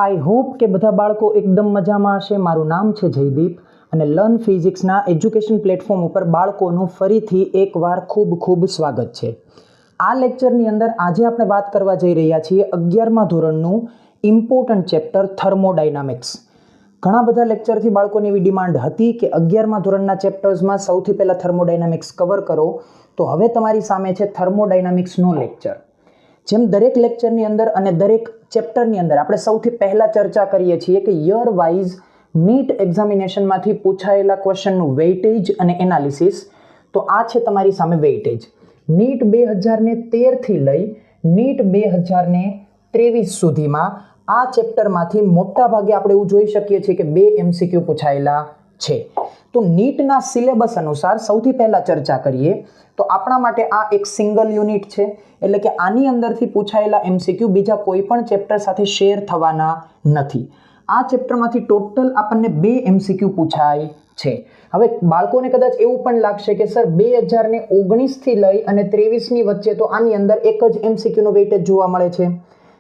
I hope કે બધા બાળકો એકદમ મજામાં હશે. મારું નામ છે જયદીપ અને લર્ન ફિઝિક્સના એજ્યુકેશન પ્લેટફોર્મ ઉપર બાળકોનું ફરીથી એકવાર ખૂબ સ્વાગત છે. આ લેક્ચરની અંદર આજે આપણે વાત કરવા જઈ રહ્યા છીએ 11મા ધોરણનું ઇમ્પોર્ટન્ટ ચેપ્ટર થર્મોડાયનામિક્સ. ઘણા બધા લેક્ચરથી બાળકોની એવી ડિમાન્ડ હતી કે 11મા ધોરણના ચેપ્ટર્સમાં સૌથી પહેલાં થર્મોડાયનામિક્સ કવર કરો, તો હવે તમારી સામે છે થર્મોડાયનામિક્સનો લેક્ચર. જેમ દરેક લેક્ચરની અંદર અને દરેક ચેપ્ટરની અંદર આપણે સૌથી પહેલાં ચર્ચા કરીએ છીએ કે યર વાઇઝ નીટ એક્ઝામિનેશનમાંથી પૂછાયેલા ક્વેશ્ચનનું વેઇટેજ અને એનાલિસિસ. તો આ છે તમારી સામે વેઇટેજ. નીટ 2013થી લઈ નીટ 2023 સુધીમાં આ ચેપ્ટરમાંથી મોટા ભાગે આપણે એવું જોઈ શકીએ છીએ કે 2 MCQ પૂછાયેલા છે. તો નીટના સિલેબસ અનુસાર સૌથી પહેલાં ચર્ચા કરીએ તો આપણા માટે આ એક સિંગલ યુનિટ છે, એટલે કે આની અંદરથી પૂછાયેલા MCQ બીજા કોઈ પણ ચેપ્ટર સાથે શેર થવાના નથી. આ ચેપ્ટરમાંથી ટોટલ આપણને 2 MCQ પૂછાય છે. હવે બાળકોને કદાચ એવું પણ લાગશે કે સર 2019થી લઈ અને 23ની વચ્ચે તો આની અંદર એક જ MCQનું વેઇટેજ જોવા મળે છે,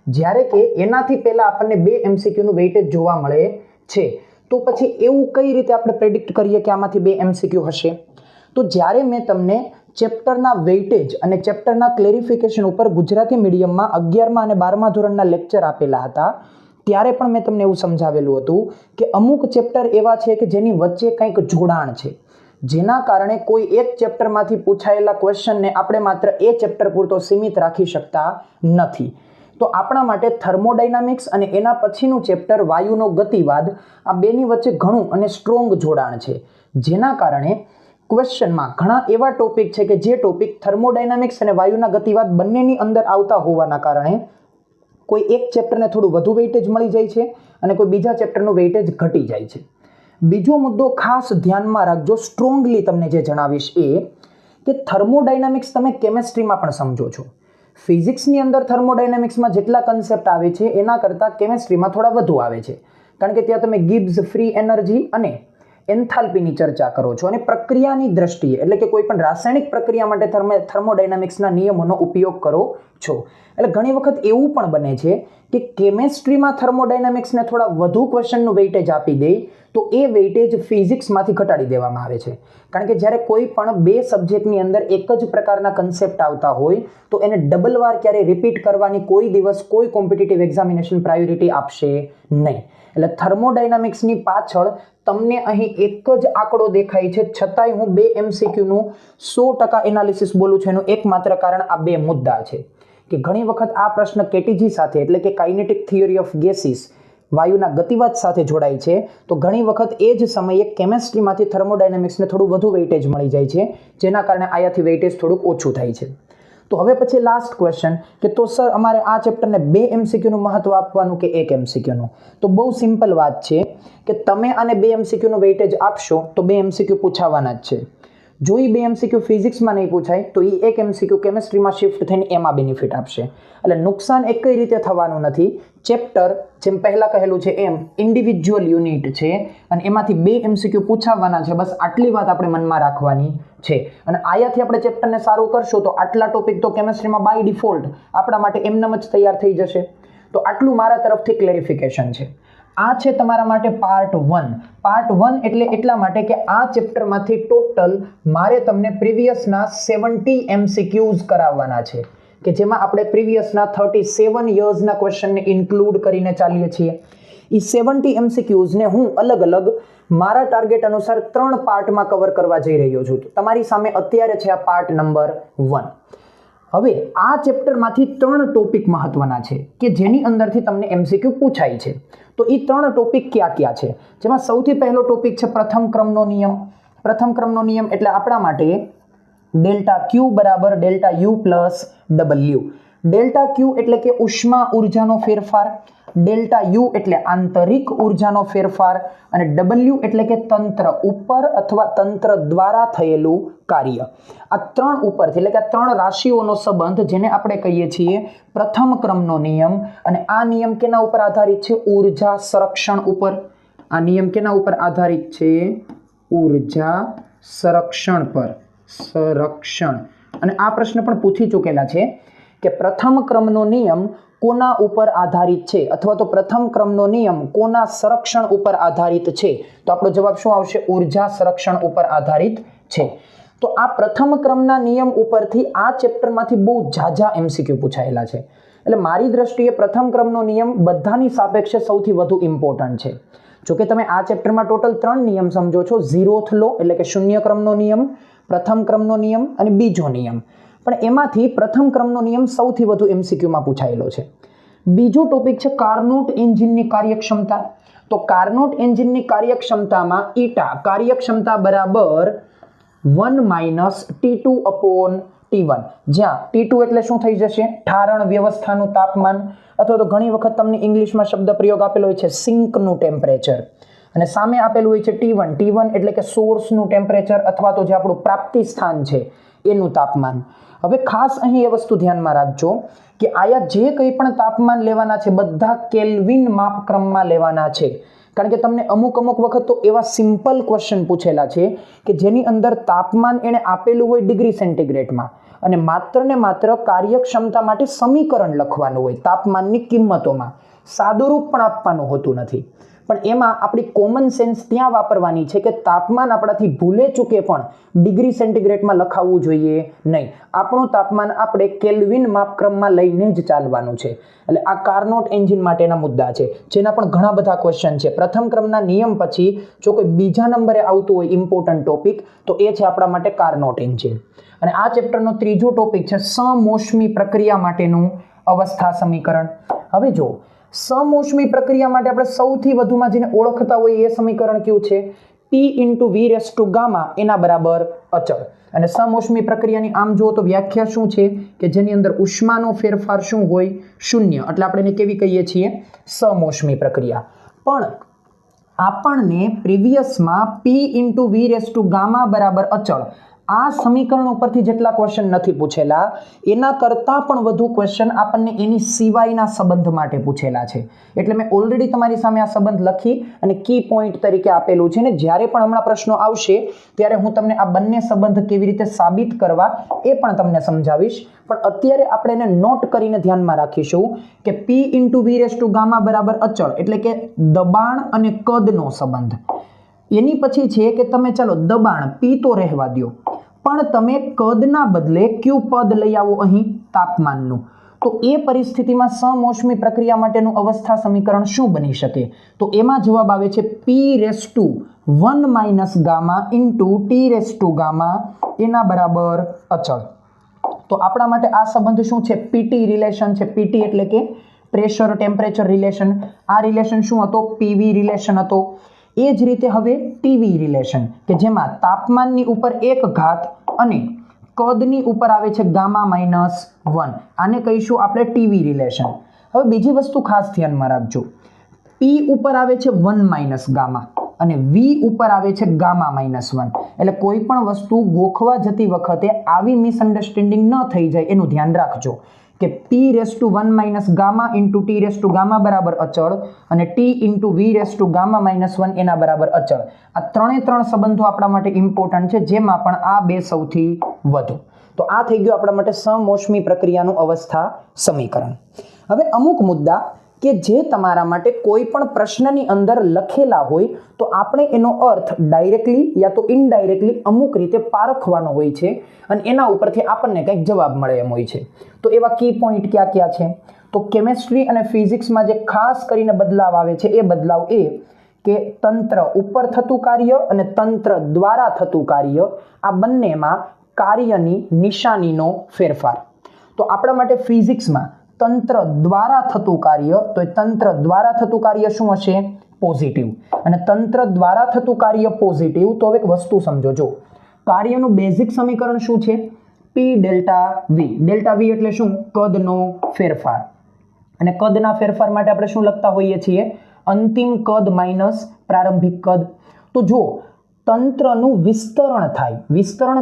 જ્યારે કે એનાથી પહેલાં આપણને 2 MCQનું વેઇટેજ જોવા મળે છે. તો પછી એવું કઈ રીતે આપણે પ્રેડિક્ટ કરીએ કે આમાંથી 2 MCQ હશે? તો જ્યારે મેં તમને ચેપ્ટરના વેઇટેજ અને ચેપ્ટરના ક્લેરિફિકેશન ઉપર ગુજરાતી મીડિયમમાં 11મા અને 12મા ધોરણના લેક્ચર આપેલા હતા, ત્યારે પણ મેં તમને એવું સમજાવેલું હતું કે અમુક ચેપ્ટર એવા છે કે જેની વચ્ચે કંઈક જોડાણ છે, જેના કારણે કોઈ એક ચેપ્ટરમાંથી પૂછાયેલા ક્વેશ્ચનને આપણે માત્ર એ ચેપ્ટર પૂરતો સીમિત રાખી શકતા નથી. તો આપણા માટે થર્મોડાયનામિક્સ અને એના પછીનું ચેપ્ટર વાયુનો ગતિવાદ, આ બેની વચ્ચે ઘણું અને સ્ટ્રોંગ જોડાણ છે, જેના કારણે ક્વેશ્ચનમાં ઘણા એવા ટોપિક છે કે જે ટોપિક થર્મોડાયનામિક્સ અને વાયુના ગતિવાદ બંનેની અંદર આવતા હોવાના કારણે કોઈ એક ચેપ્ટરને થોડું વધુ વેઇટેજ મળી જાય છે અને કોઈ બીજા ચેપ્ટરનું વેઇટેજ ઘટી જાય છે. બીજો મુદ્દો ખાસ ધ્યાનમાં રાખજો, સ્ટ્રોંગલી તમને જે જણાવીશ એ કે થર્મોડાયનામિક્સ તમે કેમેસ્ટ્રીમાં પણ સમજો છો. ફિઝિક્સની અંદર થર્મોડાયનામિક્સમાં જેટલા કન્સેપ્ટ આવે છે એના કરતાં કેમેસ્ટ્રીમાં થોડા વધુ આવે છે, કારણ કે ત્યાં તમે ગિબ્સ ફ્રી એનર્જી અને એન્થાલ્પીની ચર્ચા કરો છો અને પ્રક્રિયાની દ્રષ્ટિએ, એટલે કે કોઈ પણ રાસાયણિક પ્રક્રિયા માટે થર્મોડાયનામિક્સના નિયમોનો ઉપયોગ કરો છો. એટલે ઘણી વખત એવું પણ બને છે કે કેમેસ્ટ્રીમાં થર્મોડાયનામિક્સને થોડા વધુ ક્વેશ્ચનનું વેઇટેજ આપી દે તો એ વેઇટેજ ફિઝિક્સમાંથી ઘટાડી દેવામાં આવે છે, કારણ કે જ્યારે કોઈ પણ 2 સબ્જેક્ટની અંદર એક જ પ્રકારના કન્સેપ્ટ આવતા હોય તો એને ડબલ વાર ક્યારેય રિપીટ કરવાની કોઈ દિવસ કોઈ કોમ્પિટિટિવ એક્ઝામિનેશન પ્રાયોરિટી આપશે નહીં. એટલે થર્મોડાયનામિક્સની પાછળ તમને અહીં એક જ આંકડો દેખાય છે, છતાંય હું 2 MCQનું 100% એનાલિસિસ બોલું છું. એનું એકમાત્ર કારણ આ 2 મુદ્દા છે કે ઘણી વખત આ પ્રશ્ન કેટીજી સાથે, એટલે કે કાઇનેટિક થિયરી ઓફ ગેસીસ, વાયુના ગતિવાદ સાથે જોડાય છે, તો ઘણી વખત એ જ સમયે કેમેસ્ટ્રીમાંથી થર્મોડાયનામિક્સને થોડું વધુ વેઇટેજ મળી જાય છે, જેના કારણે આયાથી વેઇટેજ થોડુંક ઓછું થાય છે. તો હવે પછી લાસ્ટ ક્વેશ્ચન કે તો સર અમારે આ ચેપ્ટરને 2 MCQનું મહત્વ આપવાનું કે 1 MCQનું? તો બહુ સિમ્પલ વાત છે કે તમે આને 2 MCQનું વેઇટેજ આપશો તો 2 MCQ પૂછાવાના જ છે. જો એ 2 MCQ ફિઝિક્સમાં નહીં પૂછાય તો એ 1 MCQ કેમેસ્ટ્રીમાં શિફ્ટ થઈને એમાં બેનિફિટ આપશે. એટલે નુકસાન એક કઈ રીતે થવાનું નથી. ચેપ્ટર જેમ પહેલાં કહેલું છે એમ ઇન્ડિવિજ્યુઅલ યુનિટ છે અને એમાંથી 2 MCQ પૂછાવાના છે. બસ આટલી વાત આપણે મનમાં રાખવાની છે. અને આયાથી આપણે ચેપ્ટરને સારું કરશું તો આટલા ટોપિક તો કેમેસ્ટ્રીમાં બાય ડિફોલ્ટ આપણા માટે એમનેમ જ તૈયાર થઈ જશે. તો આટલું મારા તરફથી ક્લેરિફિકેશન છે. આ છે તમારા માટે પાર્ટ 1. પાર્ટ 1 એટલે એટલા માટે કે આ ચેપ્ટરમાંથી ટોટલ મારે તમને પ્રીવિયસના 70 MCQs કરાવવાના છે, કે જેમાં આપણે પ્રીવિયસના 37 યર્સના ક્વેશ્ચનને ઇન્ક્લુડ કરીને ચાલીએ છીએ. એ 70 MCQsને હું અલગ અલગ મારા ટાર્ગેટ અનુસાર 3 પાર્ટમાં કવર કરવા જઈ રહ્યો છું. તમારી સામે અત્યારે છે આ પાર્ટ નંબર 1. હવે આ ચેપ્ટરમાંથી 3 ટોપિક મહત્વના છે કે જેની અંદરથી તમને MCQ પૂછાય છે. તો એ 3 ટોપિક કયા છે? જેમાં સૌથી પહેલો ટોપિક છે પ્રથમ ક્રમનો નિયમ. પ્રથમ ક્રમનો નિયમ એટલે આપણા માટે ડેલ્ટા Q બરાબર delta U plus W. Delta Q એટલે કે ઉષ્મા ઉર્જાનો ફેરફાર, ડેલ્ટા U એટલે આંતરિક ઉર્જાનો ફેરફાર અને W એટલે કે તંત્ર ઉપર અથવા તંત્ર દ્વારા થયેલું કાર્ય. આ 3 ઉપરથી, એટલે કે આ 3 રાશિઓનો સંબંધ, જેને આપણે કહીએ છીએ પ્રથમ ક્રમનો નિયમ. અને આ નિયમ કેના ઉપર આધારિત છે? ઉર્જા સંરક્ષણ ઉપર. આ નિયમ કેના ઉપર આધારિત છે? ઉર્જા સંરક્ષણ પર. સંરક્ષણ. અને આ પ્રશ્ન પણ પૂછી ચૂકેલા છે કે પ્રથમ ક્રમનો નિયમ કોના ઉપર આધારિત છે અથવા તો પ્રથમ ક્રમનો નિયમ કોના સંરક્ષણ ઉપર આધારિત છે? તો આપણો જવાબ શું આવશે? ઉર્જા સંરક્ષણ ઉપર આધારિત છે. તો આ પ્રથમ ક્રમના નિયમ ઉપરથી આ ચેપ્ટરમાંથી બહુ ઝાઝા MCQ પૂછાયેલા છે. એટલે મારી દ્રષ્ટિએ પ્રથમ ક્રમનો નિયમ બધાની સાપેક્ષે સૌથી વધુ ઇમ્પોર્ટન્ટ છે. જો કે તમે આ ચેપ્ટરમાં ટોટલ 3 નિયમ સમજો છો, 0th લો એટલે કે શૂન્ય ક્રમનો નિયમ, પ્રથમ ક્રમનો નિયમ અને બીજો નિયમ. પણ એમાંથી પ્રથમ ક્રમનો નિયમ સૌથી વધુ MCQમાં પૂછાયેલો છે. બીજો ટોપિક છે કાર્નોટ એન્જિનની કાર્યક્ષમતા. તો કાર્નોટ એન્જિનની કાર્યક્ષમતામાં ઈટા કાર્યક્ષમતા બરાબર 1 - T2/T1, જ્યાં T2 એટલે શું થઈ જશે? ઠારણ વ્યવસ્થાનું તાપમાન, અથવા તો ઘણી વખત તમને ઇંગ્લિશમાં શબ્દ પ્રયોગ આપેલો હોય છે સિંકનું ટેમ્પરેચર, અને સામે આપેલું હોય છે T1. T1 એટલે કે સોર્સનું ટેમ્પરેચર અથવા તો જે આપણું પ્રાપ્તિ સ્થાન છે એનું તાપમાન. હવે ખાસ અહીં એ વસ્તુ ધ્યાનમાં રાખજો કે આયા જે કંઈ પણ તાપમાન લેવાના છે બધા કેલ્વિન માપક્રમમાં લેવાના છે. કારણ કે તમને અમુક વખત તો એવા સિમ્પલ ક્વેશ્ચન પૂછેલા છે કે જેની અંદર તાપમાન એને આપેલું હોય ડિગ્રી સેન્ટીગ્રેડમાં અને માત્ર કાર્યક્ષમતા માટે સમીકરણ લખવાનું હોય તાપમાનની કિંમતોમાં, સાદુરૂપ પણ આપવાનું હોતું નથી. પણ એમાં આપણી કોમન સેન્સ ત્યાં વાપરવાની છે કે તાપમાન આપણાથી ભૂલે ચૂકે પણ ડિગ્રી સેન્ટીગ્રેડમાં લખાવવું જોઈએ નહીં. આપણું તાપમાન આપણે કેલ્વિન માપક્રમમાં લઈને જ ચાલવાનું છે. એટલે આ કાર્નોટ એન્જિન માટેના મુદ્દા છે, જેના પણ ઘણા બધા ક્વેશ્ચન છે. પ્રથમ ક્રમના નિયમ પછી જો કોઈ બીજા નંબરે આવતું હોય ઇમ્પોર્ટન્ટ ટોપિક તો એ છે આપણા માટે કાર્નોટ એન્જિન. અને આ ચેપ્ટરનો ત્રીજો ટોપિક છે સમોષ્મી પ્રક્રિયા માટેનું અવસ્થા સમીકરણ. હવે જો સમોષ્મી પ્રક્રિયા માટે આપણે સૌથી વધુમાં જેને ઓળખતા હોય એ સમીકરણ કયું છે? P×V⁻γ એના બરાબર અચળ. અને સમોષ્મી પ્રક્રિયાની આમ જુઓ તો વ્યાખ્યા શું છે કે જેની અંદર ઉષ્માનો ફેરફાર શું હોય? શૂન્ય. એટલે આપણે એને કેવી કહીએ છીએ? સમોષ્મી પ્રક્રિયા. પણ આપણને પ્રીવિયસમાં P×V⁻γ બરાબર અચળ આ સમીકરણ ઉપરથી જેટલા ક્વેશ્ચન નથી પૂછેલા એના કરતાં પણ વધુ ક્વેશ્ચન આપણને એની સિવાયના સંબંધ માટે પૂછેલા છે. એટલે મેં ઓલરેડી તમારી સામે આ સંબંધ લખી અને કી પોઈન્ટ તરીકે આપેલું છે, ને જ્યારે પણ હમણાં પ્રશ્નો આવશે ત્યારે હું તમને આ બંને સંબંધ કેવી રીતે સાબિત કરવા એ પણ તમને સમજાવીશ. પણ અત્યારે આપણે એને નોટ કરીને ધ્યાનમાં રાખીશું કે P×V⁻γ બરાબર અચળ એટલે કે દબાણ અને કદનો સંબંધ. એની પછી છે કે તમે ચાલો દબાણ P તો રહેવા દો, પણ તમે કદના બદલે કયું પદ લઈ આવો અહીં? તાપમાનનું. તો એ પરિસ્થિતિમાં સમોષ્મી પ્રક્રિયા માટેનું અવસ્થા સમીકરણ શું બની શકે? તો એમાં જવાબ આવે છે P⁻1 - T⁻γ એના બરાબર અચળ. તો આપણા માટે આ સંબંધ શું છે? PT રિલેશન છે. PT એટલે કે પ્રેશર ટેમ્પરેચર રિલેશન. આ રિલેશન શું હતો? PV રિલેશન હતો. એ જ રીતે હવે TV રિલેશન કે જેમાં તાપમાનની ઉપર 1 ઘાત અને કદની ઉપર આવે છે γ-1. આને કહીશું આપણે TV રિલેશન. હવે બીજી વસ્તુ ખાસ ધ્યાનમાં રાખજો. P ઉપર આવે છે 1 - ગામા અને V ઉપર આવે છે γ-1. એટલે કોઈ પણ વસ્તુ ગોખવા જતી વખતે આવી મિસઅન્ડરસ્ટેન્ડિંગ ન થઈ જાય એનું ધ્યાન રાખજો કે P⁻1 - T⁻γ બરાબર અચળ અને T×V⁻1 એના બરાબર અચળ. આ ત્રણ સંબંધો આપણા માટે ઇમ્પોર્ટન્ટ છે, જેમાં પણ આ બે સૌથી વધુ. તો આ થઈ ગયું આપણા માટે સમોષ્મી પ્રક્રિયાનું અવસ્થા સમીકરણ. હવે અમુક મુદ્દા કે જે તમારા માટે કોઈ પણ પ્રશ્નની અંદર લખેલા હોય તો આપણે એનો અર્થ ડાયરેક્ટલી યા તો ઇનડાયરેક્ટલી અમુક રીતે પારખવાનો હોય છે અને એના ઉપરથી આપણને કંઈક જવાબ મળે એમ હોય છે. તો એવા કી પોઈન્ટ ક્યાં છે? તો કેમેસ્ટ્રી અને ફિઝિક્સમાં જે ખાસ કરીને બદલાવ આવે છે એ બદલાવ એ કે તંત્ર ઉપર થતું કાર્ય અને તંત્ર દ્વારા થતું કાર્ય આ બંનેમાં કાર્યની નિશાનીનો ફેરફાર. તો આપણા માટે ફિઝિક્સમાં તંત્ર દ્વારા થતું કાર્ય, તો એ તંત્ર દ્વારા થતું કાર્ય શું હશે? પોઝિટિવ. અને તંત્ર દ્વારા થતું કાર્ય પોઝિટિવ. તો હવે એક વસ્તુ સમજો, જો કાર્યનું બેઝિક સમીકરણ શું છે? P∆V. ∆V એટલે શું? કદનો ફેરફાર. અને કદના ફેરફાર માટે આપણે શું લખતા હોઈએ છીએ? અંતિમ કદ માઇનસ પ્રારંભિક કદ. તો જો તંત્રનું વિસ્તરણ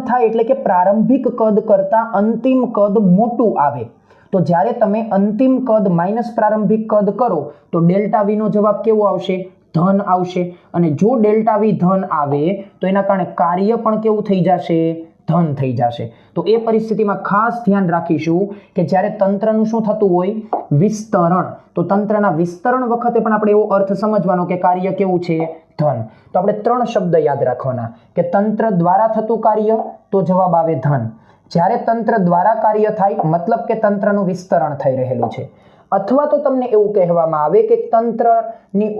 થાય એટલે કે પ્રારંભિક કદ કરતા અંતિમ કદ મોટું આવે, તો જ્યારે તમે અંતિમ કદ માઇનસ પ્રારંભિક કદ કરો તો ∆V નો જવાબ કેવો આવશે? ધન આવશે. અને જો ∆V ધન આવે તો એના કારણે કાર્ય પણ કેવું થઈ જશે? ધન થઈ જશે. તો એ પરિસ્થિતિમાં ખાસ ધ્યાન રાખીશું કે જ્યારે તંત્રનું શું થતું હોય, વિસ્તરણ, તો તંત્રના વિસ્તરણ વખતે પણ આપણે એવો અર્થ સમજવાનો કે કાર્ય કેવું છે, ધન. તો આપણે 3 શબ્દ યાદ રાખવાના કે તંત્ર દ્વારા થતું કાર્ય, તો જવાબ આવે ધન. જ્યારે તંત્ર દ્વારા કાર્ય થાય મતલબ કે તંત્રનું વિસ્તરણ થઈ રહેલું છે. અથવા તો તમને એવું કહેવામાં આવે કે તંત્રની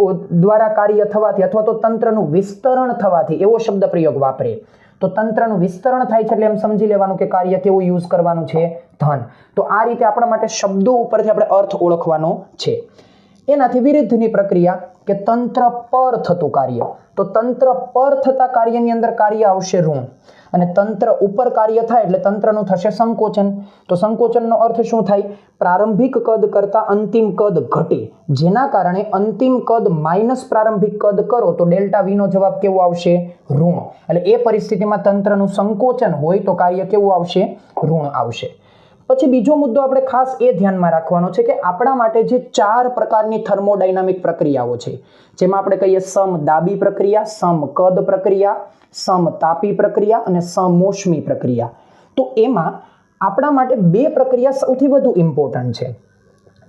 દ્વારા કાર્ય થવાથી અથવા તો તંત્રનું વિસ્તરણ થવાથી એવો શબ્દ પ્રયોગ વાપરે. તો તંત્રનું વિસ્તરણ થાય છે એટલે એમ સમજી લેવાનું કે કાર્ય કેવું યુઝ કરવાનું છે, ધન. તો આ રીતે આપણા માટે શબ્દો ઉપરથી આપણે અર્થ ઓળખવાનો છે. એનાથી વિરુદ્ધની પ્રક્રિયા કે તંત્ર પર થતું કાર્ય. તો તંત્ર પર થતા કાર્યની અંદર કાર્ય આવશે ઋણ અને તંત્ર ઉપર કાર્ય થાય એટલે તંત્રનું થશે સંકોચન. તો સંકોચનનો અર્થ શું થાય, પ્રારંભિક કદ કરતા અંતિમ કદ ઘટે, જેના કારણે અંતિમ કદ માઇનસ પ્રારંભિક કદ કરો તો ડેલ્ટા વી નો જવાબ કેવો આવશે, ઋણ. એટલે એ પરિસ્થિતિમાં તંત્રનું સંકોચન હોય તો કાર્ય કેવું આવશે, ઋણ આવશે. પછી બીજો મુદ્દો આપણે ખાસ એ ધ્યાનમાં રાખવાનો છે કે આપણા માટે જે 4 પ્રકારની થર્મોડાયનામિક પ્રક્રિયાઓ છે, જેમાં આપણે કહીએ સમદાબી પ્રક્રિયા, સમકદ પ્રક્રિયા, સમતાપી પ્રક્રિયા અને સમોષ્મી પ્રક્રિયા. તો એમાં આપણા માટે 2 પ્રક્રિયા સૌથી વધુ ઇમ્પોર્ટન્ટ છે.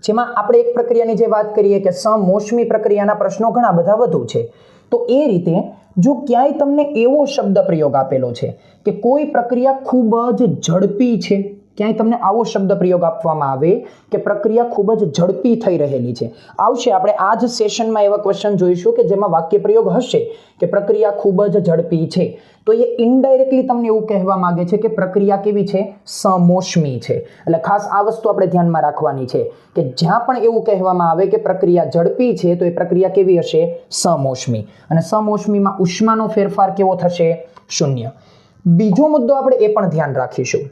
જેમાં આપણે એક પ્રક્રિયાની જે વાત કરીએ કે સમોષ્મી પ્રક્રિયાના પ્રશ્નો ઘણા બધા વધુ છે. તો એ રીતે જો ક્યાંય તમને એવો શબ્દ પ્રયોગ આપેલો છે કે કોઈ પ્રક્રિયા ખૂબ જ ઝડપી છે, ક્યાંય તમને આવો શબ્દ પ્રયોગ આપવામાં આવે કે પ્રક્રિયા ખૂબ જ ઝડપી થઈ રહેલી છે, આવશે. આપણે આ જ સેશનમાં એવા ક્વેશ્ચન જોઈશું કે જેમાં વાક્ય પ્રયોગ હશે કે પ્રક્રિયા ખૂબ જ ઝડપી છે. તો એ ઇનડાયરેક્ટલી તમને એવું કહેવા માંગે છે કે પ્રક્રિયા કેવી છે, સમોષ્મી છે. એટલે ખાસ આ વસ્તુ આપણે ધ્યાનમાં રાખવાની છે કે જ્યાં પણ એવું કહેવામાં આવે કે પ્રક્રિયા ઝડપી છે તો એ પ્રક્રિયા કેવી હશે, સમોષ્મી. અને સમોષ્મીમાં ઉષ્માનો ફેરફાર કેવો થશે, શૂન્ય. બીજો મુદ્દો આપણે એ પણ ધ્યાન રાખીશું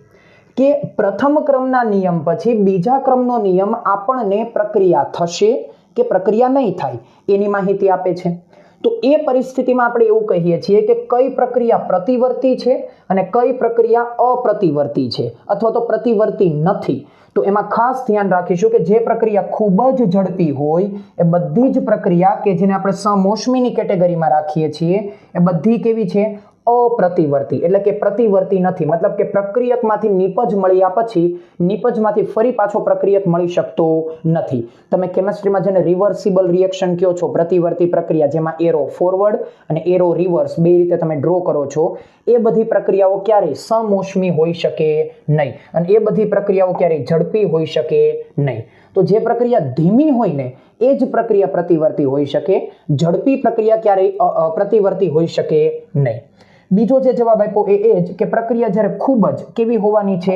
કે પ્રથમ ક્રમના નિયમ પછી બીજા ક્રમનો નિયમ આપણને પ્રક્રિયા થશે કે પ્રક્રિયા નહીં થાય એની માહિતી આપે છે. તો એ પરિસ્થિતિમાં આપણે એવું કહીએ છીએ કે કઈ પ્રક્રિયા પ્રતિવર્તી છે અને કઈ પ્રક્રિયા અપ્રતિવર્તી છે અથવા તો પ્રતિવર્તી નથી. તો એમાં ખાસ ધ્યાન રાખીશું કે જે પ્રક્રિયા ખૂબ જ ઝડપી હોય એ બધી જ પ્રક્રિયા કે જેને આપણે સમોષ્મીની કેટેગરીમાં રાખીએ છીએ એ બધી કેવી છે, અપ્રતિવર્તી. એટલે કે પ્રતિવર્તી નથી, મતલબ કે પ્રક્રિયકમાંથી નિપજ મળ્યા પછી નિપજમાંથી ફરી પાછો પ્રક્રિયક મળી શકતો નથી. તમે કેમિસ્ટ્રીમાં જેને રિવર્સિબલ રિએક્શન કહો છો, પ્રતિવર્તી પ્રક્રિયા જેમાં એરો ફોરવર્ડ અને એરો રિવર્સ બે રીતે તમે ડ્રો કરો છો, એ બધી પ્રક્રિયાઓ ક્યારેય સમોષ્મી હોઈ શકે નહીં અને એ બધી પ્રક્રિયાઓ ક્યારેય ઝડપી હોઈ શકે નહીં. તો જે પ્રક્રિયા ધીમી હોય ને એ જ પ્રક્રિયા પ્રતિવર્તી હોઈ શકે, ઝડપી પ્રક્રિયા ક્યારેય પ્રતિવર્તી હોઈ શકે નહીં. બીજો જે જવાબ આપ્યો એ જ કે પ્રક્રિયા જ્યારે ખૂબ જ કેવી હોવાની છે,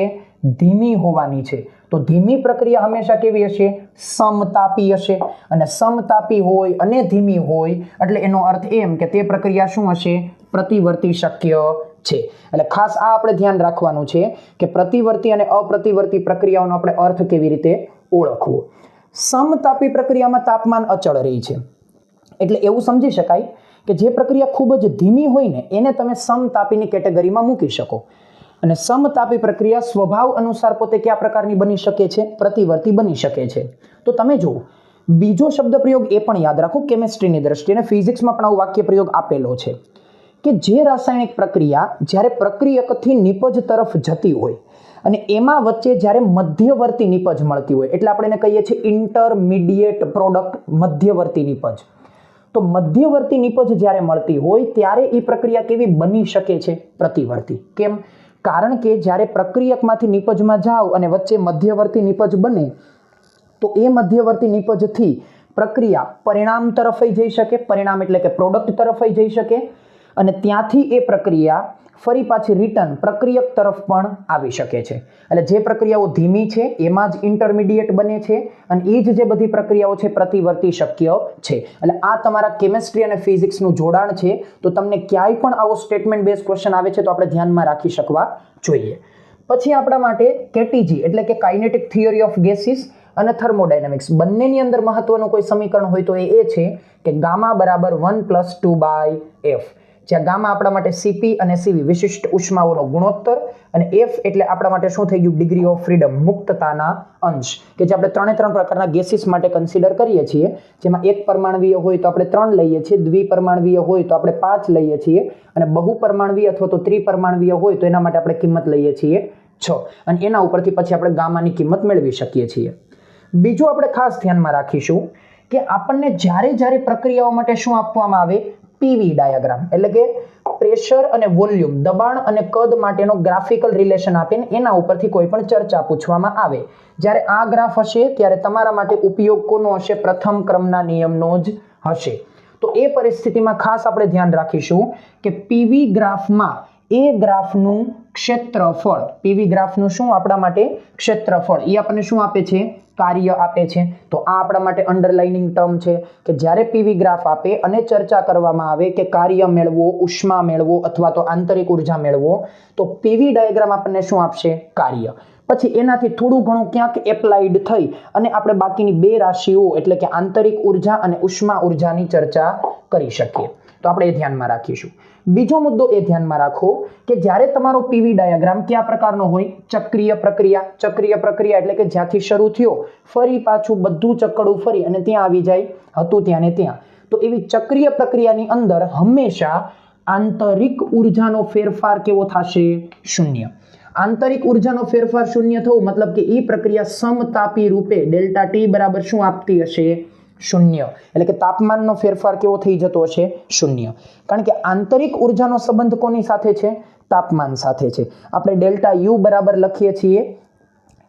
ધીમી હોવાની છે. તો ધીમી પ્રક્રિયા હંમેશા કેવી હશે, સમતાપી હશે. અને સમતાપી હોય અને ધીમી હોય એટલે એનો અર્થ એમ કે તે પ્રક્રિયા શું હશે, પ્રતિવર્તી શક્ય છે. એટલે ખાસ આ આપણે ધ્યાન રાખવાનું છે કે પ્રતિવર્તી અને અપ્રતિવર્તી પ્રક્રિયાઓનો આપણે અર્થ કેવી રીતે ઓળખવો. સમતાપી પ્રક્રિયામાં તાપમાન અચળ રહે છે એટલે એવું સમજી શકાય કે જે પ્રક્રિયા ખૂબ જ ધીમી હોય ને એને તમે સમતાપીની કેટેગરીમાં મૂકી શકો. અને સમતાપી પ્રક્રિયા સ્વભાવ અનુસાર પોતે કયા પ્રકારની બની શકે છે, પ્રતિવર્તી બની શકે છે. તો તમે જુઓ બીજો શબ્દ પ્રયોગ એ પણ યાદ રાખો કેમિસ્ટ્રીની દ્રષ્ટિએ, અને ફિઝિક્સમાં પણ આવો વાક્ય પ્રયોગ આપેલો છે કે જે રાસાયણિક પ્રક્રિયા જ્યારે પ્રક્રિયકથી નિપજ તરફ જતી હોય અને એમાં વચ્ચે જ્યારે મધ્યવર્તી નિપજ મળતી હોય એટલે આપણે એને કહીએ છીએ ઇન્ટરમીડિયેટ પ્રોડક્ટ, મધ્યવર્તી નિપજ. તો મધ્યવર્તી નિપજ જ્યારે મળતી હોય ત્યારે એ પ્રક્રિયા કેવી બની શકે છે, પ્રતિવર્તી. કેમ? કારણ કે જ્યારે પ્રક્રિયકમાંથી નિપજમાં જાઓ અને વચ્ચે મધ્યવર્તી નિપજ બને તો એ મધ્યવર્તી નિપજથી પ્રક્રિયા પરિણામ તરફ જઈ શકે, પરિણામ એટલે કે પ્રોડક્ટ તરફ જઈ શકે અને ત્યાંથી એ પ્રક્રિયા ફરી પાછી રિટર્ન પ્રક્રિયક તરફ પણ આવી શકે છે. એટલે જે પ્રક્રિયાઓ ધીમી છે એમાં જ ઇન્ટરમીડિયેટ બને છે અને એ જ જે બધી પ્રક્રિયાઓ છે પ્રતિવર્તી શક્ય છે. એટલે આ તમારા કેમિસ્ટ્રી અને ફિઝિક્સનું જોડાણ છે. તો તમને ક્યાંય પણ આવો સ્ટેટમેન્ટ બેઝ ક્વેશ્ચન આવે છે તો આપણે ધ્યાનમાં રાખી શકવા જોઈએ. પછી આપણા માટે કેટીજી એટલે કે કાઇનેટિક થિયરી ઓફ ગેસીસ અને થર્મોડાયનેમિક્સ બંનેની અંદર મહત્વનું કોઈ સમીકરણ હોય તો એ છે કે ગામા બરાબર 1 + 2/f. જ્યાં ગામા આપણા માટે સીપી અને સીવી વિશિષ્ટ ઉષ્માઓનો ગુણોત્તર અને એફ એટલે આપણા માટે શું થઈ ગયું ડિગ્રી ઓફ ફ્રીડમ મુક્તતાના અંશ કે જે આપણે ત્રણ પ્રકારના ગેસીસ માટે કન્સિડર કરીએ છીએ જેમાં એક પરમાણવીય હોય તો આપણે 3 લઈએ છીએ દ્વિપરમાણવીય હોય તો આપણે 5 લઈએ છીએ અને બહુપરમાણવીય અથવા તો ત્રિપરમાણવીય હોય તો એના માટે આપણે કિંમત લઈએ છીએ 6 અને એના ઉપરથી પછી આપણે ગામાની કિંમત મેળવી શકીએ છીએ બીજું આપણે ખાસ ધ્યાનમાં રાખીશું કે આપણને જ્યારે પ્રક્રિયાઓ માટે શું આપવામાં આવે પીવી ડાયાગ્રામ એટલે કે પ્રેશર અને વોલ્યુમ દબાણ અને કદ માટેનો ગ્રાફિકલ રિલેશન આપીને એના ઉપરથી કોઈ પણ ચર્ચા પૂછવામાં આવે જ્યારે આ ગ્રાફ હશે ત્યારે તમારા માટે ઉપયોગ કોનો હશે પ્રથમ ક્રમના નિયમનો જ હશે તો એ પરિસ્થિતિમાં ખાસ આપણે ધ્યાન રાખીશું કે પીવી ગ્રાફમાં એ ગ્રાફનું ક્ષેત્રફળ પીવી ગ્રાફનું શું આપણા માટે ક્ષેત્રફળ એ આપણને શું આપે છે કાર્ય આપે છે તો આ આપણા માટે અંડરલાઇનિંગ ટર્મ છે કે જ્યારે પીવી ગ્રાફ આપે અને ચર્ચા કરવામાં આવે કે કાર્ય મેળવો ઉષ્મા મેળવો અથવા તો આંતરિક ઉર્જા મેળવો તો પીવી ડાયાગ્રામ આપણને શું આપશે કાર્ય પછી એનાથી થોડું ઘણું ક્યાંક એપ્લાઇડ થઈ અને આપણે બાકીની બે રાશિઓ એટલે કે આંતરિક ઉર્જા અને ઉષ્મા ઉર્જાની ચર્ચા કરી શકીએ તો આપણે એ ધ્યાનમાં રાખીશું બીજો મુદ્દો એ ધ્યાનમાં રાખો કે જ્યારે તમારો પીવી ડાયાગ્રામ કયા પ્રકારનો હોય ચક્રીય પ્રક્રિયા એટલે કે જ્યાંથી શરૂ થયો ફરી પાછું બધું ચક્કડું ફરી અને ત્યાં આવી જાય હતું ત્યાં ને ત્યાં તો એવી ચક્રીય પ્રક્રિયાની અંદર હંમેશા આંતરિક ઉર્જાનો ફેરફાર કેવો થશે શૂન્ય આંતરિક ઉર્જાનો ફેરફાર શૂન્ય થવું મતલબ કે એ પ્રક્રિયા સમતાપી રૂપે ડેલ્ટા ટી બરાબર શું આપતી હશે શૂન્ય એટલે કે તાપમાનનો ફેરફાર કેવો થઈ જતો હશે શૂન્ય કારણ કે આંતરિક ઉર્જાનો સંબંધ કોની સાથે છે તાપમાન સાથે છે આપણે ડેલ્ટા યુ બરાબર લખીએ છીએ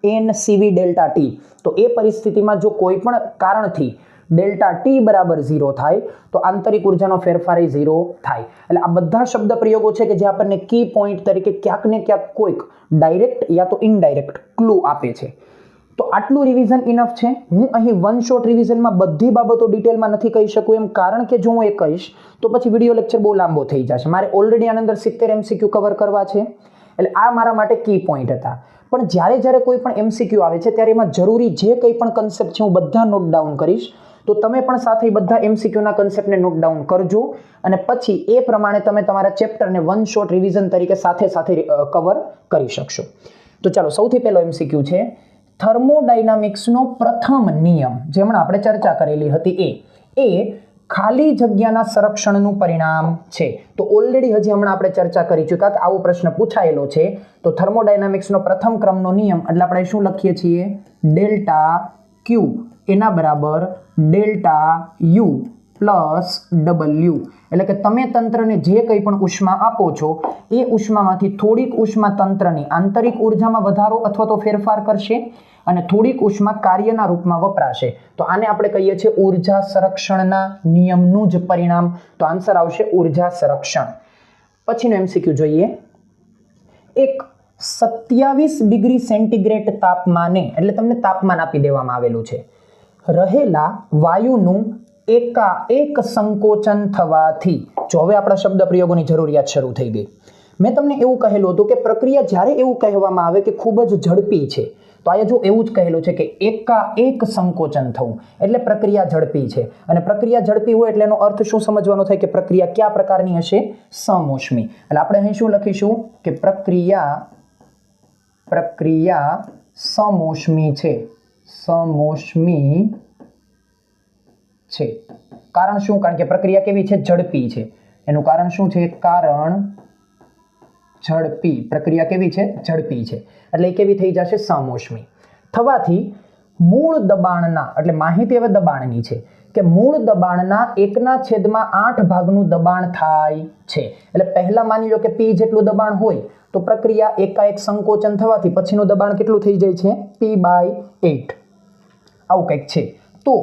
એન સીવી ડેલ્ટા ટી તો એ પરિસ્થિતિમાં જો કોઈ પણ કારણથી ડેલ્ટા ટી બરાબર 0 થાય તો આંતરિક ઉર્જાનો ફેરફાર 0 થાય એટલે આ બધા શબ્દ પ્રયોગો છે કે જે આપણને કી પોઈન્ટ તરીકે ક્યાંક ને ક્યાંક કોઈક ડાયરેક્ટ યા તો ઇનડાયરેક્ટ ક્લુ આપે છે તો આટલું રિવિઝન ઇનફ છે હું અહીં વન શોટ રિવિઝનમાં બધી બાબતો ડિટેલમાં નથી કહી શકું એમ કારણ કે જો હું એ કહીશ તો પછી વિડીયો લેક્ચર બહુ લાંબો થઈ જશે મારે ઓલરેડી આની અંદર 70 MCQ કવર કરવા છે એટલે આ મારા માટે કી પોઈન્ટ હતા પણ જ્યારે કોઈ પણ MCQ આવે છે ત્યારે એમાં જરૂરી જે કંઈ પણ કન્સેપ્ટ છે હું બધા નોટ ડાઉન કરીશ તો તમે પણ સાથે બધા MCQના કન્સેપ્ટને નોટ ડાઉન કરજો અને પછી એ પ્રમાણે તમે તમારા ચેપ્ટરને વન શોટ રિવિઝન તરીકે સાથે કવર કરી શકશો તો ચાલો સૌથી પહેલો MCQ છે થર્મોડાયનામિક્સનો પ્રથમ નિયમ જે હમણાં આપણે ચર્ચા કરેલી હતી એ ખાલી જગ્યાના સંરક્ષણનું પરિણામ છે તો ઓલરેડી હજી હમણાં આપણે ચર્ચા કરી ચૂક્યા કે આવો પ્રશ્ન પૂછાયેલો છે તો થર્મોડાયનામિક્સનો પ્રથમ ક્રમનો નિયમ એટલે આપણે શું લખીએ છીએ ડેલ્ટા ક્યુ એના બરાબર ડેલ્ટા યુ પ્લસ ડબલ્યુ એટલે કે તમે તંત્રને જે કંઈ પણ ઉષ્મા આપો છો એ ઉષ્મામાંથી થોડીક ઉષ્મા તંત્રની આંતરિક ઉર્જામાં વધારો અથવા તો ફેરફાર કરશે અને થોડીક ઉષ્મા કાર્યના રૂપમાં વપરાશે તો આને આપણે કહીએ છીએ ઉર્જા સંરક્ષણના નિયમનું જ પરિણામ તો આન્સર આવશે ઉર્જા સંરક્ષણ પછીનો MCQ જોઈએ એક 27 ડિગ્રી સેન્ટીગ્રેડ તાપમાને એટલે તમને તાપમાન આપી દેવામાં આવેલું છે રહેલા વાયુનું એકાએક સંકોચન થવાથી જો હવે આપણા શબ્દ પ્રયોગોની જરૂરિયાત શરૂ થઈ ગઈ મેં તમને એવું કહેલું હતું કે પ્રક્રિયા જ્યારે એવું કહેવામાં આવે કે ખૂબ જ ઝડપી છે તો આ જો એવું જ કહેલું છે કે એકાએક સંકોચન થવું એટલે પ્રક્રિયા ઝડપી છે અને પ્રક્રિયા ઝડપી હોય એટલે એનો અર્થ શું સમજવાનો થાય કે પ્રક્રિયા કયા પ્રકારની હશે સમોષ્મી એટલે આપણે અહીં શું લખીશું કે પ્રક્રિયા સમોષ્મી છે કારણ શું કારણ કે પ્રક્રિયા કેવી છે ઝડપી છે એનું કારણ શું છે કારણ ઝડપી પ્રક્રિયા કેવી છે ઝડપી છે એટલે એ કેવી થઈ જશે સમોષ્મી થવાથી મૂળ દબાણના એટલે માહિતી હવે દબાણની છે કે મૂળ દબાણના 1/8 ભાગનું દબાણ થાય છે એટલે પહેલા માની લો કે P જેટલું દબાણ હોય તો પ્રક્રિયા એકાએક સંકોચન થવાથી પછીનું દબાણ કેટલું થઈ જાય છે P/8 આવું કંઈક છે તો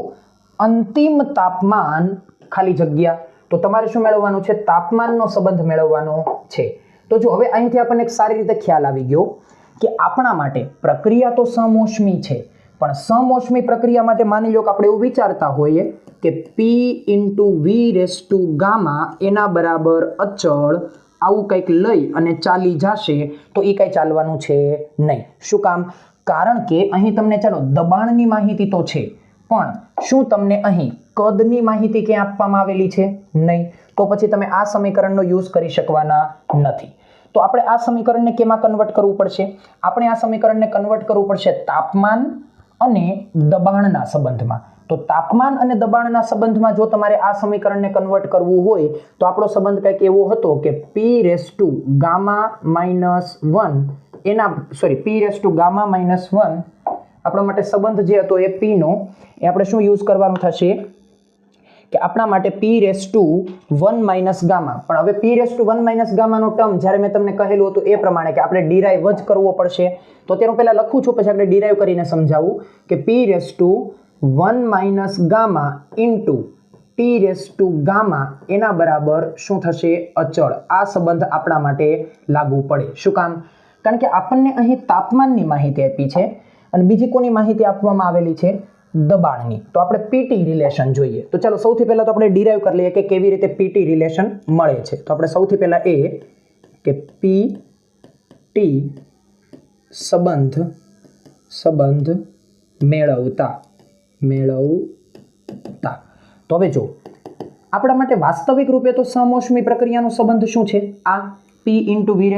અંતિમ તાપમાન ખાલી જગ્યા તો તમારે શું મેળવવાનું છે તાપમાનનો સંબંધ મેળવવાનો છે તો જો હવે અહીંથી આપણને એક સારી રીતે ખ્યાલ આવી ગયો કે આપણા માટે પ્રક્રિયા તો સમોષ્મી છે પણ સમોષ્મી પ્રક્રિયા માટે માની લો કે આપણે એવું વિચારતા હોઈએ કે P/V⁴ એના બરાબર અચળ આવું કંઈક લઈ અને ચાલી જશે તો એ કંઈ ચાલવાનું છે નહીં શું કામ કારણ કે અહીં તમને ચાલો દબાણની માહિતી તો છે પણ શું તમને અહીં કદની માહિતી ક્યાં આપવામાં આવેલી છે નહીં તો પછી તમે આ સમીકરણનો યુઝ કરી શકવાના નથી. તો આપણે આ સમીકરણને કેમાં કન્વર્ટ કરવું પડશે? આપણે આ સમીકરણને કન્વર્ટ કરવું પડશે તાપમાન અને દબાણના સંબંધમાં. તો તાપમાન અને દબાણના સંબંધમાં જો તમારે આ સમીકરણને કન્વર્ટ કરવું હોય તો આપણો સંબંધ કંઈક એવો હતો કે P⁻⁻⁻⁻⁻⁻⁻⁻⁻⁻⁻⁻⁻⁻⁻⁻⁻⁻⁻⁻⁻⁻આપણા માટે સંબંધ જે હતો એ P નો એ આપણે શું યુઝ કરવાનું થશે કે આપણા માટે P⁻⁻⁻ પણ હવે P⁻⁻⁻ નો ટર્મ જ્યારે મેં તમને કહેલું હતું એ પ્રમાણે કે આપણે ડિરાઈવ જ કરવો પડશે. તો તેનું પહેલા લખું છું પછી આપણે ડિરાઈવ કરીને સમજાવું કે P⁻⁻⁻ એના બરાબર શું થશે? અચળ. આ સંબંધ આપણા માટે લાગુ પડે. શું કામ? કારણ કે આપણને અહીં તાપમાનની માહિતી આપી છે અને બીજી કોની માહિતી આપવામાં આવેલી છે? દબાણની. તો આપણે પીટી રિલેશન જોઈએ. તો ચાલો સૌથી પહેલા તો આપણે ડિરાઈવ કરી લઈએ કે કેવી રીતે પીટી રિલેશન મળે છે. તો આપણે સૌથી પહેલા એ કે પીટી સંબંધ મેળવતા. તો હવે જો આપણા માટે વાસ્તવિક રૂપે તો સમોષ્મી પ્રક્રિયાનો સંબંધ શું છે? આ P × V⁻⁻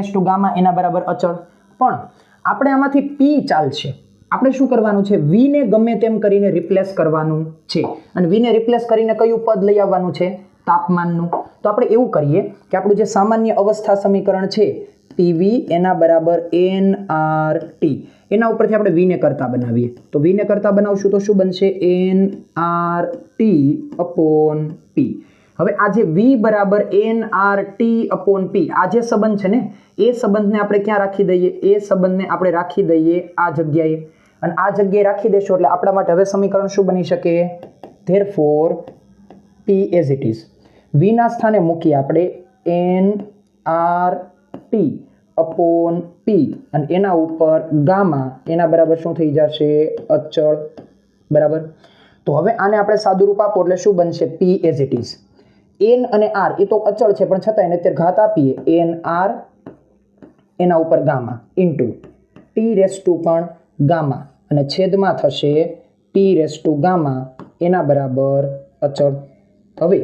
એના બરાબર અચળ. પણ આપણે આમાંથી P ચાલશે. આપણે શું કરવાનું છે? V ને ગમે તેમ કરીને રિપ્લેસ કરવાનું છે. અને V ને રિપ્લેસ કરીને કયું પદ લઈ આવવાનું છે? તાપમાનનું. તો આપણે એવું કરીએ કે આપણું જે સામાન્ય અવસ્થા સમીકરણ છે PV એના બરાબર nRT, એના ઉપરથી આપણે V ને કરતા બનાવીએ. તો V ને કરતા બનાવશું તો શું બનશે? nRT/P. હવે આ જે V બરાબર nRT/P આ જે સંબંધ છે ને એ સંબંધને આપણે ક્યાં રાખી દઈએ? એ સંબંધને આપણે રાખી દઈએ આ જગ્યાએ. અને આ જગ્યાએ રાખી દેશો એટલે આપણા માટે હવે સમીકરણ શું બની શકે? Therefore P as it is. V ના સ્થાને મૂકીએ આપણે nRT/P અને એના ઉપર ગામા એના બરાબર શું થઈ જશે? અચળ. બરાબર. તો હવે આને આપણે સાદું રૂપ આપો એટલે શું બનશે? P as it is. n અને r એ તો અચળ છે પણ છતાં એને અત્યારે ઘાત આપીએ nr એના ઉપર ગામા ઇન્ટુ T⁻ ગામા અને છેદમાં થશે P⁻ એના બરાબર અચળ. હવે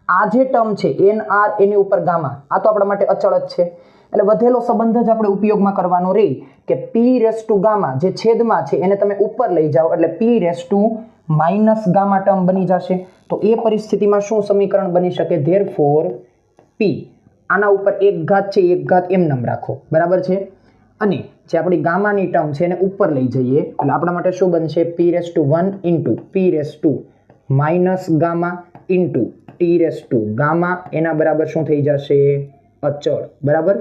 આ જે ટર્મ છે nr એની ઉપર ગામા આ તો આપણા માટે અચળ જ છે એટલે વધેલો સંબંધ જ આપણે ઉપયોગમાં કરવાનો રહે કે P⁻ જે છેદમાં છે એને તમે ઉપર લઈ જાઓ એટલે P⁻⁻ ટર્મ બની જશે. તો એ પરિસ્થિતિમાં શું સમીકરણ બની શકે? Therefore P આના ઉપર એક ઘાત છે એક ઘાત એમનેમ રાખો. બરાબર છે. અને જે આપણી ગામાની ટર્મ છે એને ઉપર લઈ જઈએ એટલે આપણા માટે શું બનશે? P⁻1 × P⁻⁻ એના બરાબર શું થઈ જશે? અચળ. બરાબર.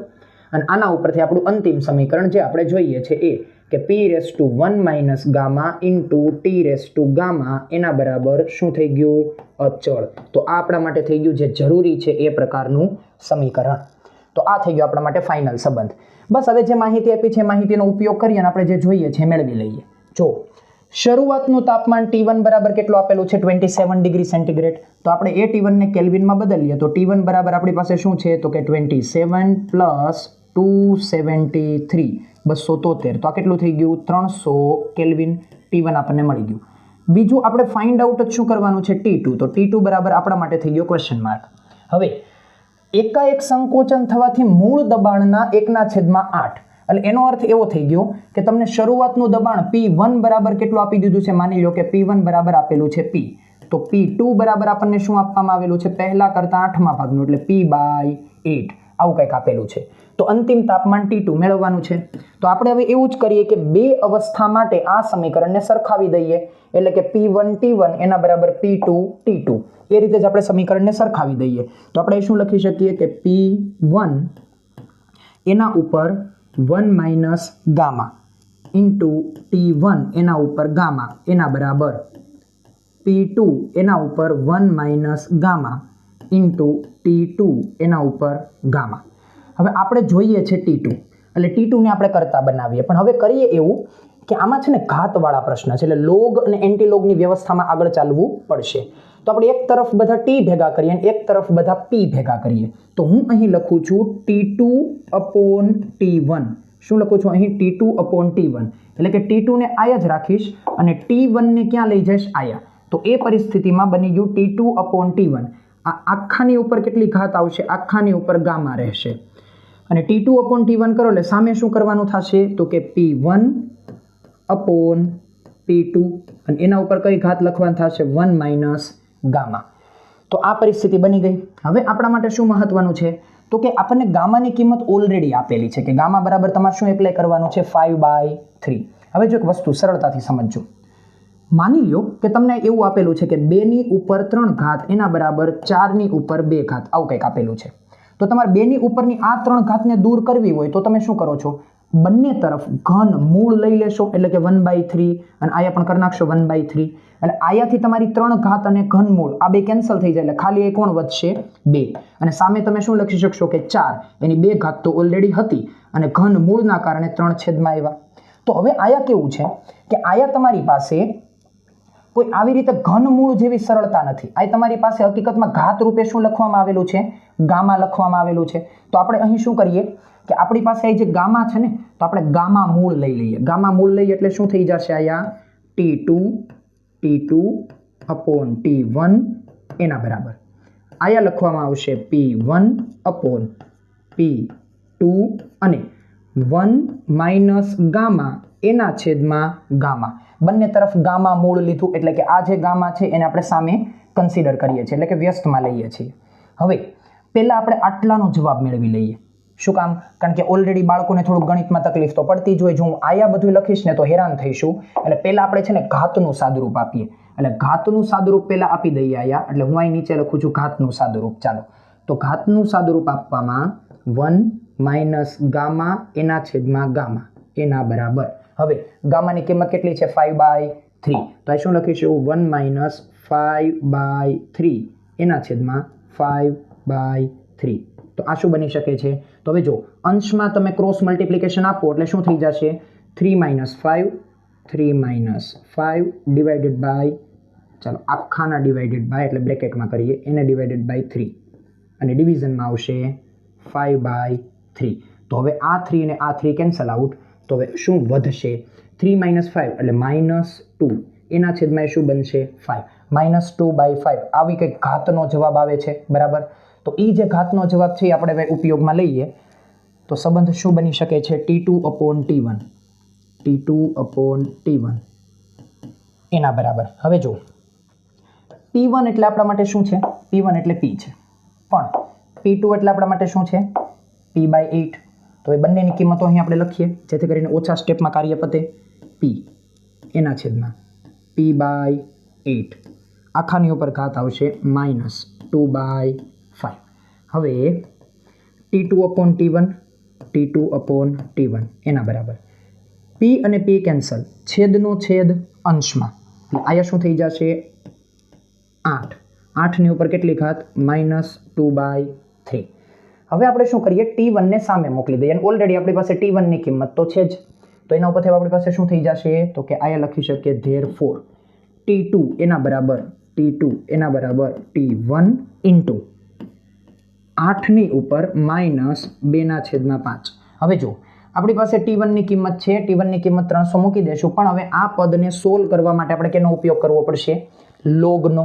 અને આના ઉપરથી આપણું અંતિમ સમીકરણ જે આપણે જોઈએ છે એ કે P⁻1 - T⁻ એના બરાબર શું થઈ ગયું? અચળ. તો આ આપણા માટે થઈ ગયું જે જરૂરી છે એ પ્રકારનું સમીકરણ. તો આ થઈ ગયું આપણા માટે ફાઇનલ સંબંધ. બસ હવે જે માહિતી આપી છે માહિતીનો ઉપયોગ કરી અને આપણે જે જોઈએ છે મેળવી લઈએ. જો શરૂઆતનું તાપમાન T1 બરાબર કેટલું આપેલું છે? 27 ડિગ્રી સેન્ટીગ્રેડ. તો આપણે એ T1 ને કેલ્વિનમાં બદલીએ તો T1 બરાબર આપણી પાસે શું છે? તો કે 27 + 273 273. તો આ કેટલું થઈ ગયું? 300 કેલ્વિન T1 આપણને મળી ગયું. બીજું આપણે ફાઇન્ડ આઉટ જ શું કરવાનું છે? T2. તો T2 બરાબર આપણા માટે થઈ ગયો ક્વેશ્ચન માર્ક. હવે એકાએક સંકોચન થવાથી મૂળ દબાણના 1/8 એટલે એનો અર્થ એવો થઈ ગયો કે તમને શરૂઆતનું દબાણ P1 બરાબર કેટલું આપી દીધું છે? માની લો કે P1 બરાબર આપેલું છે P. તો P2 બરાબર આપણને શું આપવામાં આવેલું છે? પહેલા કરતા 8મા ભાગનું એટલે P/8 આવું કંઈક આપેલું છે. તો અંતિમ તાપમાન T2 મેળવવાનું છે. તો આપણે હવે એવું જ કરીએ કે બે અવસ્થા માટે આ સમીકરણને સરખાવી દઈએ એટલે કે P1 T1 એના બરાબર P2 T2 એ રીતે જ આપણે સમીકરણને સરખાવી દઈએ. તો આપણે શું લખી શકીએ કે P1 એના ઉપર 1 - ગામા ઇન્ટુ T1 એના ઉપર ગામા એના બરાબર P2 એના ઉપર 1 - ગામા ઇન્ટુ T2 એના ઉપર ગામા. હવે આપણે જોઈએ છે T2 એટલે T2 ને આપણે કરતા બનાવીએ પણ હવે કરીએ એવું કે આમાં છે ને ઘાતવાળા પ્રશ્ન છે એટલે લોગ અને એન્ટીલોગની વ્યવસ્થામાં આગળ ચાલવું પડશે. તો આપણે એક તરફ બધા T ભેગા કરીએ અને એક તરફ બધા P ભેગા કરીએ. તો હું અહીં લખું છું T2/T1. શું લખું છું અહીં? T2/T1 એટલે કે T2 ને આયા જ રાખીશ અને T1 ને ક્યાં લઈ જઈશ? આયા. તો એ પરિસ્થિતિમાં બની ગયું T2/T1. આ આખાની ઉપર કેટલી ઘાત આવશે? આખાની ઉપર ગામા રહેશે. અને T2/T1 કરો એટલે સામે શું કરવાનું થશે? તો કે P1/P2 અને એના ઉપર કઈ ઘાત લખવાનું થશે? 1 - ગામા. તો આ પરિસ્થિતિ બની ગઈ. હવે આપણા માટે શું મહત્વનું છે? તો કે આપણને ગામાની કિંમત ઓલરેડી આપેલી છે કે ગામા બરાબર તમારે શું એપ્લાય કરવાનું છે? 5/3. હવે જો એક વસ્તુ સરળતાથી સમજજો. માની લો કે તમને એવું આપેલું છે કે 2 ની ઉપર 3 ઘાત એના બરાબર 4 ની ઉપર 2 ઘાત આવું કંઈક આપેલું છે. તો તમારે 2 ની ઉપરની આ 3 ઘાતને દૂર કરવી હોય તો તમે શું કરો છો? બંને તરફ ઘન મૂળ લઈ લેશો એટલે કે 1/3 અને આયા પણ કરી નાખશો 1/3. એટલે આયાથી તમારી 3 ઘાત અને ઘન મૂળ આ બે કેન્સલ થઈ જાય એટલે ખાલી એક કોણ વધશે? 2. અને સામે તમે શું લખી શકશો કે 4 એની 2 ઘાત તો ઓલરેડી હતી અને ઘન મૂળના કારણે 3 છેદમાં આવ્યા. તો હવે આયા કેવું છે કે આયા તમારી પાસે કોઈ આવી રીતે ઘન મૂળ જેવી સરળતા નથી. આ તમારી પાસે હકીકતમાં ઘાત રૂપે શું લખવામાં આવેલું છે? ગામા લખવામાં આવેલું છે. તો આપણે અહીં શું કરીએ કે આપણી પાસે અહીં જે ગામા છે ને તો આપણે ગામા મૂળ લઈ લઈએ. ગામા મૂળ લઈએ એટલે શું થઈ જશે? આયા T2/T1 એના બરાબર આયા લખવામાં આવશે P1/P2 અને 1 - ગામા એના છેદમાં ગામા. બંને તરફ ગામા મૂળ લીધું એટલે કે આ જે ગામા છે એને આપણે સામે કન્સિડર કરીએ છીએ એટલે કે વ્યસ્તમાં લઈએ છીએ. હવે પહેલા આપણે આટલાનો જવાબ મેળવી લઈએ. શું કામ? કારણ કે ઓલરેડી બાળકોને થોડુંક ગણિતમાં તકલીફ તો પડતી જ હોય. જો હું આયા બધું લખીશ ને તો હેરાન થઈશું. એટલે પહેલા આપણે છે ને ઘાતનું સાદુરૂપ આપીએ. એટલે ઘાતનું સાદુરૂપ પહેલા આપી દઈએ આયા. એટલે હું અહીં નીચે લખું છું ઘાતનું સાદુરૂપ. ચાલો તો ઘાતનું સાદુરૂપ આપવામાં 1 - ગામા એના છેદમાં ગામા એના બરાબર. હવે ગામાની કિંમત કેટલી છે? 5/3. તો આ શું લખીશું? 1 - 5/3 એના છેદમાં 5/3. તો આ શું બની શકે છે? તો હવે જો અંશમાં તમે ક્રોસ મલ્ટિપ્લિકેશન આપો એટલે શું થઈ જશે? 3 - 5 ડિવાઇડેડ બાય, ચાલો આખાના ડિવાઇડેડ બાય એટલે બ્રેકેટમાં કરીએ એને ડિવાઇડેડ બાય 3 અને ડિવિઝનમાં આવશે 5/3. તો હવે આ 3 અને આ 3 કેન્સલ આઉટ. તો હવે શું વધશે? 3 - 5 એટલે -2 એના છેદમાં શું બનશે? 5. -2/5 આવી કંઈક ઘાતનો જવાબ આવે છે બરાબર. તો એ જે ઘાતનો જવાબ છે એ આપણે હવે ઉપયોગમાં લઈએ તો સંબંધ શું બની શકે છે? T2/T1 એના બરાબર. હવે જો P1 એટલે આપણા માટે શું છે? P1 એટલે P છે પણ P2 એટલે આપણા માટે શું છે? P/8. તો એ બંનેની કિંમતો અહીં આપણે લખીએ જેથી કરીને ઓછા સ્ટેપમાં કાર્ય પતે. P એના છેદમાં P/8 આખાની ઉપર ઘાત આવશે -2/5. હવે T2/T1 એના બરાબર P અને P કેન્સલ, છેદનો છેદ અંશમાં એટલે આયા શું થઈ જશે? 8. 8ની ઉપર કેટલી ઘાત? -2/3. હવે આપણે શું કરીએ? T1 ને સામે મોકલી દઈએ. ઓલરેડી આપણી પાસે T1 ની કિંમત તો છે જ. તો એના ઉપરથી આપણી પાસે શું થઈ જશે? તો કે આયા લખી શકીએ therefore T2 એના બરાબર T1 ઇન્ટુ 8ની ઉપર -2/5. હવે જો આપણી પાસે T1 ની કિંમત છે. T1 ની કિંમત 300 મૂકી દેશું પણ હવે આ પદને સોલ્વ કરવા માટે આપણે કેનો ઉપયોગ કરવો પડશે? લોગનો.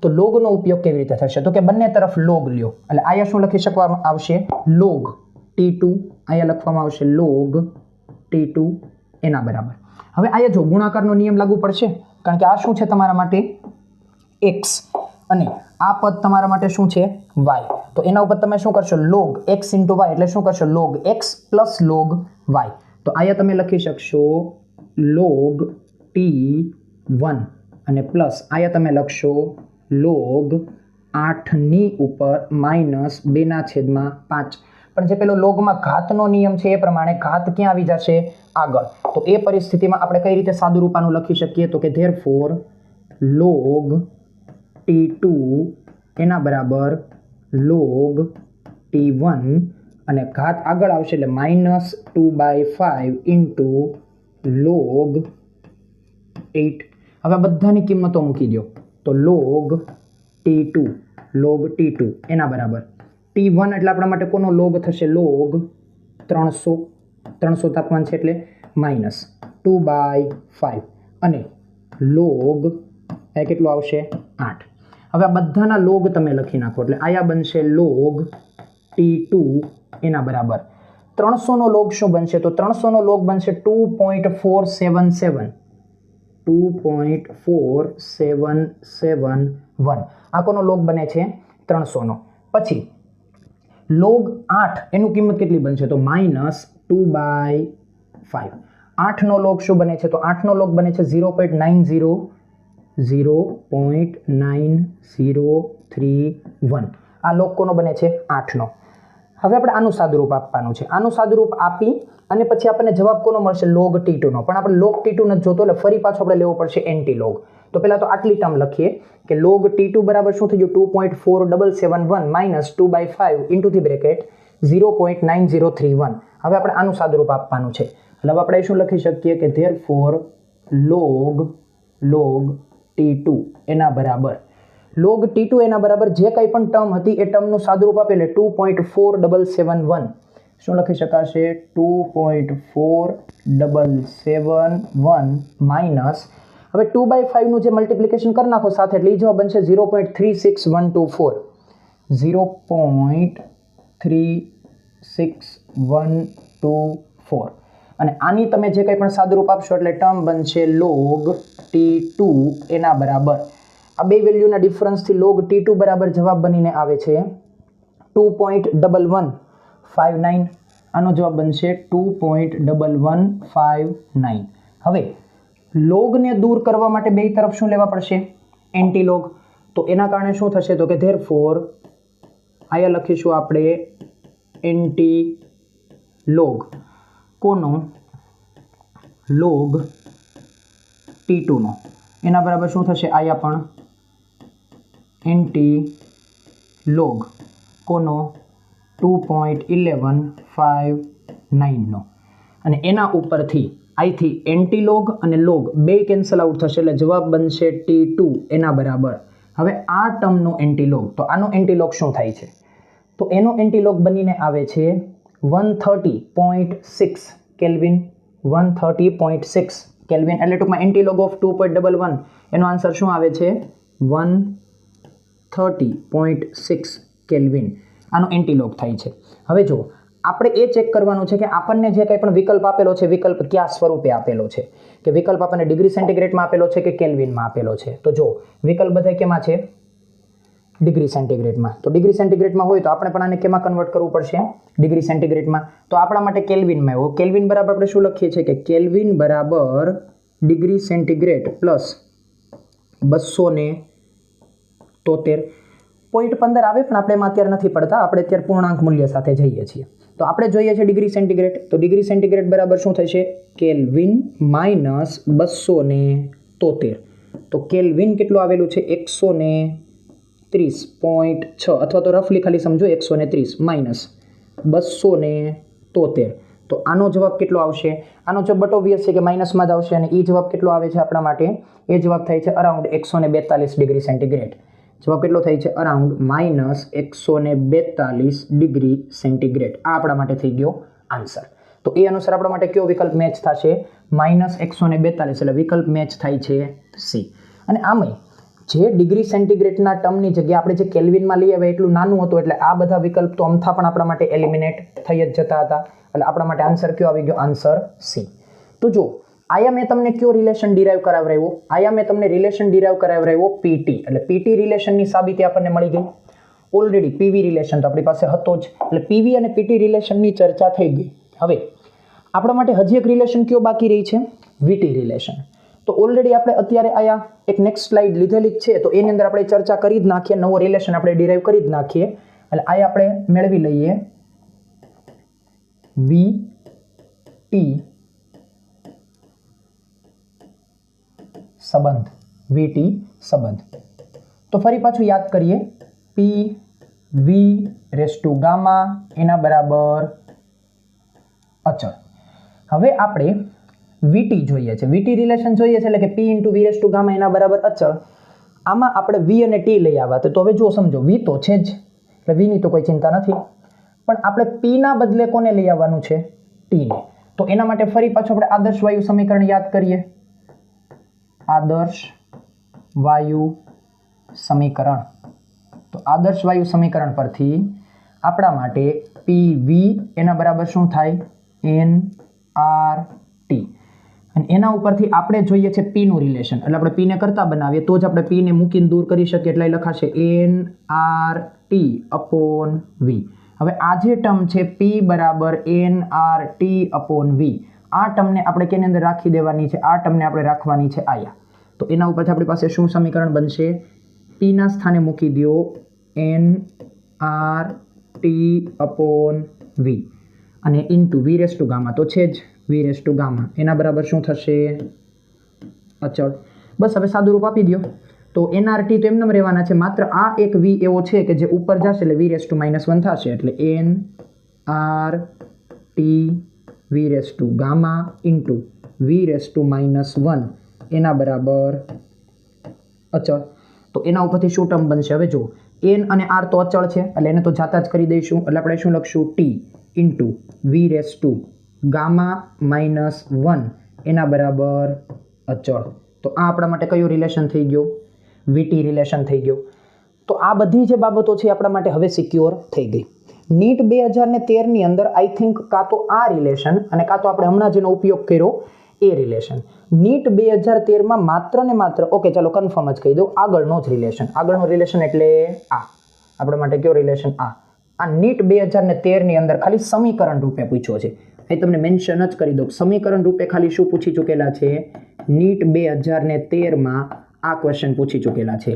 તો લોગનો ઉપયોગ કેવી રીતે થશે? તો કે બંને તરફ લોગ લ્યો એટલે આયા શું લખી શકવામાં આવશે? લોગ T2 આયા લખવામાં આવશે લોગ T2 એના બરાબર. હવે આયા જો ગુણાકારનો નિયમ લાગુ પડશે કારણ કે આ શું છે તમારા માટે? x અને આ પદ તમારા માટે શું છે? y. તો એના ઉપર તમે શું કરશો? log x * y એટલે શું કરશો? log x + log y. તો આયા તમે લખી શકશો log T1 અને પ્લસ આયા તમે લખશો log 8ની ઉપર -2/5. પણ જે પેલો લોગમાં ઘાતનો નિયમ છે એ પ્રમાણે ઘાત ક્યાં આવી જશે? આગળ. તો એ પરિસ્થિતિમાં આપણે કઈ રીતે સાદુરૂપાનું લખી શકીએ? તો કે therefore log T2 એના બરાબર log T1 અને ઘાત આગળ આવશે એટલે -2/5 ઇન્ટુ log 8. હવે બધાની કિંમતો મૂકી દો તો log T2 એના બરાબર T1 એટલે આપણા માટે કોનો લોગ થશે? લોગ 300 તાપમાન છે એટલે -2/5 અને લોગ કેટલું આવશે? 8. હવે આ બધાના લોગ તમે લખી નાખો એટલે આયા બનશે log T2 એના બરાબર 300 નો લોગ શું બનશે તો 300 નો લોગ બનશે 2.477 2.4771 આ કોનો લોગ બને છે 300 નો પછી log 8 એનું કિંમત કેટલી બનશે તો -2/5 8 નો લોગ શું બને છે તો 8 નો લોગ બને છે 0.9031 આ લોગ કોનો બને છે 8 નો હવે આપણે આનું સાદુરૂપ આપવાનું છે આનું સાદુરૂપ આપી અને પછી આપણને જવાબ કોનો મળશે log T2 નો પણ આપણે log T2 નથી જોતો એટલે ફરી પાછો આપણે લેવો પડશે એન્ટી લોગ તો પહેલા તો આટલી ટર્મ લખીએ કે log T2 બરાબર શું થઈ ગયું 2.4771 2/5 ઇન્ટુ ધી બ્રેકેટ 0.9031 હવે આપણે આનું સાદુરૂપ આપવાનું છે એટલે હવે આપણે શું લખી શકીએ કે therefore log T2 એના બરાબર log T2 એના બરાબર જે કંઈ પણ ટર્મ હતી એ ટર્મનું સાદુરૂપ આપે એટલે 2.4771 શું લખી શકાશે 2.4771 માઇનસ હવે 2/5 નું જે મલ્ટીપ્લિકેશન કરી નાખો સાથે એટલે એ જવાબ બનશે 0.36124 0.36124 અને આની તમે જે કંઈ પણ સાદુરૂપ આપશો એટલે ટર્મ બનશે log T2 એના બરાબર આ બે વેલ્યુના ડિફરન્સથી log T2 બરાબર જવાબ બનીને આવે છે 2.1159 આનો જવાબ બનશે 2.1159 હવે લોગને દૂર કરવા માટે બે તરફ શું લેવા પડશે એન્ટી લોગ તો એના કારણે શું થશે તો કે therefore આયા લખીશું આપણે એન્ટી લોગ કોનો log T2 નો એના બરાબર શું થશે આયા પણ એન્ટી લોગ કોનો 2.1159 નો અને એના ઉપરથી આઈથી એન્ટી લોગ અને લોગ બે કેન્સલ આઉટ થશે એટલે જવાબ બનશે T2 એના બરાબર હવે આ ટર્મનો એન્ટી લોગ તો આનો એન્ટી લોગ શું થાય છે તો એનો એન્ટી લોગ બનીને આવે છે 130.6 કેલ્વિન 130.6 કેલ્વિન એટલે ટૂંકમાં એન્ટી લોગ ઓફ 2.11 એનો આન્સર શું આવે છે 130.6 કેલ્વિન આનો એન્ટી લોગ થાય છે હવે જો આપણે એ ચેક કરવાનું છે કે આપણને જે કંઈ પણ વિકલ્પ આપેલો છે વિકલ્પ કયા સ્વરૂપે આપેલો છે કે વિકલ્પ આપણને ડિગ્રી સેન્ટીગ્રેડમાં આપેલો છે કે કેલ્વિનમાં આપેલો છે તો જો વિકલ્પ બધા કેમાં છે ડિગ્રી સેન્ટીગ્રેડમાં તો ડિગ્રી સેન્ટીગ્રેડમાં હોય તો આપણે પણ આને કેમાં કન્વર્ટ કરવું પડશે ડિગ્રી સેન્ટીગ્રેડમાં તો આપણા માટે કેલ્વિનમાં આવ્યો કેલ્વિન બરાબર આપણે શું લખીએ છીએ કે કેલ્વિન બરાબર ડિગ્રી સેન્ટીગ્રેડ પ્લસ 273 0.15 આવે પણ આપણે એમાં અત્યારે નથી પડતા આપણે અત્યારે પૂર્ણાંક મૂલ્ય સાથે જઈએ છીએ તો આપણે જોઈએ છે ડિગ્રી સેન્ટીગ્રેડ તો ડિગ્રી સેન્ટીગ્રેડ બરાબર શું થશે કેલ્વિન માઇનસ 273 તો કેલ્વિન કેટલું આવેલું છે 130.6 અથવા તો રફલી ખાલી સમજો 130 માઇનસ 273 તો આનો જવાબ કેટલો આવશે આનો જવાબ બટ ઓબ્વિયસ છે કે માઇનસમાં જ આવશે અને એ જવાબ કેટલો આવે છે આપણા માટે એ જવાબ થાય છે અરાઉન્ડ 142 ડિગ્રી સેન્ટીગ્રેડ જવાબ કેટલો થાય છે અરાઉન્ડ -142 ડિગ્રી સેન્ટીગ્રેડ આ આપણા માટે થઈ ગયો આન્સર તો એ અનુસાર આપણા માટે કયો વિકલ્પ મેચ થશે -142 એટલે વિકલ્પ મેચ થાય છે સી અને આમાં જે ડિગ્રી સેન્ટીગ્રેડના ટર્મની જગ્યાએ આપણે જે કેલ્વિનમાં લઈ આવ્યા એટલું નાનું હતું એટલે આ બધા વિકલ્પ તો અમથા પણ આપણા માટે એલિમિનેટ થઈ જ જતા હતા એટલે આપણા માટે આન્સર કયો આવી ગયો આન્સર સી તો જો આયા મેં તમને કયો રિલેશન ડિરાઈવ કરાવરાવ્યો આયા મેં તમને રિલેશન ડિરાઈવ કરાવરાવ્યો પીટી એટલે પીટી રિલેશનની સાબિતી આપણને મળી ગઈ ઓલરેડી પીવી રિલેશન તો આપણી પાસે હતો જ એટલે પીવી અને પીટી રિલેશનની ચર્ચા થઈ ગઈ હવે આપણા માટે હજી એક રિલેશન કયો બાકી રહી છે વીટી રિલેશન તો ઓલરેડી આપણે અત્યારે આયા એક નેક્સ્ટ સ્લાઇડ લીધેલી જ છે તો એની અંદર આપણે ચર્ચા કરી જ નાખીએ નવો રિલેશન આપણે ડિરાઈવ કરી જ નાખીએ એટલે આયા આપણે મેળવી લઈએ વીટી સંબંધ વીટી સંબંધ તો ફરી પાછું યાદ કરીએ પી વી રેસ ટુ ગામા એના બરાબર અચળ હવે આપણે વીટી જોઈએ છે વીટી રિલેશન જોઈએ છે એટલે કે P into V raise to gamma એના બરાબર અચળ આમાં આપણે વી અને ટી લઈ આવ્યા તો હવે જો સમજો વી તો છે જ એટલે વીની તો કોઈ ચિંતા નથી પણ આપણે પીના બદલે કોને લઈ આવવાનું છે ટીને તો એના માટે ફરી પાછું આપણે આદર્શ વાયુ સમીકરણ યાદ કરીએ આદર્શ વાયુ સમીકરણ, તો આદર્શ વાયુ સમીકરણ પરથી આપણા માટે પીવી એના બરાબર શું થાય? NRT. અને એના ઉપરથી આપણે જોઈએ છે પીનું રિલેશન, એટલે આપણે પીને કરતા બનાવીએ તો જ આપણે પીને મૂકીને દૂર કરી શકીએ, એટલે લખાશે NRT/V. હવે આ જે ટર્મ છે P બરાબર NRT/V, આ ટર્મને આપણે કેની અંદર રાખી દેવાની છે? આ ટર્મને આપણે રાખવાની છે આયા. તો એના ઉપરથી આપણી પાસે શું સમીકરણ બનશે? P ના સ્થાને મૂકી દો NRT/V અને into V raise to gamma, તો છે જ V રેઝ ટુ ગામા, એના બરાબર શું થશે? અચળ. બસ હવે સાદું રૂપ આપી દો. તો NRT તો એમને રહેવાના છે, માત્ર આ એક V એવો છે કે જે ઉપર જશે એટલે V રેઝ ટુ -1 થશે, એટલે NRT V raise to gamma into V raise to -1 એના બરાબર અચળ. તો એના ઉપરથી શું ટર્મ બનશે? હવે જો n અને r તો અચળ છે એટલે એને તો જાતા જ કરી દઈશું, એટલે આપણે શું લખશું? T into V raise to gamma -1 એના બરાબર અચળ. તો આ આપણા માટે કયું રિલેશન થઈ ગયું? VT રિલેશન થઈ ગયું. તો આ બધી જે બાબતો છે આપણા માટે હવે સિક્યોર થઈ ગઈ. નીટ 2013 ની અંદર આઈ થિંક કાં તો આ રિલેશન અને કાં તો આપણે હમણાં જેનો ઉપયોગ કર્યો એ રિલેશન. નીટ 2013 માત્ર ને માત્ર, ઓકે ચાલો કન્ફર્મ જ કહી દઉં, આગળનો જ રિલેશન. આગળનો રિલેશન એટલે આ આપણા માટે કયો રિલેશન? આ નીટ 2013 ની અંદર ખાલી સમીકરણ રૂપે પૂછ્યો છે. અહીં તમને મેન્શન જ કરી દઉં, સમીકરણ રૂપે ખાલી શું પૂછી ચૂકેલા છે? નીટ 2013 આ ક્વેશ્ચન પૂછી ચૂકેલા છે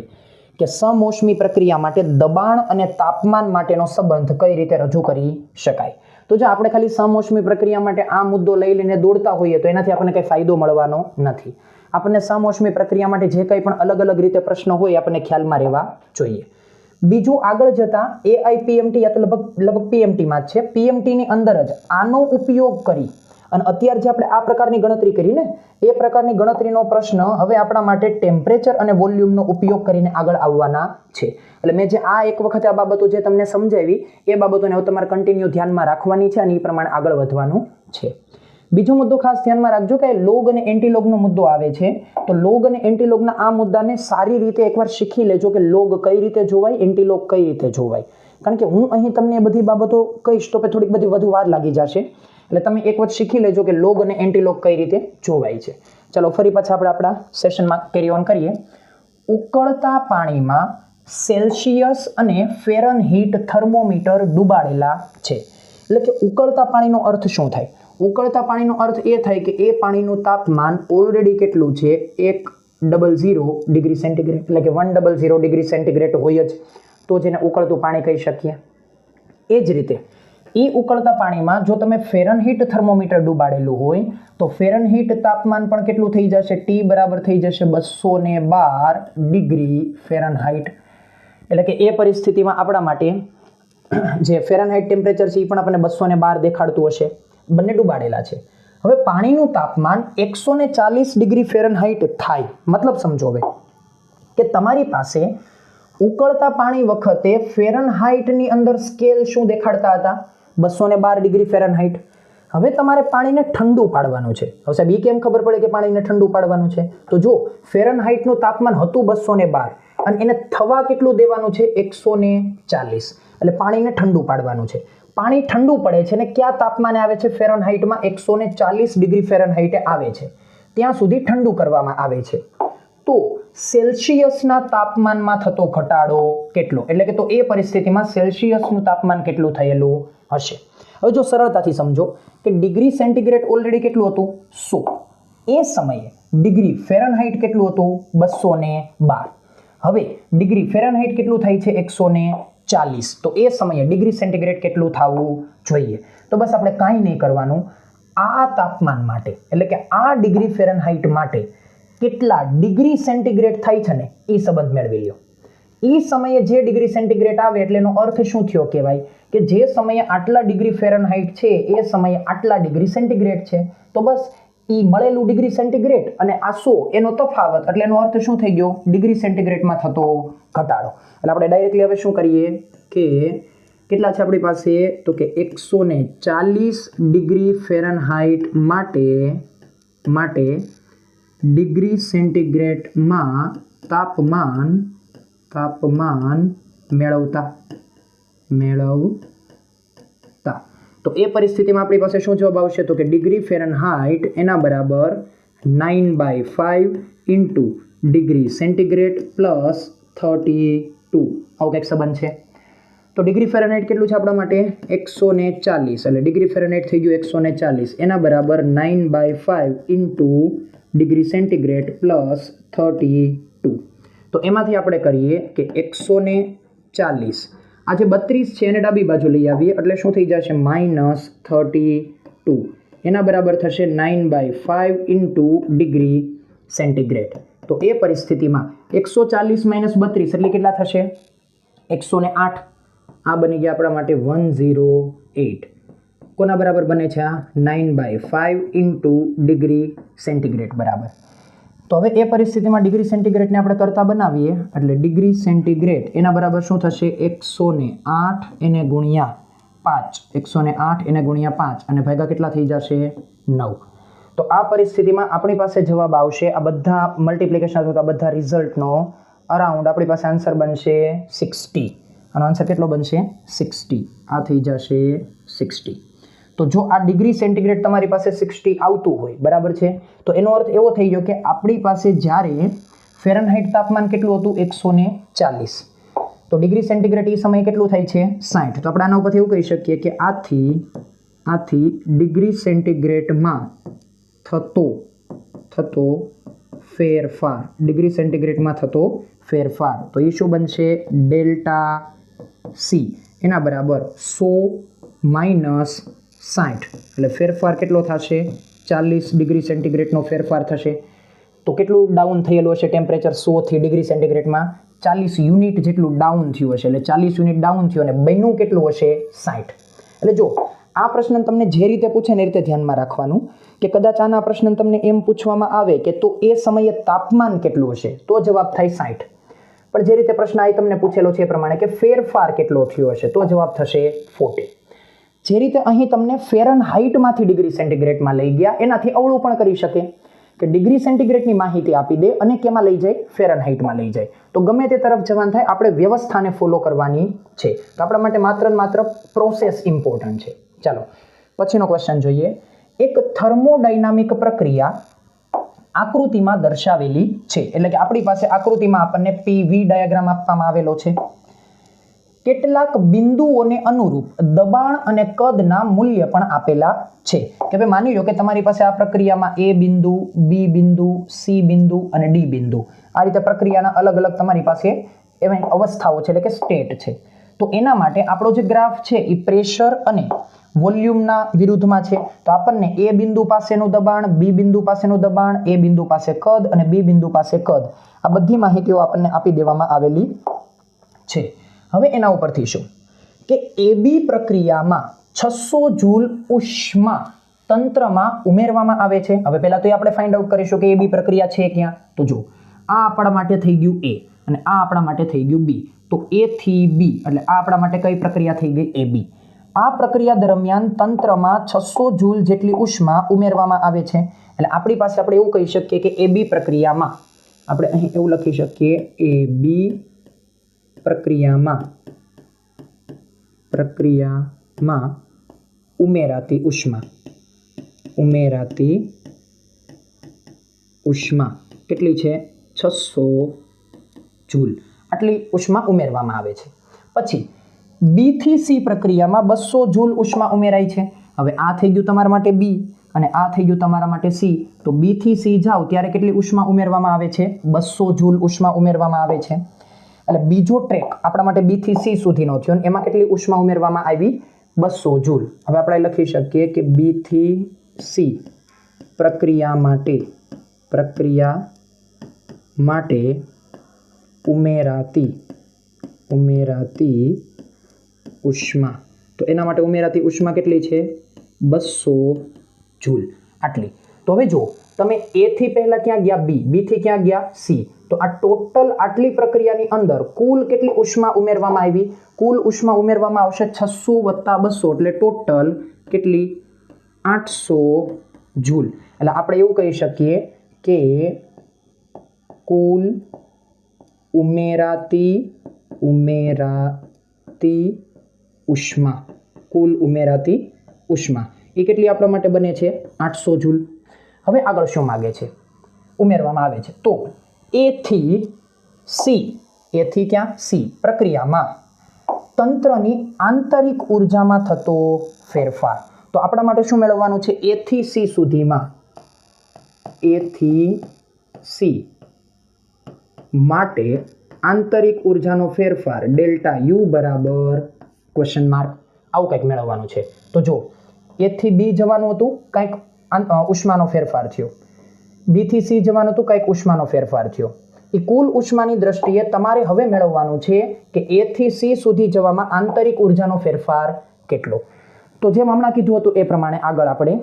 કે સમોષ્મી પ્રક્રિયા માટે દબાણ અને તાપમાન માટેનો સંબંધ કઈ રીતે રજૂ કરી શકાય. તો જો આપણે ખાલી સમોષ્મી પ્રક્રિયા માટે આ મુદ્દો લઈ લઈને દોડતા હોઈએ તો એનાથી આપણને કંઈ ફાયદો મળવાનો નથી. આપણને સમોષ્મી પ્રક્રિયા માટે જે કંઈ પણ અલગ અલગ રીતે પ્રશ્નો હોય આપણને ખ્યાલમાં રહેવા જોઈએ. બીજું આગળ જતા AIPMT યા તો લગભગ PMTમાં જ છે, PMTની અંદર જ આનો ઉપયોગ કરી અને અત્યારે જે આપણે આ પ્રકારની ગણતરી કરી ને એ પ્રકારની ગણતરીનો પ્રશ્ન હવે આપણા માટે ટેમ્પરેચર અને વોલ્યુમનો ઉપયોગ કરીને આગળ આવવાના છે. એટલે મેં જે આ એક વખત આ બાબતો જે તમને સમજાવી એ બાબતોને હવે તમારે કન્ટિન્યુ ધ્યાનમાં રાખવાની છે અને એ પ્રમાણે આગળ વધવાનું છે. બીજો મુદ્દો ખાસ ધ્યાનમાં રાખજો કે લોગ અને એન્ટીલોગનો મુદ્દો આવે છે, તો લોગ અને એન્ટીલોગના આ મુદ્દાને સારી રીતે એકવાર શીખી લેજો કે લોગ કઈ રીતે જોવાય, એન્ટીલોગ કઈ રીતે જોવાય. કારણ કે હું અહીં તમને એ બધી બાબતો કહીશ તો થોડીક બધી વધુ વાર લાગી જશે, એટલે તમે એક વખત શીખી લેજો કે લોગ અને એન્ટીલોગ કઈ રીતે જોવાય છે. ચાલો ફરી પાછા આપણે આપણા સેશનમાં કેરી ઓન કરીએ. ઉકળતા પાણીમાં સેલ્સિયસ અને ફેરનહીટ થર્મોમીટર ડુબાડેલા છે. એટલે કે ઉકળતા પાણીનો અર્થ શું થાય? ઉકળતા પાણીનો અર્થ એ થાય કે એ પાણીનું તાપમાન ઓલરેડી કેટલું છે? 100 ડિગ્રી સેન્ટીગ્રેડ, એટલે કે 100 ડિગ્રી સેન્ટીગ્રેડ હોય જ તો જેને ઉકળતું પાણી કહી શકીએ. એ જ રીતે એ ઉકળતા પાણીમાં જો તમે ફેરનહીટ થર્મોમીટર ડુબાડેલું હોય તો ફેરનહીટ તાપમાન પણ કેટલું થઈ જશે? T બરાબર થઈ જશે 212 ડિગ્રી ફેરનહાઇટ. એટલે કે એ પરિસ્થિતિમાં આપણા માટે જે ફેરનહાઇટ ટેમ્પરેચર છે એ પણ આપણને 212 દેખાડતું હશે. બંને ડુબાડેલા છે. હવે પાણીનું તાપમાન 140 ડિગ્રી ફેરનહાઇટ થાય, મતલબ સમજો હવે કે તમારી પાસે ઉકળતા પાણી વખતે ફેરનહાઇટની અંદર સ્કેલ શું દેખાડતા હતા? 212 ડિગ્રી ફેરનહાઇટ. હવે તમારે પાણીને ઠંડુ પાડવાનું છે. હવે સાહેબ એ કેમ ખબર પડે કે પાણીને ઠંડુ પાડવાનું છે? તો જો ફેરનહાઇટનું તાપમાન હતું 212 અને એને થવા કેટલું દેવાનું છે? 140. એટલે પાણીને ઠંડુ પાડવાનું છે. પાણી ઠંડુ પડે છે ને ક્યાં તાપમાને આવે છે? ફેરનહાઇટમાં 140 ડિગ્રી ફેરનહાઇટે આવે છે. ત્યાં સુધી ઠંડુ કરવામાં આવે છે. તો સેલ્સિયસના તાપમાનમાં થતો ઘટાડો કેટલો? એટલે કે તો એ પરિસ્થિતિમાં સેલ્સિયસનું તાપમાન કેટલું થયેલું હશે? હવે જો સરળતાથી સમજો કે ડિગ્રી સેન્ટીગ્રેડ ઓલરેડી કેટલું હતું? 100. એ સમયે ડિગ્રી ફેરનહાઇટ કેટલું હતું? 212. હવે ડિગ્રી ફેરનહાઇટ કેટલું થાય છે? 140. તો એ સમયે ડિગ્રી સેન્ટીગ્રેડ કેટલું થવું જોઈએ? તો બસ આપણે કાંઈ નહીં કરવાનું, આ તાપમાન માટે એટલે કે આ ડિગ્રી ફેરનહાઇટ માટે કેટલા ડિગ્રી સેન્ટીગ્રેડ થાય છે ને એ સંબંધ મેળવી લો. એ સમયે જે ડિગ્રી સેન્ટીગ્રેડ આવે એટલે એનો અર્થ શું થયો કહેવાય કે જે સમયે આટલા ડિગ્રી ફેરનહાઇટ છે એ સમયે આટલા ડિગ્રી સેન્ટીગ્રેડ છે. તો બસ એ મળેલું ડિગ્રી સેન્ટીગ્રેડ અને આ 100 એનો તફાવત, એટલે એનો અર્થ શું થઈ ગયો? ડિગ્રી સેન્ટીગ્રેડમાં થતો ઘટાડો. એટલે આપણે ડાયરેક્ટલી હવે શું કરીએ કે કેટલા છે આપણી પાસે? તો કે 140 ડિગ્રી ફેરનહાઇટ માટે ડિગ્રી સેન્ટીગ્રેડમાં તાપમાન તાપમાન મેળવતા તો એ પરિસ્થિતિમાં આપણી પાસે શું જવાબ આવશે તો કે ડિગ્રી ફેરનહાઇટ એના બરાબર 9/5 ઇન્ટુ ડિગ્રી સેન્ટીગ્રેડ પ્લસ 32 આવું કંઈક સંબંધ છે. તો ડિગ્રી ફેરનહાઇટ કેટલું છે આપણા માટે 140 એટલે ડિગ્રી ફેરનહાઇટ થઈ ગયું 140 એના બરાબર 9/5 ઇન્ટુ ડિગ્રી સેન્ટીગ્રેડ પ્લસ 32. તો એમાંથી આપણે કરીએ કે 140 આ જે 32 છે એને ડાબી બાજુ લઈ આવીએ એટલે શું થઈ જશે -32 એના બરાબર થશે 9/5 ઇન્ટુ ડિગ્રી સેન્ટીગ્રેડ. તો એ પરિસ્થિતિમાં 140 - 32 એટલે કેટલા થશે 108. આ બની ગયા આપણા માટે 108. કોના બરાબર બને છે આ 9/5 ઇન્ટુ ડિગ્રી સેન્ટીગ્રેડ બરાબર. તો હવે એ પરિસ્થિતિમાં ડિગ્રી સેન્ટીગ્રેડને આપણે કરતા બનાવીએ એટલે ડિગ્રી સેન્ટીગ્રેડ એના બરાબર શું થશે 108 એને ગુણ્યા 5 108 એને ગુણ્યા 5 અને ભાગ્યા કેટલા થઈ જશે 9. તો આ પરિસ્થિતિમાં આપણી પાસે જવાબ આવશે આ બધા મલ્ટિપ્લિકેશન અથવા બધા રિઝલ્ટનો અરાઉન્ડ આપણી પાસે આન્સર બનશે 60. આનો આન્સર કેટલો બનશે 60. આ થઈ જશે 60. તો જો આ ડિગ્રી સેન્ટીગ્રેડ તમારી પાસે 60 આવતું હોય બરાબર છે તો એનો અર્થ એવો થઈ ગયો કે આપણી પાસે જ્યારે ફેરનહાઇટ તાપમાન કેટલું હતું 140 તો ડિગ્રી સેન્ટીગ્રેડ એ સમયે કેટલું થાય છે 60. તો આપણે આના ઉપરથી એવું કહી શકીએ કે આથી ડિગ્રી સેન્ટીગ્રેડમાં થતો ફેરફાર ડિગ્રી સેન્ટીગ્રેડમાં થતો ફેરફાર તો એ શું બનશે ડેલ્ટા સી એના બરાબર 100 - 60 એટલે ફેરફાર કેટલો થશે 40 ડિગ્રી સેન્ટીગ્રેડનો ફેરફાર થશે. તો કેટલું ડાઉન થયેલું હશે ટેમ્પરેચર 100 થી ડિગ્રી સેન્ટીગ્રેડમાં 40 યુનિટ જેટલું ડાઉન થયું હશે એટલે 40 યુનિટ ડાઉન થયું અને બન્યું કેટલું હશે 60. એટલે જો આ પ્રશ્ન તમને જે રીતે પૂછે ને એ રીતે ધ્યાનમાં રાખવાનું કે કદાચ આના પ્રશ્ન તમને એમ પૂછવામાં આવે કે તો એ સમયે તાપમાન કેટલું હશે તો જવાબ થાય 60. પણ જે રીતે પ્રશ્ન આ તમને પૂછેલો છે એ પ્રમાણે કે ફેરફાર કેટલો થયો હશે તો જવાબ થશે 40. જે રીતે અહીં તમને ફેરનહાઇટમાંથી ડિગ્રી સેન્ટીગ્રેડમાં લઈ ગયા એનાથી અવળું પણ કરી શકે કે ડિગ્રી સેન્ટીગ્રેડની માહિતી આપી દે અને કેમાં લઈ જાય ફેરનહાઇટમાં લઈ જાય. તો ગમે તે તરફ જવાનું થાય આપણે વ્યવસ્થાને ફોલો કરવાની છે. તો આપણા માટે માત્ર પ્રોસેસ ઇમ્પોર્ટન્ટ છે. ચાલો પછીનો ક્વેશ્ચન જોઈએ. એક થર્મોડાયનામિક પ્રક્રિયા આકૃતિમાં દર્શાવેલી છે એટલે કે આપણી પાસે આકૃતિમાં આપણને PV ડાયાગ્રામ આપવામાં આવેલો છે. કેટલાક બિંદુઓને અનુરૂપ દબાણ અને કદના મૂલ્ય પણ આપેલા છે કે ભાઈ માની લો કે તમારી પાસે આ પ્રક્રિયામાં A બિંદુ B બિંદુ C બિંદુ અને D બિંદુ આ રીતે પ્રક્રિયાના અલગ અલગ તમારી પાસે એવી અવસ્થાઓ છે એટલે કે સ્ટેટ છે. તો એના માટે આપણો જે ગ્રાફ છે એ પ્રેશર અને વોલ્યુમના વિરુદ્ધમાં છે. તો આપણને A બિંદુ પાસેનું દબાણ B બિંદુ પાસેનું દબાણ A બિંદુ પાસે કદ અને B બિંદુ પાસે કદ આ બધી માહિતીઓ આપણને આપી દેવામાં આવેલી છે. હવે એના ઉપરથી શું કે AB પ્રક્રિયામાં 600 જૂલ ઉષ્મા તંત્રમાં ઉમેરવામાં આવે છે. હવે પહેલા તો આપણે ફાઇન્ડ આઉટ કરીશું કે AB પ્રક્રિયા છે ક્યાં. તો જો આ આપણા માટે થઈ ગયું A અને આ આપણા માટે થઈ ગયું B. તો A થી B એટલે આ આપણા માટે કઈ પ્રક્રિયા થઈ ગઈ AB. આ પ્રક્રિયા દરમિયાન તંત્રમાં 600 જૂલ જેટલી ઉષ્મા ઉમેરવામાં આવે છે. એટલે આપણી પાસે આપણે એવું કહી શકીએ કે AB પ્રક્રિયામાં આપણે અહીં એવું લખી શકીએ AB પ્રક્રિયામાં ઉમેરાતી ઉષ્મા કેટલી છે 600 જૂલ આટલી ઉષ્મા ઉમેરવામાં આવે છે. પછી B થી C પ્રક્રિયામાં 200 જૂલ ઉષ્મા ઉમેરાય છે. હવે આ થઈ ગયું તમારા માટે B અને આ થઈ ગયું તમારા માટે C. તો B થી C જાઓ ત્યારે કેટલી ઉષ્મા ઉમેરવામાં આવે છે 200 જૂલ ઉષ્મા ઉમેરવામાં આવે છે. એટલે બીજો ટ્રેક આપણા માટે B થી C સુધીનો થયો અને એમાં કેટલી ઉષ્મા ઉમેરવામાં આવી 200 જૂલ. હવે આપણે લખી શકીએ કે B થી C પ્રક્રિયા માટે ઉમેરાતી ઉષ્મા. તો એના માટે ઉમેરાતી ઉષ્મા કેટલી છે 200 જૂલ આટલી. તો હવે જો તમે A થી પહેલા ક્યાં ગયા B થી ક્યાં ગયા C. તો આ ટોટલ આટલી પ્રક્રિયાની અંદર કુલ કેટલી ઉષ્મા ઉમેરવામાં આવી કુલ ઉષ્મા ઉમેરવામાં આવશે 600 + 200 એટલે ટોટલ કેટલી 800 જૂલ. એટલે આપણે એવું કહી શકીએ કે કુલ ઉમેરાતી ઉષ્મા, કુલ ઉમેરાતી ઉષ્મા એ કેટલી આપણા માટે બને છે? 800 જૂલ. હવે આગળ શું માગે છે? ઉમેરવામાં આવે છે તો A થી C, A થી ક્યાં? C પ્રક્રિયામાં તંત્રની આંતરિક ઉર્જામાં થતો ફેરફાર. તો આપણા માટે શું મેળવવાનું છે? A થી C સુધીમાં, A થી C માટે આંતરિક ઉર્જાનો ફેરફાર ડેલ્ટા U બરાબર ક્વેશ્ચન માર્ક, આવું કંઈક મેળવવાનું છે. તો જો A થી B જવાનું હતું, કંઈક ઉષ્માનો ફેરફાર થયો. B થી C જવાનું હતું, કંઈક ઉષ્માનો ફેરફાર થયો. એ કુલ ઉષ્માની દ્રષ્ટિએ તમારે હવે મેળવવાનું છે કે A થી C સુધી જવામાં આંતરિક ઉર્જાનો ફેરફાર કેટલો. તો જેમ હમણાં કીધું હતું એ પ્રમાણે આગળ આપણે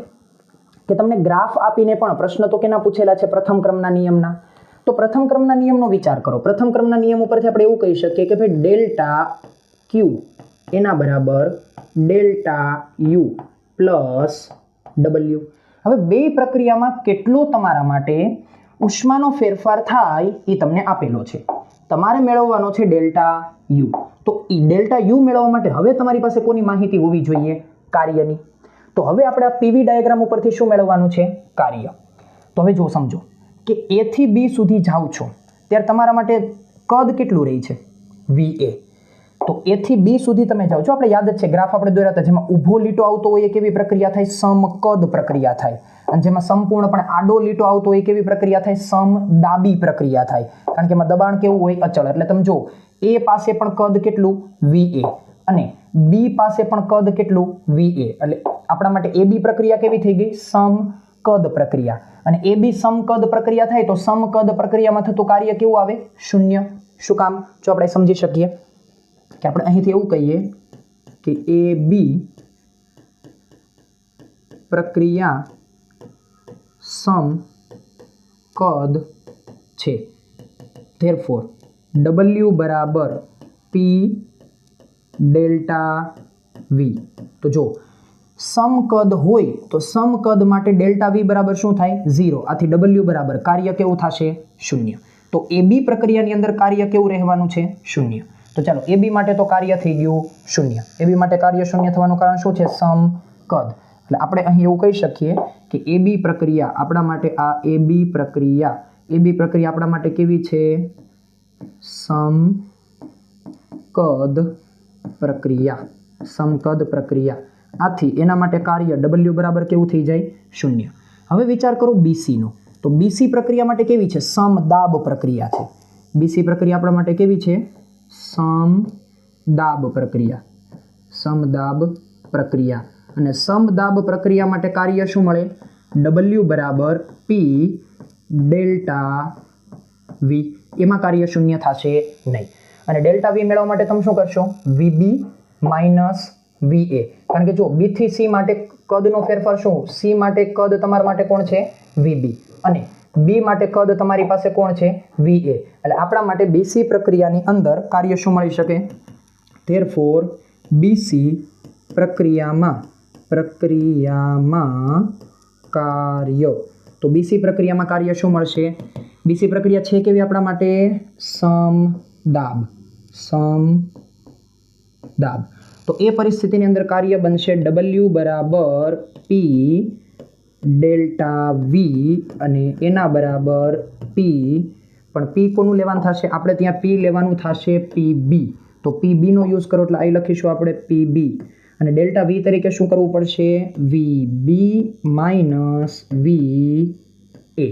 કે તમને ગ્રાફ આપીને પણ પ્રશ્ન તો કેના પૂછેલા છે? પ્રથમ ક્રમના નિયમના. તો પ્રથમ ક્રમના નિયમનો વિચાર કરો. પ્રથમ ક્રમના નિયમ ઉપરથી આપણે એવું કહી શકીએ કે ભાઈ ડેલ્ટા Q એના બરાબર ડેલ્ટા U પ્લસ W. હવે બે પ્રક્રિયામાં કેટલો તમારા માટે ઉષ્માનો ફેરફાર થાય એ તમને આપેલો છે. તમારે મેળવવાનો છે ડેલ્ટા U. તો એ ડેલ્ટા U મેળવવા માટે હવે તમારી પાસે કોની માહિતી હોવી જોઈએ? કાર્યની. તો હવે આપણે આ PV ડાયાગ્રામ ઉપરથી શું મેળવવાનું છે? કાર્ય. તો હવે જો સમજો કે A થી B સુધી જાઓ છો ત્યારે તમારા માટે કદ કેટલું રહે છે? VA. તો A થી B સુધી તમે જાઓ છો, આપણે યાદ જ છે ગ્રાફ આપણે દોર્યા હતા, જેમાં ઊભો લીટો આવતો હોય એ કેવી પ્રક્રિયા થાય? સમકદ પ્રક્રિયા થાય. અને જેમાં સંપૂર્ણપણે આડો લીટો આવતો હોય કેવી પ્રક્રિયા થાય? સમદાબી પ્રક્રિયા થાય. કારણ કે એમાં દબાણ કેવું હોય? અચળ. એટલે તમે જો A પાસે પણ કદ કેટલું? VA અને B પાસે પણ કદ કેટલું? VA. એટલે આપણા માટે AB પ્રક્રિયા કેવી થઈ ગઈ? સમકદ પ્રક્રિયા. અને AB સમકદ પ્રક્રિયા થાય તો સમકદ પ્રક્રિયામાં થતું કાર્ય કેવું આવે? શૂન્ય. શું કામ? જો આપણે સમજી શકીએ કે આપણે અહીંથી એવું કહીએ કે AB પ્રક્રિયા સમકદ છે. therefore W બરાબર P ડેલ્ટા V. તો જો સમકદ હોય તો સમકદ માટે ડેલ્ટા V બરાબર શું થાય? 0. આથી W બરાબર કાર્ય કેવું થશે? શૂન્ય. તો AB પ્રક્રિયાની અંદર કાર્ય કેવું રહેવાનું છે? શૂન્ય. તો ચાલો AB માટે તો કાર્ય થઈ ગયું શૂન્ય. AB માટે કાર્ય શૂન્ય થવાનું કારણ શું છે? સમકદ. એટલે આપણે અહીં એવું કહી શકીએ કે AB પ્રક્રિયા આપણા માટે આ AB પ્રક્રિયા આપણા માટે કેવી છે? સમકદ પ્રક્રિયા. આથી એના માટે કાર્ય W બરાબર કેવું થઈ જાય? શૂન્ય. હવે વિચાર કરો BC નો. તો BC પ્રક્રિયા માટે કેવી છે? સમદાબ પ્રક્રિયા છે. BC પ્રક્રિયા આપણા માટે કેવી છે? સમદાબ પ્રક્રિયા. અને સમદાબ પ્રક્રિયા માટે કાર્ય શું મળે? W બરાબર P ડેલ્ટા V. એમાં કાર્ય શૂન્ય થશે નહીં. અને ડેલ્ટા V મેળવવા માટે તમે શું કરશો? VB minus VA. કારણ કે જો B થી C માટે કદનો ફેરફાર શું? C માટે કદ તમારા માટે કોણ છે? VB. અને B માટે કદ તમારી પાસે કોણ છે? VA. એટલે આપણા માટે BC પ્રક્રિયાની અંદર કાર્ય શું મળી શકે? therefore BC પ્રક્રિયામાં કાર્ય. તો BC પ્રક્રિયામાં કાર્ય શું મળશે? BC પ્રક્રિયા છે કેવી આપણા માટે? સમદાબ. તો એ પરિસ્થિતિની અંદર કાર્ય બનશે W બરાબર P ડેલ્ટા V અને એના બરાબર P. પણ P કોનું લેવાનું થશે? આપણે ત્યાં P લેવાનું થશે PB. તો PB નો યુઝ કરો એટલે અહીં લખીશું આપણે PB. અને ડેલ્ટા V તરીકે શું કરવું પડશે? VB minus VA.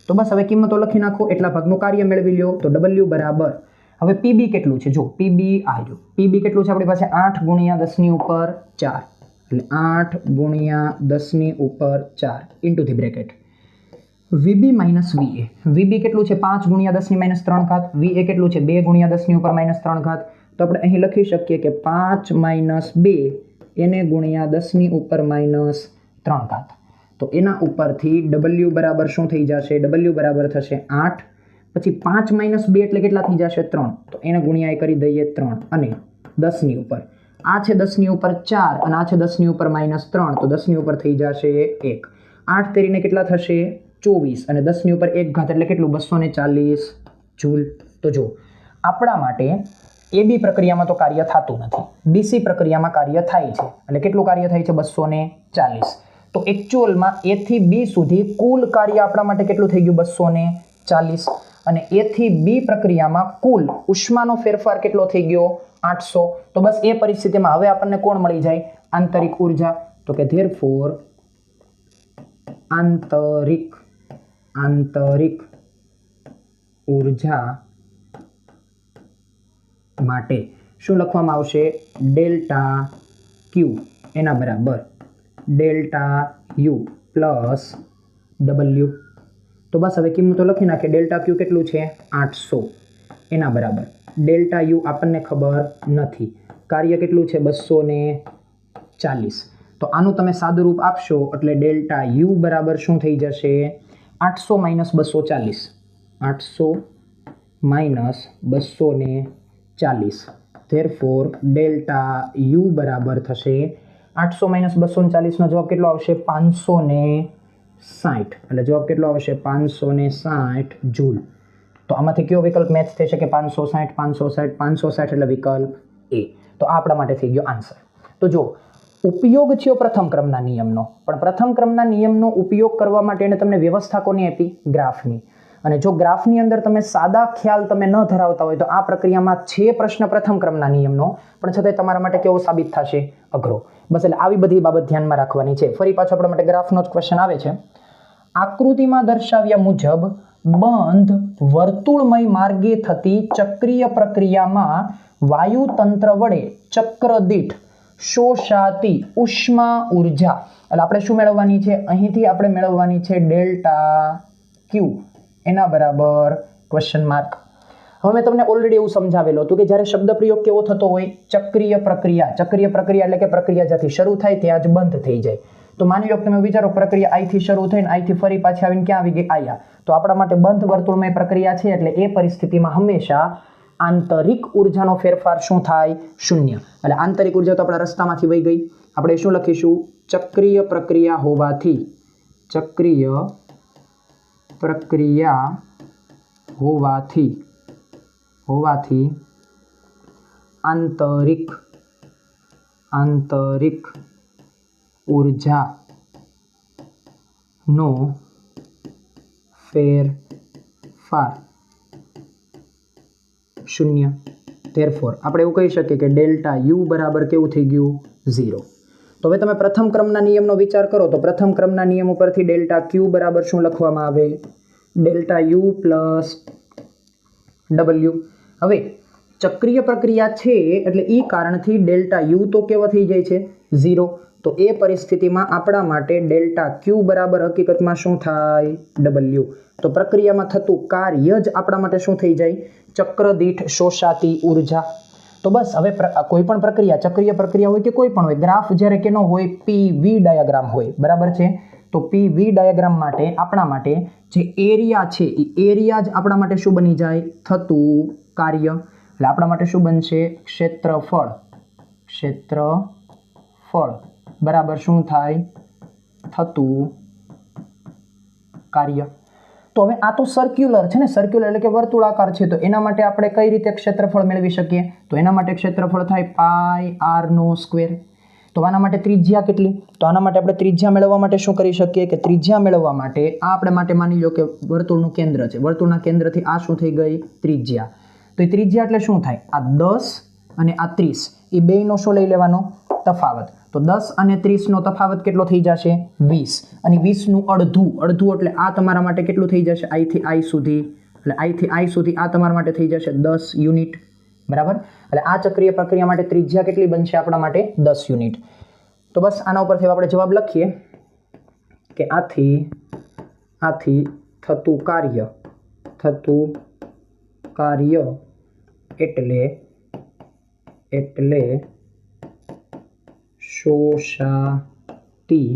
તો બસ હવે કિંમતો લખી નાખો, એટલા ભાગનું કાર્ય મેળવી લો. તો W બરાબર હવે PB કેટલું છે? જો PB આવ્યું. PB કેટલું છે આપણી પાસે? 8 ગુણ્યા 10 ની ઉપર 4. એટલે 8 ગુણ્યા 10 ની ઉપર 4 into the bracket VB minus VA. VB કેટલું છે? 5 ગુણ્યા 10 ની માઇનસ 3 ઘાત. VA કેટલું છે? 2 ગુણ્યા 10 ની ઉપર માઇનસ 3 ઘાત. તો આપણે અહીં લખી શકીએ કે 5 માઇનસ 2 એને ગુણ્યા 10 ની ઉપર માઇનસ 3 ઘાત. તો એના ઉપરથી W બરાબર શું થઈ જશે? W બરાબર થશે 8. પછી 5 માઇનસ 2 એટલે કેટલા થઈ જશે? 3. તો એને ગુણ્યા કરી દઈએ 3 અને 10 ની ઉપર. આ છે 10 ની ઉપર 4 અને આ છે 10 ની ઉપર માઇનસ 3. તો 10 ની ઉપર થઈ જશે 1. 8 તેરીને કેટલા થશે? 24 અને 10 ની ઉપર 1 ઘાત એટલે કેટલું? 240 જૂલ. તો જો આપણા માટે AB પ્રક્રિયામાં તો કાર્ય થતું નથી, BC પ્રક્રિયામાં કાર્ય થાય છે. એટલે કેટલું કાર્ય થાય છે? 240. તો એકચ્યુઅલમાં A થી B સુધી કુલ કાર્ય આપણા માટે કેટલું થઈ ગયું? 240. અને A થી B પ્રક્રિયામાં કુલ ઉષ્માનો ફેરફાર કેટલો થઈ ગયો? 800. તો બસ એ પરિસ્થિતિમાં હવે આપણને કોણ મળી જાય? આંતરિક ઉર્જા. તો કે therefore આંતરિક ઉર્જા માટે શું લખવામાં આવશે? ડેલ્ટા ક્યુ એના બરાબર ડેલ્ટા યુ પ્લસ ડબલ્યુ. તો બસ હવે કિંમતો લખી નાખીએ. ડેલ્ટા ક્યુ કેટલું છે? 800 એના બરાબર ડેલ્ટા યુ આપણને ખબર નથી, કાર્ય કેટલું છે? 240. તો આનું તમે સાદું રૂપ આપશો એટલે ડેલ્ટા યુ બરાબર શું થઈ જશે? 800 minus 240. 800 minus 240. therefore delta U બરાબર થશે 800 માઇનસ 240 નો જવાબ કેટલો આવશે? 560. એટલે જવાબ કેટલો આવશે? 560 જૂલ. તો આમાંથી કયો વિકલ્પ મેચ થઈ શકે? 560 560 560 એટલે વિકલ્પ એ. તો આ આપણા માટે થઈ ગયો આન્સર. તો જો ઉપયોગ થયો પ્રથમ ક્રમના નિયમનો, પણ પ્રથમ ક્રમના નિયમનો ઉપયોગ કરવા માટે એને તમને વ્યવસ્થા કોની આપી? ગ્રાફની. અને જો ગ્રાફની અંદર તમે સાદા ખ્યાલ તમે ન ધરાવતા હોય તો આ પ્રક્રિયામાં છે પ્રશ્ન પ્રથમ ક્રમના નિયમનો, પણ છતાંય તમારા માટે કેવો સાબિત થશે? અઘરો. બસ એટલે આવી બધી બાબત ધ્યાનમાં રાખવાની છે. ફરી પાછો આપણા માટે ગ્રાફનો જ ક્વેશ્ચન આવે છે. આકૃતિમાં દર્શાવ્યા મુજબ બંધ વર્તુળમય માર્ગે થતી ચક્રીય પ્રક્રિયામાં વાયુતંત્ર વડે ચક્ર દીઠ શોષાતી ઉષ્મા ઉર્જા, એટલે આપણે શું મેળવવાની છે? અહીંથી આપણે મેળવવાની છે ડેલ્ટા ક્યુ એના બરાબર ક્વેશ્ચન માર્ક. હવે મેં તમને ઓલરેડી એવું સમજાવેલું હતું કે જ્યારે શબ્દ પ્રયોગ કેવો થતો હોય? ચક્રીય પ્રક્રિયા. ચક્રીય પ્રક્રિયા એટલે કે પ્રક્રિયા જ્યાંથી શરૂ થાય ત્યાં જ બંધ થઈ જાય. તો માની લો કે તમે વિચારો પ્રક્રિયા અહીંથી શરૂ થઈને અહીંથી ફરી પાછી આવીને ક્યાં આવી ગઈ? આયા. તો આપણા માટે બંધ વર્તુળમય પ્રક્રિયા છે એટલે એ પરિસ્થિતિમાં હંમેશા આંતરિક ઉર્જાનો ફેરફાર શું થાય? શૂન્ય. એટલે આંતરિક ઉર્જા તો આપણા રસ્તામાંથી વહી ગઈ. આપણે શું લખીશું? ચક્રીય પ્રક્રિયા હોવાથી આંતરિક ઉર્જાનો ફેરફાર શૂન્ય. therefore આપણે એવું કહી શકીએ કે ડેલ્ટા યુ બરાબર કેવું થઈ ગયું? 0. તો હવે તમે પ્રથમ ક્રમના નિયમનો વિચાર કરો તો પ્રથમ ક્રમના નિયમ ઉપરથી ડેલ્ટા ક્યુ બરાબર શું લખવામાં આવે? Delta you plus W. હવે ચક્રીય પ્રક્રિયા છે એટલે એ કારણથી ડેલ્ટા યુ તો કેવો થઈ જાય છે? 0. તો એ પરિસ્થિતિમાં આપણા માટે ડેલ્ટા ક્યુ બરાબર હકીકતમાં શું થાય? ડબલ્યુ. તો પ્રક્રિયામાં થતું કાર્ય જ આપણા માટે શું થઈ જાય? ચક્ર દીઠ શોષાતી ઉર્જા. તો બસ હવે કોઈ પણ પ્રક્રિયા, ચક્રીય પ્રક્રિયા હોય કે કોઈ પણ હોય, ગ્રાફ જ્યારે કેનો હોય? PV ડાયાગ્રામ હોય, બરાબર છે? તો PV ડાયાગ્રામ માટે આપણા માટે જે એરિયા છે એ એરિયા જ આપણા માટે શું બની જાય? થતું કાર્ય. એટલે આપણા માટે શું બનશે? ક્ષેત્રફળ બરાબર શું થાય? થતું કાર્ય. તો હવે આ તો સર્ક્યુલર છે ને, સર્ક્યુલર એટલે કે વર્તુળાકાર છે. તો એના માટે આપણે કઈ રીતે ક્ષેત્રફળ મેળવી શકીએ? તો એના માટે ક્ષેત્રફળ થાય પાઈ r નો સ્ક્વેર. તો આના માટે ત્રિજ્યા કેટલી? તો આના માટે આપણે ત્રિજ્યા મેળવવા માટે શું કરી શકીએ? કે ત્રિજ્યા મેળવવા માટે આ આપણે માટે માની લો કે વર્તુળનું કેન્દ્ર છે, વર્તુળના કેન્દ્રથી આ શું થઈ ગઈ? ત્રિજ્યા. તો એ ત્રિજ્યા એટલે શું થાય? આ 10 અને આ 30 એ બેયનો શું લઈ લેવાનો? તફાવત. તો 10 અને 30 નો તફાવત કેટલો થઈ જશે? 20. અને 20 નું અડધું એટલે આ તમારા માટે કેટલું થઈ જશે? I થી I સુધી. એટલે I થી I સુધી આ તમારા માટે થઈ જશે 10 યુનિટ. બરાબર? એટલે આ ચક્રીય પ્રક્રિયા માટે ત્રિજ્યા કેટલી બનશે આપણા માટે? 10 યુનિટ. તો બસ આના ઉપરથી આપણે જવાબ લખીએ કે આથી થતું કાર્ય એટલે શોષાતી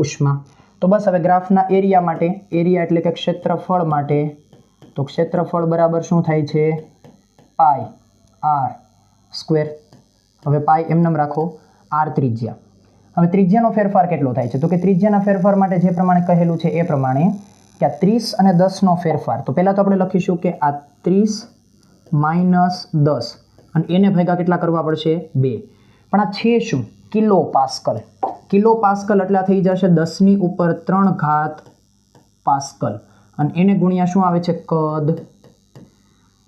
ઉષ્મા. તો બસ હવે ગ્રાફના એરિયા માટે, એરિયા એટલે કે ક્ષેત્રફળ માટે, તો ક્ષેત્રફળ બરાબર શું થાય છે? પાઈ r સ્ક્વેર. હવે પાઈ એમનેમ રાખો, r ત્રિજ્યા. હવે ત્રિજ્યાનો ફેરફાર કેટલો થાય છે? તો કે ત્રિજ્યાના ફેરફાર માટે જે પ્રમાણે કહેલું છે એ પ્રમાણે કે આ 30 અને 10નો ફેરફાર, તો પહેલાં તો આપણે લખીશું કે આ 30 માઇનસ 10 અને એને ભેગા કેટલા કરવા પડશે 2, પણ આ છે શું કિલો પાસ્કલ. કિલો પાસ્કલ એટલે થઈ જશે 10 ની ઉપર 3 ઘાત પાસ્કલ અને એને ગુણ્યા શું આવે છે કદ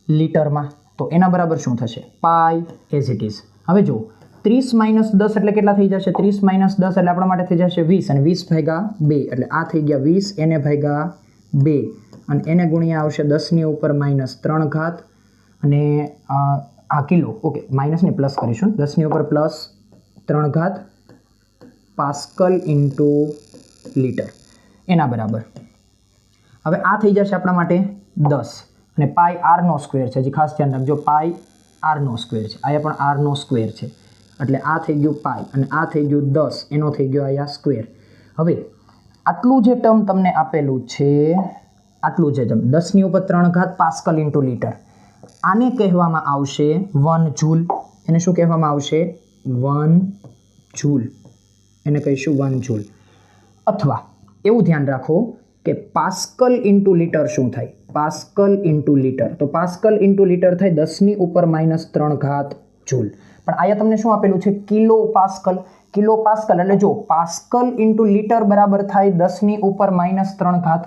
લીટરમાં, તો એના બરાબર શું થશે પાઈ એઝ ઇટ ઇઝ. હવે જો 30 માઇનસ 10 એટલે કેટલા થઈ જશે 30 માઇનસ 10 એટલે આપણા માટે થઈ જશે 20 અને 20 ભાગ્યા 2 એટલે આ થઈ ગયા 20 એને ભાગ્યા 2 અને એને ગુણ્યા આવશે 10 ની ઉપર માઇનસ 3 ઘાત અને આ કિલો ઓકે માઇનસ ને પ્લસ કરીશું 10 ની ઉપર પ્લસ 3 ઘાત પાસ્કલ ઇન્ટુ લીટર એના બરાબર. હવે આ થઈ જશે આપણા માટે 10 અને પાઈ આરનો સ્ક્વેર છે, જે ખાસ ધ્યાન રાખજો પાઈ આરનો સ્ક્વેર છે, અહીંયા પણ આરનો સ્ક્વેર છે એટલે આ થઈ ગયું પાઈ અને આ થઈ ગયું 10 એનો થઈ ગયો અહીંયા સ્ક્વેર. હવે આટલું જે ટર્મ તમને આપેલું છે આટલું જે ટર્મ 10 ની ઉપર 3 ઘાત પાસ્કલ ઇન્ટુ લીટર, આને કહેવામાં આવશે 1 જૂલ. એને શું કહેવામાં આવશે 1 જૂલ, એને કહીશું 1 જૂલ. અથવા એવું ધ્યાન રાખો કે પાસ્કલ ઇન્ટુ લીટર શું થાય પાસ્કલ ઇન્ટુ લીટર, તો પાસ્કલ ઇન્ટુ લીટર થાય 10 ની ઉપર માઇનસ 3 ઘાત જૂલ. પણ અહીંયા તમને શું આપેલું છે કિલો પાસ્કલ. કિલો પાસ્કલ એટલે જો પાસ્કલ ઇન્ટુ લીટર બરાબર થાય 10 ની ઉપર માઇનસ 3 ઘાત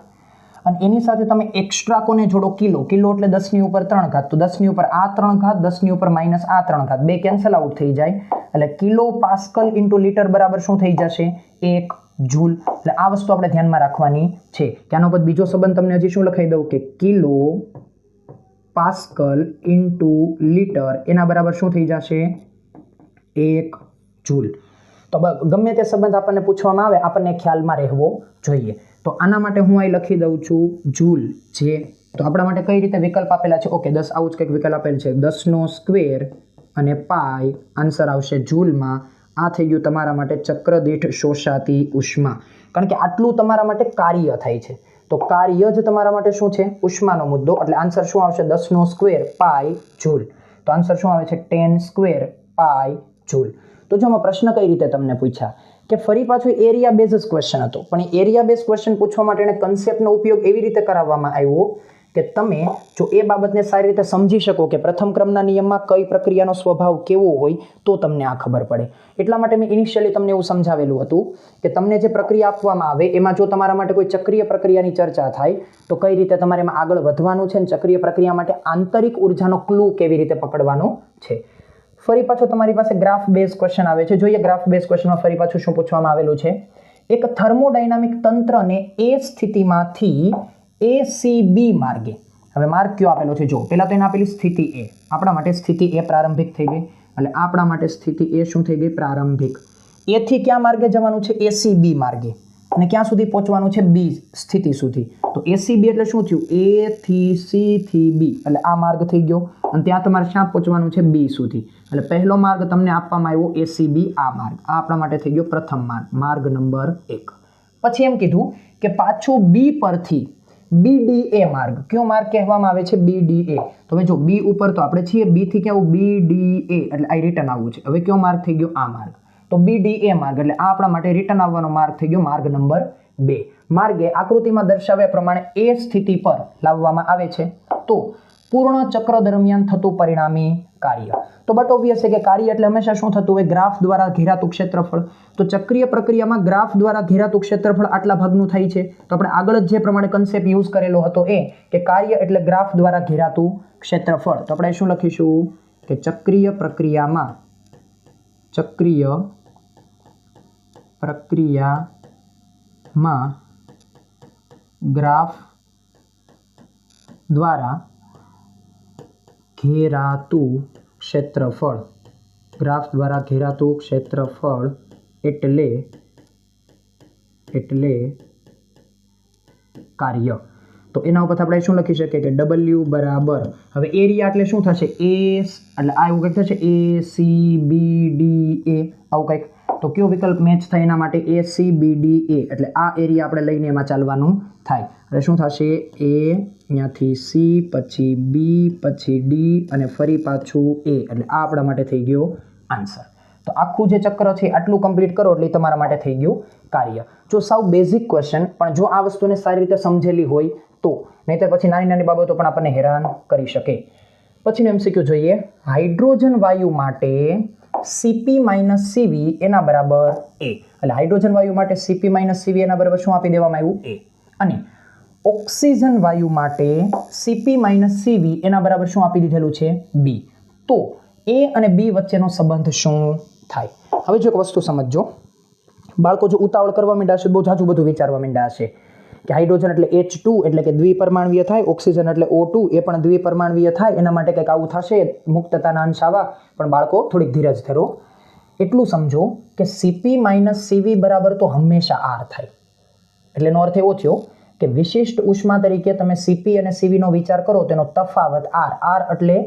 અને એની સાથે તમે એક્સ્ટ્રા કોને જોડો કિલો. કિલો એટલે 10 ની ઉપર 3 ઘાત, તો 10 ની ઉપર આ 3 ઘાત 10 ની ઉપર માઇનસ આ 3 ઘાત, બે કેન્સલ આઉટ થઈ જાય એટલે કિલો પાસ્કલ ઇન્ટુ લીટર બરાબર શું થઈ જશે 1 જૂલ. એટલે આ વસ્તુ આપણે ધ્યાનમાં રાખવાની છે કે આનો પછી બીજો સંબંધ તમને હજી શું લખાઈ દઉં કે કિલો પાસ્કલ ઇન્ટુ લીટર એના બરાબર શું થઈ જશે 1 જૂલ. તો ગમે તે સંબંધ આપણને પૂછવામાં આવે આપણને ખ્યાલમાં રહેવો જોઈએ. તો આના માટે હું અહીં લખી દઉં છું જૂલ જે, તો આપણા માટે કઈ રીતે વિકલ્પ આપેલા છે ઓકે 10 આવું જ કંઈક વિકલ્પ આપેલ છે 10 નો સ્ક્વેર અને પાઈ આન્સર આવશે જૂલમાં. આ થઈ ગયું તમારા માટે ચક્ર દીઠ શોષાતી ઉષ્મા, કારણ કે આટલું તમારા માટે કાર્ય થાય છે તો કાર્ય જ તમારા માટે શું છે ઉષ્માનો મુદ્દો, એટલે આન્સર શું આવશે 10 નો સ્ક્વેર પાઈ જૂલ. તો આન્સર શું આવે છે 10 સ્ક્વેર પાઈ જૂલ. તો જો પ્રશ્ન કઈ રીતે તમને પૂછ્યા કે ફરી પાછું એરિયા બેઝ ક્વેશ્ચન હતો, પણ એ એરિયા બેઝ ક્વેશ્ચન પૂછવા માટે એને કન્સેપ્ટનો ઉપયોગ એવી રીતે કરાવવામાં આવ્યો કે તમે જો એ બાબતને સારી રીતે સમજી શકો કે પ્રથમ ક્રમના નિયમમાં કઈ પ્રક્રિયાનો સ્વભાવ કેવો હોય તો તમને આ ખબર પડે. એટલા માટે મેં ઇનિશિયલી તમને એવું સમજાવેલું હતું કે તમને જે પ્રક્રિયા આપવામાં આવે એમાં જો તમારા માટે કોઈ ચક્રીય પ્રક્રિયાની ચર્ચા થાય તો કઈ રીતે તમારે એમાં આગળ વધવાનું છે અને ચક્રીય પ્રક્રિયા માટે આંતરિક ઉર્જાનો ક્લુ કેવી રીતે પકડવાનો છે. ફરી પાછું તમારી પાસે ગ્રાફ બેઝ ક્વેશ્ચન આવે છે. જોઈએ ગ્રાફ બેઝ ક્વેશ્ચનમાં ફરી પાછું શું પૂછવામાં આવેલું છે. એક થર્મોડાયનામિક તંત્રને એ સ્થિતિમાંથી ACB માર્ગે, હવે માર્ગ કયો આપેલો છે જો પહેલા તો એને આપેલી સ્થિતિ એ, આપણા માટે સ્થિતિ એ પ્રારંભિક થઈ ગઈ એટલે આપણા માટે સ્થિતિ એ શું થઈ ગઈ પ્રારંભિક. એ થી ક્યાં માર્ગે જવાનું છે ACB માર્ગે અને ક્યાં સુધી પહોંચવાનું છે B સ્થિતિ સુધી. તો ACB એટલે શું થયું A થી C થી B એટલે આ માર્ગ થઈ ગયો અને ત્યાં તમારે ક્યાં પહોંચવાનું છે B સુધી. એટલે પહેલો માર્ગ તમને આપવામાં આવ્યો ACB આ માર્ગ, આ આપણા માટે થઈ ગયો પ્રથમ માર્ગ, માર્ગ નંબર 1. પછી એમ કીધું કે પાછું B પરથી BDA માર્ગ, કયો માર્ગ કહેવામાં આવે છે BDA. તો હવે જો B ઉપર તો આપણે છીએ, B થી ક્યાં BDA એટલે આ રિટર્ન આવવું છે. હવે કયો માર્ગ થઈ ગયો આ માર્ગ, તો BDA માર્ગ એટલે આ આપણા માટે રિટર્ન આવવાનો માર્ગ થઈ ગયો માર્ગ નંબર 2. માર્ગે આકૃતિમાં દર્શાવ્યા પ્રમાણે એ સ્થિતિ પર લાવવામાં આવે છે તો પૂર્ણ ચક્ર દરમિયાન થતું પરિણામી કાર્ય. તો બટ ઓબ્વિયસ છે કે કાર્ય એટલે હંમેશા શું થતું હોય ગ્રાફ દ્વારા ઘેરાતું ક્ષેત્રફળ. તો ચક્રીય પ્રક્રિયામાં ગ્રાફ દ્વારા ઘેરાતું ક્ષેત્રફળ આટલા ભાગનું થાય છે. તો આપણે આગળ જ જે પ્રમાણે કન્સેપ્ટ યુઝ કરેલો હતો એ કે કાર્ય એટલે ગ્રાફ દ્વારા ઘેરાતું ક્ષેત્રફળ. તો આપણે શું લખીશું કે ચક્રીય પ્રક્રિયામાં ગ્રાફ દ્વારા ઘેરાતું ક્ષેત્રફળ, ગ્રાફ દ્વારા ઘેરાતું ક્ષેત્રફળ એટલે કાર્ય. તો એના ઉપર આપણે શું લખી શકીએ કે W બરાબર, હવે એરિયા એટલે શું થશે A એટલે આ એવું કંઈક થશે ACBDA આવું કંઈક. તો કયો વિકલ્પ મેચ થાય એના માટે ACBDA એટલે આ એરિયા આપણે લઈને એમાં ચાલવાનું થાય. એટલે શું થશે A અહીંયાથી C પછી B પછી D અને ફરી પાછું A એટલે આ આપણા માટે થઈ ગયો આન્સર. તો આખું જે ચક્ર છે આટલું કમ્પ્લીટ કરો એટલે તમારા માટે થઈ ગયું કાર્ય. જો સાવ બેઝિક ક્વેશ્ચન, પણ જો આ વસ્તુને સારી રીતે સમજેલી હોય તો, નહીંતર પછી નાની નાની બાબતો પણ આપણને હેરાન કરી શકે. પછીનો એમસીક્યુ જોઈએ. હાઇડ્રોજન વાયુ માટે Cp - Cv એના બરાબર A. એટલે હાઇડ્રોજન વાયુ માટે Cp - Cv એના બરાબર શું આપી દેવામાં આવ્યું? A. અને ઓક્સિજન વાયુ માટે Cp - Cv એના બરાબર શું આપી દીધેલું છે? B. તો A અને B વચ્ચેનો સંબંધ શું થાય? હવે જો એક વસ્તુ સમજજો. બાળકો જો ઉતાવળ કરવા માંડ્યા છે, બહુ જાજુ બધું વિચારવા માંડ્યા છે કે હાઇડ્રોજન એટલે H2 એટલે કે દ્વિપરમાણવીય થાય, ઓક્સિજન એટલે O2 એ પણ દ્વિપરમાણવીય થાય, એના માટે કંઈક આવું થશે, મુક્તતાના અંશ આવા. પણ બાળકો થોડીક ધીરજ ધરો. એટલું સમજો કે Cp - Cv બરાબર તો હંમેશા R થાય. એટલે એનો અર્થ એવો થયો કે વિશિષ્ટ ઉષ્મા તરીકે તમે Cp અને Cv નો વિચાર કરો, તેનો તફાવત R. R એટલે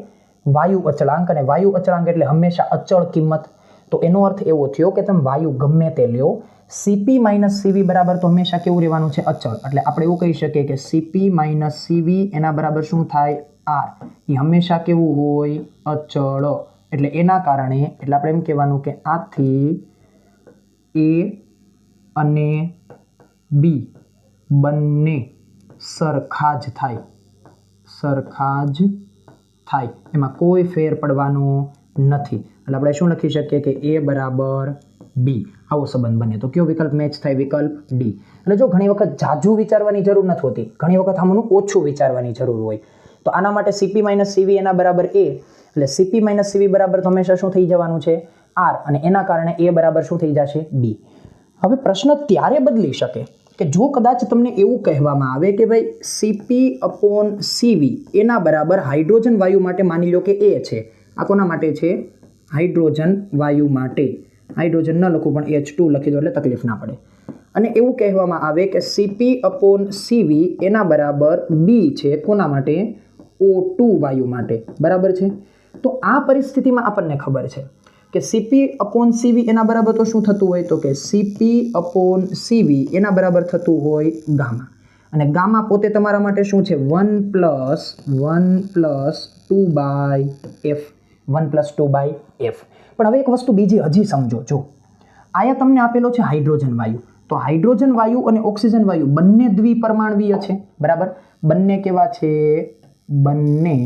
વાયુ અચળાંક, અને વાયુ અચળાંક એટલે હંમેશા અચળ કિંમત. તો એનો અર્થ એવો થયો કે તમે વાયુ ગમે તે લ્યો, Cp - Cv બરાબર તો હંમેશા કેવું રહેવાનું છે? અચળ. એટલે આપણે એવું કહી શકીએ કે Cp - Cv એના બરાબર શું થાય? R. એ હંમેશા કેવું હોય? અચળ. એટલે એના કારણે એટલે આપણે એમ કહેવાનું કે આથી A અને B બંને સરખા જ થાય. સરખા જ થાય, એમાં કોઈ ફેર પડવાનો નથી. એટલે આપણે શું લખી શકીએ કે A બરાબર B. આવો સંબંધ બને. તો કયો વિકલ્પ મેચ થાય? વિકલ્પ D. એટલે જો ઘણી વખત જાજુ વિચારવાની જરૂર નથી હોતી, ઘણી વખત આમનું ઓછું વિચારવાની જરૂર હોય. તો આના માટે Cp - Cv એના બરાબર A. એટલે Cp - Cv બરાબર તો હંમેશા શું થઈ જવાનું છે? R. અને એના કારણે A બરાબર શું થઈ જશે? B. હવે પ્રશ્ન ત્યારે બદલી શકે કે જો કદાચ તમને એવું કહેવામાં આવે કે ભાઈ Cp/Cv એના બરાબર હાઇડ્રોજન વાયુ માટે માની લો કે A છે. આ કોના માટે છે? હાઇડ્રોજન વાયુ માટે. હાઇડ્રોજન ન લખું પણ H2 લખી દો એટલે તકલીફ ના પડે. અને એવું કહેવામાં આવે કે Cp/Cv એના બરાબર B છે. કોના માટે? O2 વાયુ માટે. બરાબર છે. તો આ પરિસ્થિતિમાં આપણને ખબર છે કે Cp/Cv એના બરાબર તો શું થતું હોય? તો કે Cp/Cv એના બરાબર થતું હોય ગામા. અને ગામા પોતે તમારા માટે શું છે? 1+2/f. 1+2/f. પણ હવે એક વસ્તુ બીજી હજી સમજો. જો આયા તમને આપેલો છે હાઇડ્રોજન વાયુ, તો હાઇડ્રોજન વાયુ અને ઓક્સિજન વાયુ બંને દ્વિપરમાણવીય છે. બરાબર? બંને કેવા છે? બંને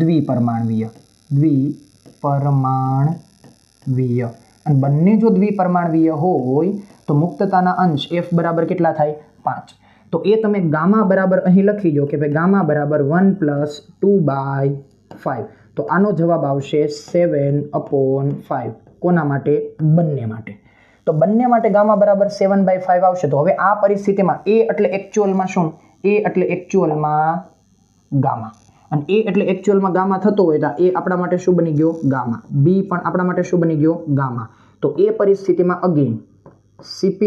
દ્વિપરમાણવીય. દ્વિપરમાણવીય. અને બંને જો દ્વિપરમાણવીય હોય તો મુક્તતાના અંશ F બરાબર કેટલા થાય? 5. તો એ તમે ગામા બરાબર અહીં લખી દો કે ભાઈ ગામા બરાબર 1+2/5. તો આનો જવાબ આવશે 7/5. કોના માટે? બંને માટે. તો બંને માટે ગામા બરાબર 7/5 આવશે. તો હવે આ પરિસ્થિતિમાં A એટલે એકચ્યુઅલમાં શું? A એટલે એકચ્યુઅલમાં ગામા. અને A એટલે એકચ્યુઅલમાં ગામા થતો હોય તો A આપણા માટે શું બની ગયો? ગામા. B પણ આપણા માટે શું બની ગયો? ગામા. તો એ પરિસ્થિતિમાં અગેન Cp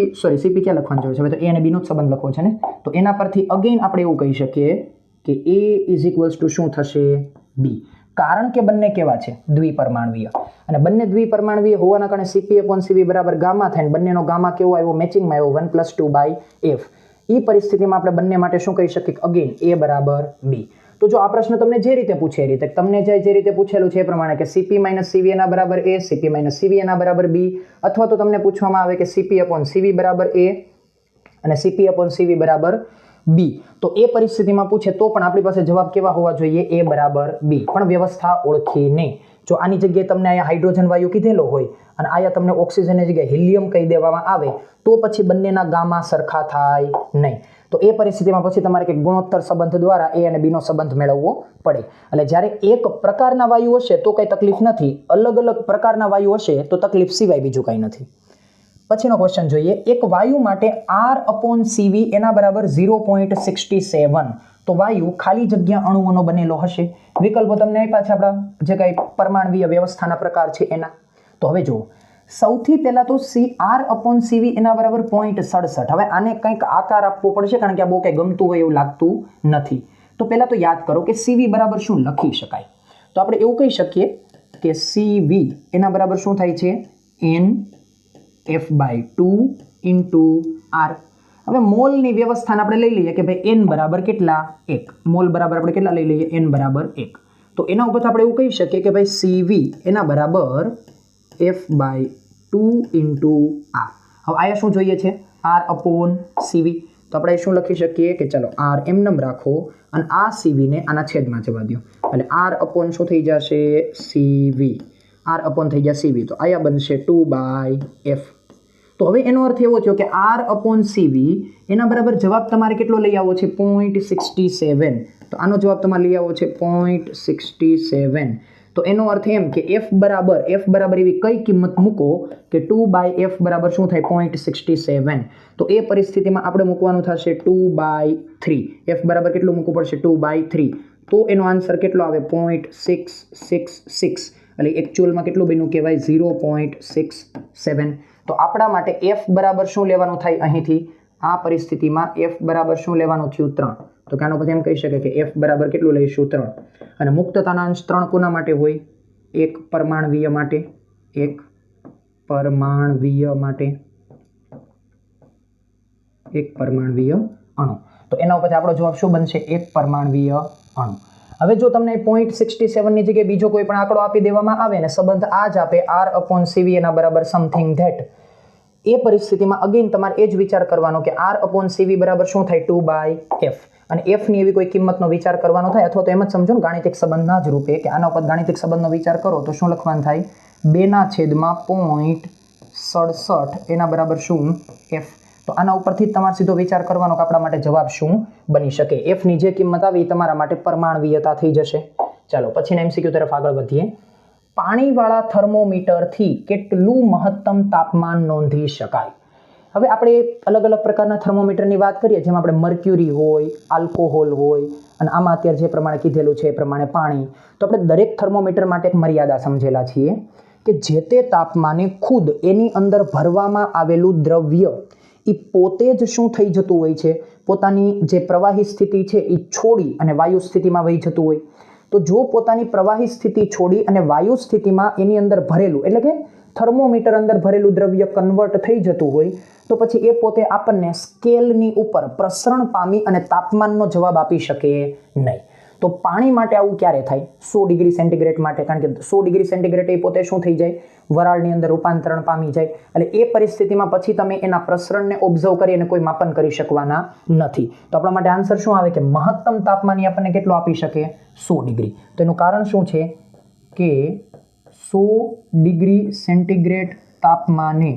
ક્યાં લખવાનું છે? હવે તો A અને B નો જ સંબંધ લખવો છે ને. તો એના પરથી અગેન આપણે એવું કહી શકીએ કે A = શું થશે? B. કારણ કે બંને કેવા છે? દ્વિપરમાણવીય. અને બંને દ્વિપરમાણવીય હોવાના કારણે Cp/Cv બરાબર ગામા થાય. બંનેનો ગામા કેવો આવ્યો? મેચિંગમાં આવ્યો 1+2/f. એ પરિસ્થિતિમાં આપણે બંને માટે શું કહી શકીએ? અગેન A બરાબર B. તો જો આ પ્રશ્ન તમને જે રીતે પૂછે એ રીતે, તમને જે રીતે પૂછેલું છે એ પ્રમાણે કે Cp - Cv એના બરાબર A, Cp - Cv એના બરાબર B, અથવા તો તમને પૂછવામાં આવે કે Cp/Cv બરાબર A અને Cp/Cv બરાબર B. તો એ પરિસ્થિતિમાં પૂછે તો પણ આપણી પાસે જવાબ કેવા હોવા જોઈએ? A બરાબર B. પણ વ્યવસ્થા ઓળખીને. જો આની જગ્યાએ તમને અહીંયા હાઇડ્રોજન વાયુ કીધેલો હોય અને અહીંયા તમને ઓક્સિજનની જગ્યાએ હિલિયમ કહી દેવામાં આવે તો પછી બંનેના ગામા સરખા થાય નહીં. તો એ પરિસ્થિતિમાં પછી તમારે કંઈક ગુણોત્તર સંબંધ દ્વારા A અને B નો સંબંધ મેળવવો પડે. એટલે જ્યારે એક પ્રકારના વાયુ હશે તો કંઈ તકલીફ નથી, અલગ અલગ પ્રકારના વાયુ હશે તો તકલીફ સિવાય બીજું કંઈ નથી. પછીનો ક્વેશ્ચન જોઈએ. એક વાયુ માટે R/Cv એના બરાબર 0.67. તો વાયુ ખાલી જગ્યા અણુઓનો બનેલો હશે. વિકલ્પો તમને આપ્યા છે આપણા જે કંઈ પરમાણવીય વ્યવસ્થાના પ્રકાર છે એના. તો હવે જુઓ, સૌથી પહેલા તો R/Cv એના બરાબર 0.67. હવે આને કંઈક આકાર આપવો પડશે કારણ કે આ બહુ કંઈ ગમતું હોય એવું લાગતું નથી. તો પહેલા તો યાદ કરો કે Cv બરાબર શું લખી શકાય? તો આપણે એવું કહી શકીએ કે Cv એના બરાબર શું થાય છે? NF/2 × R. હવે મોલની વ્યવસ્થાને આપણે લઈ લઈએ કે ભાઈ n બરાબર કેટલા? 1. મોલ બરાબર આપણે કેટલા લઈ લઈએ? n બરાબર 1. તો એના ઉપર આપણે એવું કહી શકીએ કે ભાઈ Cv એના બરાબર F/2 ઇન્ટુ R. હવે અહીંયા શું જોઈએ છે? R/CV. તો આપણે શું લખી શકીએ કે ચલો R એમનેમ રાખો અને આ CV ને આના છેદમાં જવા દો, એટલે R/ શું થઈ જશે? CV. R/ થઈ ગયા CV. તો અહીંયા બનશે 2/F. તો હવે એનો અર્થ એવો થયો કે R/CV એના બરાબર જવાબ તમારે કેટલો લઈ આવો છે? 0.67. તો આનો જવાબ તમારે લઈ આવો છે 0.67. તો એનો અર્થ એમ કે F બરાબર એવી કઈ કિંમત મૂકો કે 2/F બરાબર શું થાય? 0.67. તો એ પરિસ્થિતિમાં આપણે મૂકવાનું થશે 2/3. F બરાબર કેટલું મૂકવું પડશે? 2/3. તો એનો આન્સર કેટલો આવે? 0.666. એટલે એકચ્યુઅલમાં કેટલું બન્યું કહેવાય? 0.67. તો આપણા માટે F બરાબર શું લેવાનું થાય અહીંથી? આ પરિસ્થિતિમાં F બરાબર શું લેવાનું થયું? 3. તો કે આનો પછી એમ કહી શકે કે F બરાબર કેટલું લઈશું? 3. અને મુક્તતાના અંશ 3 કોના માટે હોય? એક પરમાણવીય માટે, એક પરમાણવીય માટે, એક પરમાણવીય અણુ. તો એના ઉપરથી આપણો જવાબ શું બનશે? એક પરમાણવીય અણુ. હવે જો તમને 0.67 ની જગ્યાએ બીજો કોઈ પણ આંકડો આપી દેવામાં આવે ને સંબંધ આ જ આપે R/CV એના બરાબર સમથિંગ ધેટ, એ પરિસ્થિતિમાં અગેન તમારે એ જ વિચાર કરવાનો કે R/CV બરાબર શું થાય? 2/F. અને F ની એવી કોઈ કિંમતનો વિચાર કરવાનો થાય, અથવા તો એમ જ સમજો ને ગાણિતિક સંબંધના જ રૂપે કે આના ઉપર ગાણિતિક સંબંધનો વિચાર કરો તો શું લખવાનું થાય? 2/0.67 એના બરાબર શું? F. તો આના ઉપરથી તમારે સીધો વિચાર કરવાનો કે આપણા માટે જવાબ શું બની શકે? F ની જે કિંમત આવી એ તમારા માટે પરમાણવીયતા થઈ જશે. ચાલો પછીના MCQ તરફ આગળ વધીએ. પાણીવાળા થર્મોમીટરથી કેટલું મહત્તમ તાપમાન નોંધી શકાય? હવે આપણે અલગ અલગ પ્રકારના થર્મોમીટરની વાત કરીએ, જેમાં આપણે મર્ક્યુરી હોય, આલ્કોહોલ હોય, અને આમાં અત્યારે જે પ્રમાણે કીધેલું છે એ પ્રમાણે પાણી. તો આપણે દરેક થર્મોમીટર માટે એક મર્યાદા સમજેલા છીએ કે જે તે તાપમાને ખુદ એની અંદર ભરવામાં આવેલું દ્રવ્ય એ પોતે જ શું થઈ જતું હોય છે? પોતાની જે પ્રવાહી સ્થિતિ છે એ છોડી અને વાયુ સ્થિતિમાં વહી જતું હોય. તો જો પોતાની પ્રવાહી સ્થિતિ છોડી અને વાયુ સ્થિતિમાં એની અંદર ભરેલું, એટલે કે થર્મોમીટર અંદર ભરેલું દ્રવ્ય કન્વર્ટ થઈ જતું હોય, તો પછી એ પોતે આપણને સ્કેલની ઉપર પ્રસરણ પામી અને તાપમાનનો જવાબ આપી શકે નહીં. તો પાણી માટે આવું ક્યારે થાય? 100 ડિગ્રી સેન્ટીગ્રેડ માટે, કારણ કે 100 ડિગ્રી સેન્ટીગ્રેડ એ પોતે શું થઈ જાય? વરાળની અંદર રૂપાંતરણ પામી જાય. એટલે એ પરિસ્થિતિમાં પછી તમે એના પ્રસરણને ઓબ્ઝર્વ કરી અને કોઈ માપન કરી શકવાના નથી. તો આપણા માટે આન્સર શું આવે કે મહત્તમ તાપમાન આપણને કેટલું આપી શકે? 100 ડિગ્રી. તો એનું કારણ શું છે કે 100 ડિગ્રી સેન્ટીગ્રેડ તાપમાને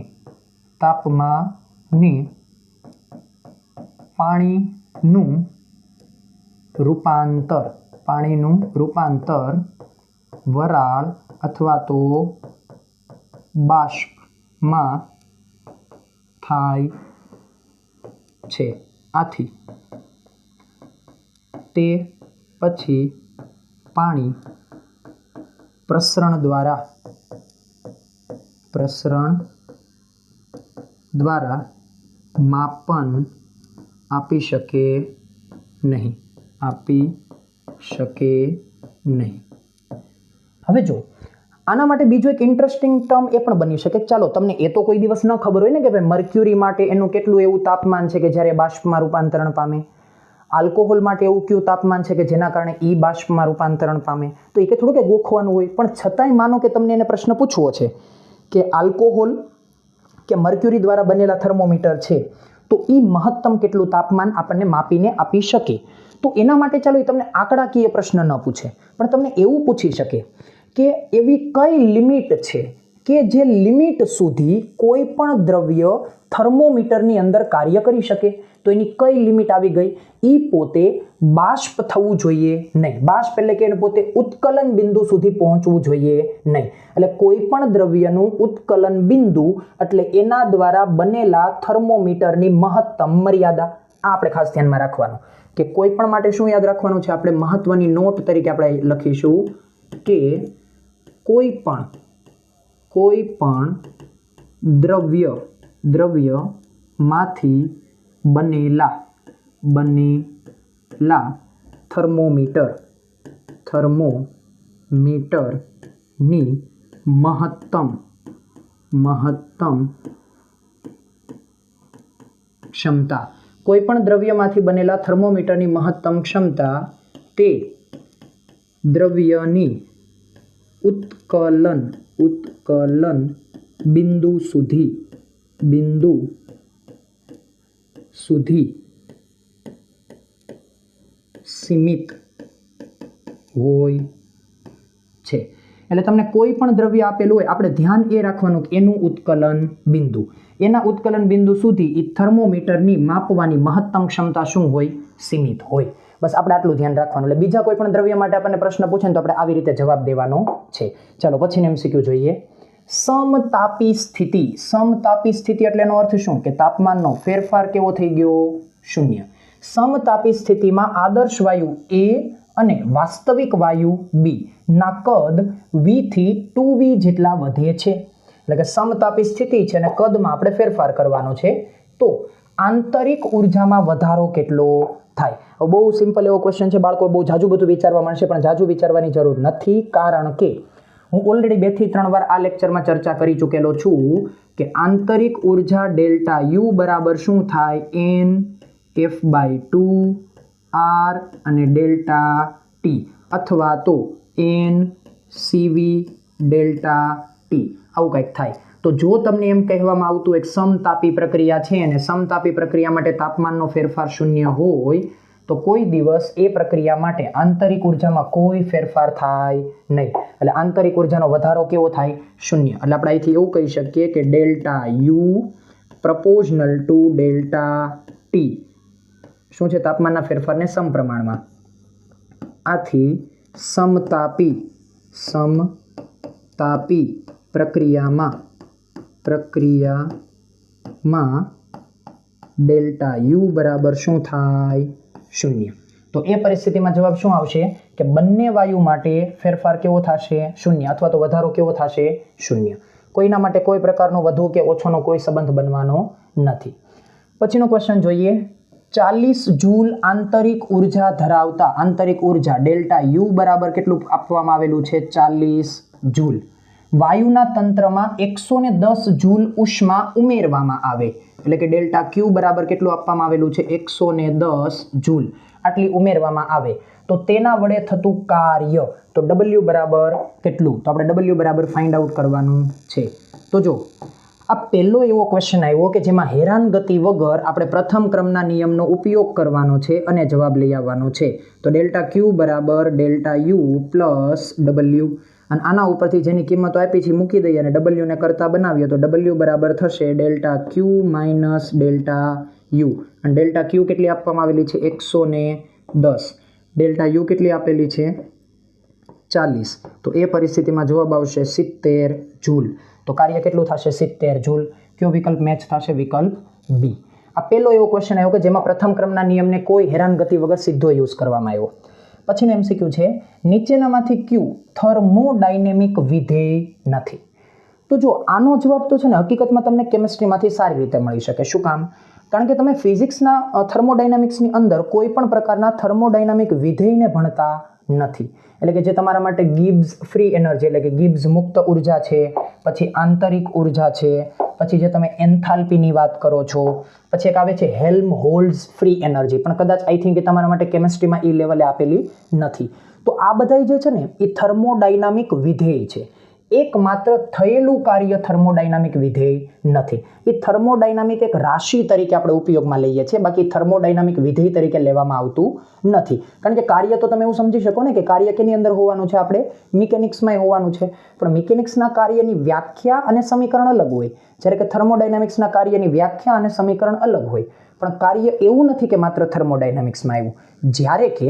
પાણીનું રૂપાંતર વરાળ અથવા તો બાષ્પમાં થાય છે. આથી તે પછી પાણી પ્રસરણ દ્વારા માપન આપી શકે નહીં. હવે જો આના માટે બીજો એક ઇન્ટરેસ્ટિંગ ટર્મ એ પણ બની શકે. ચાલો તમને એ તો કોઈ દિવસ ન ખબર હોય ને કે ભાઈ મર્ક્યુરી માટે એનું કેટલું એવું તાપમાન છે કે જ્યારે બાષ્પમાં રૂપાંતરણ પામે, આલ્કોહોલ માટે એવું કયું તાપમાન છે કે જેના કારણે ઈ બાષ્પમાં રૂપાંતરણ પામે. તો એ કે થોડું કે ગોખવાનું હોય, પણ છતાંય માનો કે તમને એને પ્રશ્ન પૂછવો છે કે આલ્કોહોલ કે મર્ક્યુરી દ્વારા બનેલા થર્મોમીટર છે તો એ મહત્તમ કેટલું તાપમાન આપણને માપીને આપી શકે. તો એના માટે ચાલો એ તમને આંકડાકીય પ્રશ્ન ન પૂછે, પણ તમને એવું પૂછી શકે કે એવી કઈ લિમિટ છે કે જે લિમિટ સુધી કોઈ પણ દ્રવ્ય થર્મોમીટરની અંદર કાર્ય કરી શકે. તો એની કઈ લિમિટ આવી ગઈ? એ પોતે બાષ્પ થવું જોઈએ નહીં. બાષ્પ એટલે કે એને પોતે ઉત્કલન બિંદુ સુધી પહોંચવું જોઈએ નહીં. એટલે કોઈ પણ દ્રવ્યનું ઉત્કલન બિંદુ એટલે એના દ્વારા બનેલા થર્મોમીટરની મહત્તમ મર્યાદા. આ આપણે ખાસ ધ્યાનમાં રાખવાનું કે કોઈ પણ માટે શું યાદ રાખવાનું છે? આપણે મહત્વની નોટ તરીકે આપણે લખીશું કે કોઈ પણ દ્રવ્યમાંથી બનેલા થર્મોમીટરની મહત્તમ ક્ષમતા, કોઈ પણ દ્રવ્યમાંથી બનેલા થર્મોમીટરની મહત્તમ ક્ષમતા તે દ્રવ્યની ઉત્કલન બિંદુ સુધી સીમિત હોય છે. એટલે તમને કોઈ પણ દ્રવ્ય આપેલું હોય, આપણે ધ્યાન એ રાખવાનું કે એનું ઉત્કલન બિંદુ, એના ઉત્કલન બિંદુ સુધી એ થર્મોમીટરની માપવાની મહત્તમ ક્ષમતા શું હોય? સીમિત હોય. બસ આપણે આટલું ધ્યાન રાખવાનું. એટલે બીજા કોઈ પણ દ્રવ્ય માટે આપણને પ્રશ્ન પૂછે ને તો આપણે આવી રીતે જવાબ દેવાનો છે. ચાલો પછીનો MCQ જોઈએ. સમતાપી સ્થિતિ એટલે એનો અર્થ શું? કે તાપમાનનો ફેરફાર કેવો થઈ ગયો? શૂન્ય. સમતાપી સ્થિતિમાં આદર્શ વાયુ A અને વાસ્તવિક વાયુ B ના કદ V થી 2V જેટલા વધે છે. એટલે કે સમતાપી સ્થિતિ છે અને કદમાં આપણે ફેરફાર કરવાનો છે. તો આંતરિક ઉર્જામાં વધારો કેટલો થાય? બહુ સિમ્પલ એવો ક્વેશ્ચન છે બાળકો, બહુ જાજુ બધું વિચારવા મળશે પણ જાજુ વિચારવાની જરૂર નથી, કારણ કે હું ઓલરેડી 2 થી 3 વાર આ લેક્ચરમાં ચર્ચા કરી ચૂકેલો છું કે આંતરિક ઉર્જા ડેલ્ટા U બરાબર શું થાય? NF/2 R અને ડેલ્ટા T અથવા તો NCV ડેલ્ટા T આવું કંઈક થાય. તો જો તમને એમ કહેવામાં આવતું એક સમતાપી પ્રક્રિયા છે અને સમતાપી પ્રક્રિયા માટે તાપમાનનો ફેરફાર શૂન્ય હોય તો કોઈ દિવસ એ પ્રક્રિયા માટે આંતરિક ઉર્જામાં કોઈ ફેરફાર થાય નહીં. એટલે આંતરિક ઉર્જાનો વધારો કેવો થાય? શૂન્ય. એટલે આપણે અહીંથી એવું કહી શકીએ કે delta U પ્રપોઝનલ to delta T શું છે? તાપમાનના ફેરફારને સમપ્રમાણમાં. આથી સમતાપી પ્રક્રિયામાં ડેલ્ટા U બરાબર શું થાય? શૂન્ય. તો એ પરિસ્થિતિમાં જવાબ શું આવશે? કે બંને વાયુ માટે ફેરફાર કેવો થશે? શૂન્ય, અથવા તો વધારો કેવો થશે? શૂન્ય. કોઈના માટે કોઈ પ્રકારનો વધુ કે ઓછોનો કોઈ સંબંધ બનવાનો નથી. પછીનો ક્વેશ્ચન જોઈએ. 40 જૂલ આંતરિક ઉર્જા ધરાવતા આંતરિક ઉર્જા ડેલ્ટા U બરાબર કેટલું આપવામાં આવેલું છે? 40 જૂલ. વાયુના તંત્રમાં 110 જૂલ ઉષ્મા ઉમેરવામાં આવે એટલે કે ડેલ્ટા Q બરાબર કેટલું આપવામાં આવેલું છે? 110 જૂલ આટલી ઉમેરવામાં આવે તો તેના વડે થતું કાર્ય, તો W બરાબર કેટલું? તો આપણે W બરાબર ફાઇન્ડ આઉટ કરવાનું છે. તો જો આ પહેલો એવો ક્વેશ્ચન આવ્યો કે જેમાં હેરાનગતિ વગર આપણે પ્રથમ ક્રમના નિયમનો ઉપયોગ કરવાનો છે અને જવાબ લઈ આવવાનો છે. તો ડેલ્ટા Q બરાબર ડેલ્ટા U પ્લસ W, અને આના ઉપરથી જેની કિંમતો આપી છે મૂકી દઈએ અને W ને કરતા બનાવીએ તો W બરાબર થશે delta Q minus delta U. અને ડેલ્ટા Q કેટલી આપવામાં આવેલી છે? 110. ડેલ્ટા U કેટલી આપેલી છે? 40. તો એ પરિસ્થિતિમાં જવાબ આવશે 70 જૂલ. તો કાર્ય કેટલું થશે? 70 જૂલ. કયો વિકલ્પ મેચ થશે? વિકલ્પ બી. આ પહેલો એવો ક્વેશ્ચન આવ્યો કે જેમાં પ્રથમ ક્રમના નિયમને કોઈ હેરાનગતિ વગર સીધો યુઝ કરવામાં આવ્યો. પછીનો MCQ છે. નીચેનામાંથી કયું થર્મોડાયનેમિક વિધેય નથી? તો જો આનો જવાબ તો છે ને હકીકતમાં તમને કેમિસ્ટ્રીમાંથી સારી રીતે મળી શકે. શું કામ? કારણ કે તમે ફિઝિક્સના થર્મોડાયનામિક્સની અંદર કોઈ પણ પ્રકારના થર્મોડાયનામિક વિધેયને ભણતા નથી. એટલે કે જે તમારા માટે ગિબ્સ ફ્રી એનર્જી એટલે કે ગિબ્સ મુક્ત ઉર્જા છે, પછી આંતરિક ઉર્જા છે, પછી જે તમે એન્થાલ્પીની વાત કરો છો, પછી એક આવે છે હેલ્મહોલ્ટ્ઝ ફ્રી એનર્જી, પણ કદાચ આઈ થિંક કે તમારા માટે કેમિસ્ટ્રીમાં એ લેવલે આપેલી નથી. તો આ બધા જે છે ને એ થર્મોડાયનામિક વિધેય છે. એકમાત્ર થયેલું કાર્ય થર્મોડાયનામિક વિધેય નથી. એ થર્મોડાયનામિક એક રાશિ તરીકે આપણે ઉપયોગમાં લઈએ છીએ, બાકી થર્મોડાયનામિક વિધેય તરીકે લેવામાં આવતું નથી. કારણ કે કાર્ય તો તમે એવું સમજી શકો ને કે કાર્ય કેની અંદર હોવાનું છે? આપણે મિકેનિક્સમાં હોવાનું છે, પણ મિકેનિક્સના કાર્યની વ્યાખ્યા અને સમીકરણ અલગ હોય, જ્યારે કે થર્મોડાયનામિક્સના કાર્યની વ્યાખ્યા અને સમીકરણ અલગ હોય. પણ કાર્ય એવું નથી કે માત્ર થર્મોડાયનામિક્સમાં આવ્યું. જ્યારે કે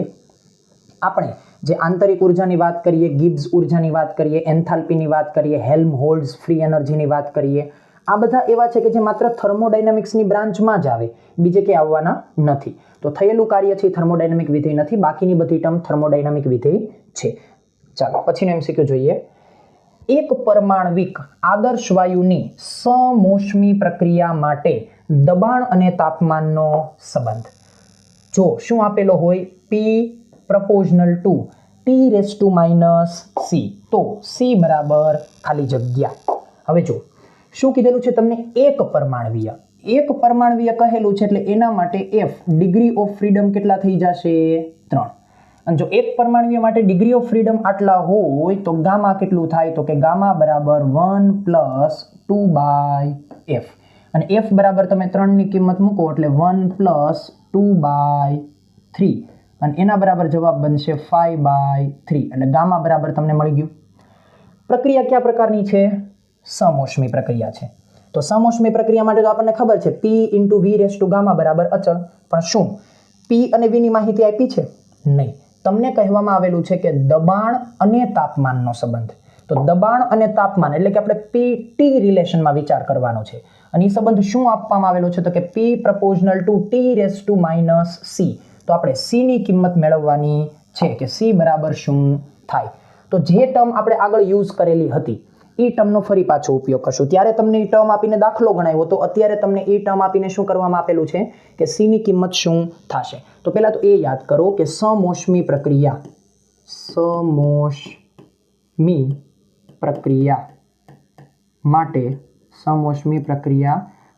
આપણે જે આંતરિક ઉર્જાની વાત કરીએ, ગિબ્સ ઉર્જાની વાત કરીએ, એન્થાલ્પીની વાત કરીએ, હેલ્મહોલ્ટ્ઝ ફ્રી એનર્જીની વાત કરીએ, આ બધા એવા છે કે જે માત્ર થર્મોડાયનામિક્સની બ્રાન્ચમાં જ આવે, બીજે કે આવવાના નથી. તો થયેલું કાર્ય છે થર્મોડાયનામિક વિધેય નથી, બાકીની બધી ટર્મ થર્મોડાયનામિક વિધેય છે. ચાલો પછીનો MCQ જોઈએ. એક પરમાણ્વિક આદર્શ વાયુની સમોષ્મી પ્રક્રિયા માટે દબાણ અને તાપમાનનો સંબંધ. જો શું આપેલો હોય? P proportional to T⁻⁻C. તો C બરાબર ખાલી જગ્યા. હવે જો શું કીધેલું છે તમને? એક પરમાણ્વીય કહેલું છે એટલે એના માટે F ડિગ્રી ઓફ ફ્રીડમ કેટલા થઈ જશે? 3. અને જો એક પરમાણુ માટે ડિગ્રી ઓફ ફ્રીડમ આટલા હોય તો ગામા કેટલું થાય તો કે ગામા બરાબર 1 + 2/f અને f બરાબર તમે 3 ની કિંમત મૂકો એટલે 1 + 2/3 અને એના બરાબર જવાબ બનશે 5/3 એટલે ગામા બરાબર તમને મળી ગયું. પ્રક્રિયા કયા પ્રકારની છે? સમોષ્મી પ્રક્રિયા છે. તો સમોષ્મી પ્રક્રિયા માટે તો આપણને ખબર છે p × v⁻γ બરાબર અચળ. પણ શું p અને v ની માહિતી આપી છે? નહીં. તમને કહેવામાં આવેલું છે કે દબાણ અને તાપમાનનો સંબંધ. તો દબાણ અને તાપમાન એટલે કે આપણે p-t રિલેશનમાં વિચાર કરવાનો છે. અને એ સંબંધ શું આપવામાં આવેલો છે તો કે p ∝ t⁻⁻c. તો આપણે c ની કિંમત મેળવવાની છે કે c બરાબર શું થાય. તો જે ટર્મ આપણે આગળ યુઝ કરેલી હતી એ ટર્મનો ફરી પાછો ઉપયોગ કરશું. ત્યારે તમને એ ટર્મ આપીને દાખલો ગણાવ્યો તો અત્યારે તમને એ ટર્મ આપીને શું કરવામાં આપેલું છે કે c ની કિંમત શું થશે. તો પહેલા તો એ યાદ કરો કે સમોષ્મી પ્રક્રિયા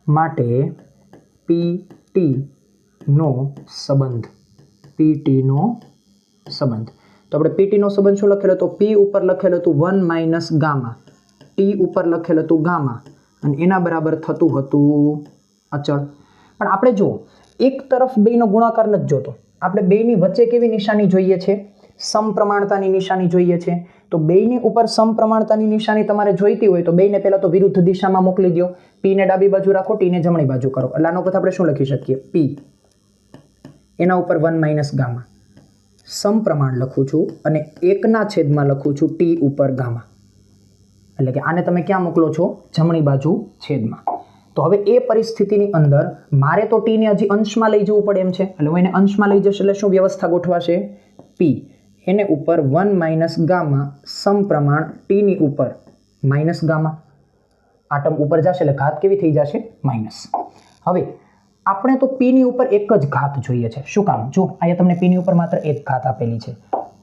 માટે PT નો સંબંધ. તો આપણે PT નો સંબંધ શું લખેલો હતો? P ઉપર લખેલું હતું 1 - ગામા, T ઉપર લખેલું હતું ગામા અને એના બરાબર થતું હતું અચળ. પણ આપણે જો એક તરફ બેયનો ગુણાકાર નથી જોતો, આપણે બેયની વચ્ચે કેવી નિશાની જોઈએ છે? સમપ્રમાણતાની નિશાની જોઈએ છે. તો બેયની ઉપર સમપ્રમાણતાની નિશાની તમારે જોઈતી હોય તો બેયને પહેલા તો વિરુદ્ધ દિશામાં મોકલી દો. P ને ડાબી બાજુ રાખો, T ને જમણી બાજુ કરો. એટલે આનો ઉપર આપણે શું લખી શકીએ? P એના ઉપર 1 - ગામા સમપ્રમાણ લખું છું અને 1/છેદમાં લખું છું T ઉપર ગામા. એટલે કે આને તમે ક્યાં મોકલો છો? જમણી બાજુ છેદમાં. તો હવે એ પરિસ્થિતિની અંદર મારે તો T ને હજી અંશમાં લઈ જવું પડે એમ છે. એટલે હું એને અંશમાં લઈ જશે એટલે શું વ્યવસ્થા ગોઠવાશે? P એને ઉપર 1 - ગામા સમપ્રમાણ T ની ઉપર -ગામા. આ ટર્મ ઉપર જશે એટલે ઘાત કેવી થઈ જશે? માઇનસ. હવે આપણે તો P ની ઉપર એક જ ઘાત જોઈએ છે. શું કામ? જો અહીંયા તમને P ની ઉપર માત્ર એક ઘાત આપેલી છે.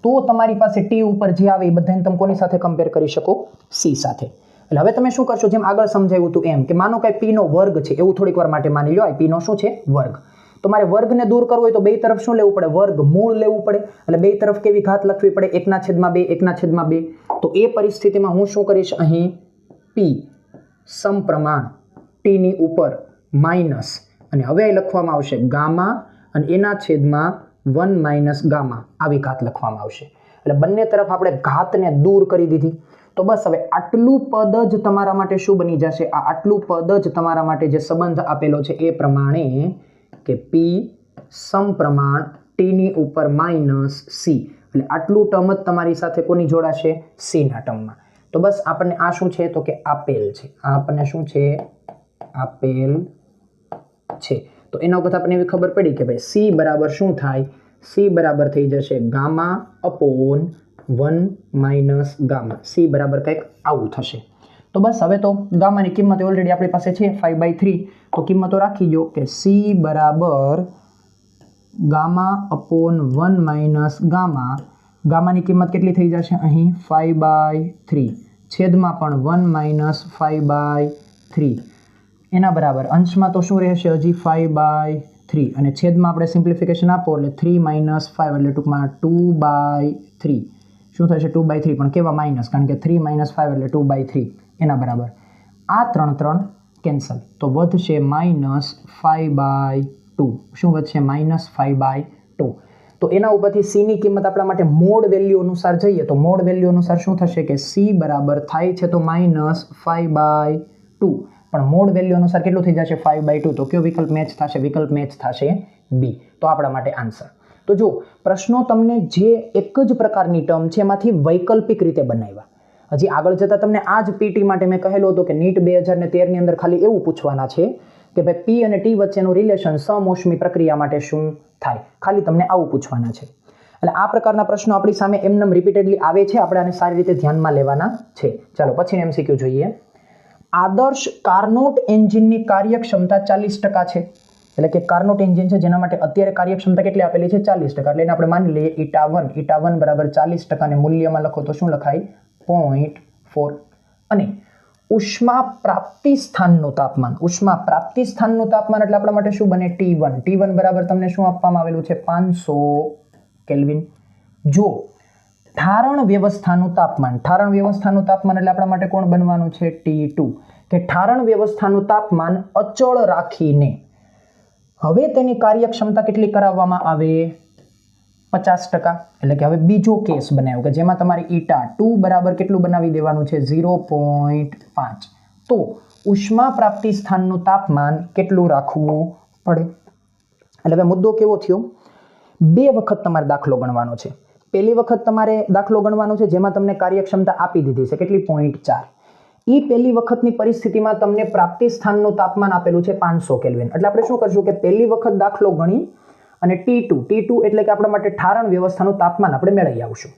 તો તમારી પાસે T ઉપર જે આવે એ બધાને તમે કોની સાથે કમ્પેર કરી શકો? C સાથે. એટલે હવે તમે શું કરશો? જેમ આગળ સમજાવ્યું હતું એમ કે માનો કે P નો વર્ગ છે એવું થોડીક વાર માટે માની લો. આ P નો શું છે? વર્ગ. તો મારે વર્ગને દૂર કરવો હોય તો બે તરફ શું લેવું પડે? વર્ગમૂળ લેવું પડે. એટલે બે તરફ કેવી ઘાત લખવી પડે? 1/2 1/2. તો એ પરિસ્થિતિમાં હું શું કરીશ? અહીં P સમપ્રમાણ T ની ઉપર માઇનસ અને હવે અહીં લખવામાં આવશે ગામા અને એના છેદમાં 1 - ગામા આવી ઘાત લખવામાં આવશે. એટલે બંને તરફ આપણે ઘાતને દૂર કરી દીધી. તો બસ હવે આટલું પદ જ તમારા માટે શું બની જશે? આટલું પદ જ તમારા માટે જે સંબંધ આપેલો છે એ પ્રમાણે કે P સમપ્રમાણ T ની ઉપર -C. એટલે આટલું ટર્મ જ તમારી સાથે કોની જોડાશે? C ના ટર્મમાં. તો બસ આપણને આ શું છે તો કે આપેલ છે. આ આપણને શું છે? આપેલ છે. તો એના ઉપર આપણને એવી ખબર પડી કે ભાઈ C બરાબર શું થાય? C બરાબર થઈ જશે ગામા અપોન 1 - ગામા. C બરાબર કંઈક આવું થશે. તો બસ હવે તો ગામાની કિંમત ઓલરેડી આપણી પાસે છે 5/3. તો કિંમતો રાખી દો કે C બરાબર ગામા અપોન 1 - ગામા. ગામાની કિંમત કેટલી થઈ જશે? અહીં 5/3 છેદમાં પણ 1 - 5/3 એના બરાબર અંશમાં તો શું રહેશે? હજી 5/3 અને છેદમાં આપણે સિમ્પ્લિફિકેશન આપો એટલે 3 - 5 એટલે ટૂંકમાં 2/3. શું થશે? 2/3 પણ કેવા માઇનસ? કારણ કે 3 - 5 એટલે 2/3 એના બરાબર. આ 3 કેન્સલ તો વધશે -5/2. શું વધશે? -5/2. તો એના ઉપરથી C ની કિંમત આપણા માટે મોડ વેલ્યુ અનુસાર જઈએ તો મોડ વેલ્યુ અનુસાર શું થશે કે C બરાબર થાય છે તો -5/2 પણ મોડ વેલ્યુ અનુસાર કેટલું થઈ જશે? 5/2. તો કયો વિકલ્પ મેચ થશે? વિકલ્પ મેચ થશે B. તો આપણા માટે આન્સર. તો જો પ્રશ્નો તમને જે એક જ પ્રકારની ટર્મ છે એમાંથી વૈકલ્પિક રીતે બનાવ્યા. હજી આગળ જતાં તમને આ જ PT માટે મેં કહેલું હતું કે NEET 2013 ની અંદર ખાલી એવું પૂછવાના છે કે ભાઈ P અને T વચ્ચેનું રિલેશન સમોષ્મી પ્રક્રિયા માટે શું થાય? ખાલી તમને આવું પૂછવાના છે. એટલે આ પ્રકારના પ્રશ્નો આપણી સામે એમનેમ રિપીટેડલી આવે છે. આપણે આને સારી રીતે ધ્યાનમાં લેવાના છે. ચાલો પછી MCQ જોઈએ. આદર્શ કાર્નોટ એન્જિનની કાર્યક્ષમતા 40% છે. એટલે કે કાર્નોટ એન્જિન છે જેના માટે અત્યારે કાર્યક્ષમતા કેટલી આપેલી છે? 40%. એટલે એને આપણે માની લઈએ η1 બરાબર 40% ને મૂલ્યમાં લખો તો શું લખાય? 0.4. અને ઉષ્મા પ્રાપ્તિ સ્થાનનું તાપમાન. ઉષ્મા પ્રાપ્તિ સ્થાનનું તાપમાન એટલે આપણા માટે શું બને? T1 બરાબર તમને શું આપવામાં આવેલું છે? 500 કેલ્વિન. જો ઠારણ વ્યવસ્થાનું તાપમાન એટલે આપણા માટે કોણ બનવાનું છે? T2. કે ઠારણ વ્યવસ્થાનું તાપમાન અચળ રાખીને હવે તેની કાર્યક્ષમતા કેટલી કરાવવામાં આવે? 50%. એટલે કે હવે બીજો કેસ બનાવ્યો કે જેમાં તમારી η2 બરાબર કેટલું બનાવી દેવાનું છે? 0.5. તો ઉષ્મા પ્રાપ્તિ સ્થાનનું તાપમાન કેટલું રાખવું પડે? એટલે હવે મુદ્દો કેવો થયો? બે વખત તમારે દાખલો ગણવાનો છે. પહેલી વખત તમારે દાખલો ગણવાનો છે જેમાં તમને કાર્યક્ષમતા આપી દીધી છે કેટલી? 0.4. એ પહેલી વખતની પરિસ્થિતિમાં તમને પ્રાપ્તિ સ્થાનનું તાપમાન આપેલું છે 500 કેલ્વિન. એટલે આપણે શું કરશું કે પહેલી વખત દાખલો ગણી અને T2 એટલે કે આપણા માટે ઠારણ વ્યવસ્થાનું તાપમાન આપણે મેળવી આવશું.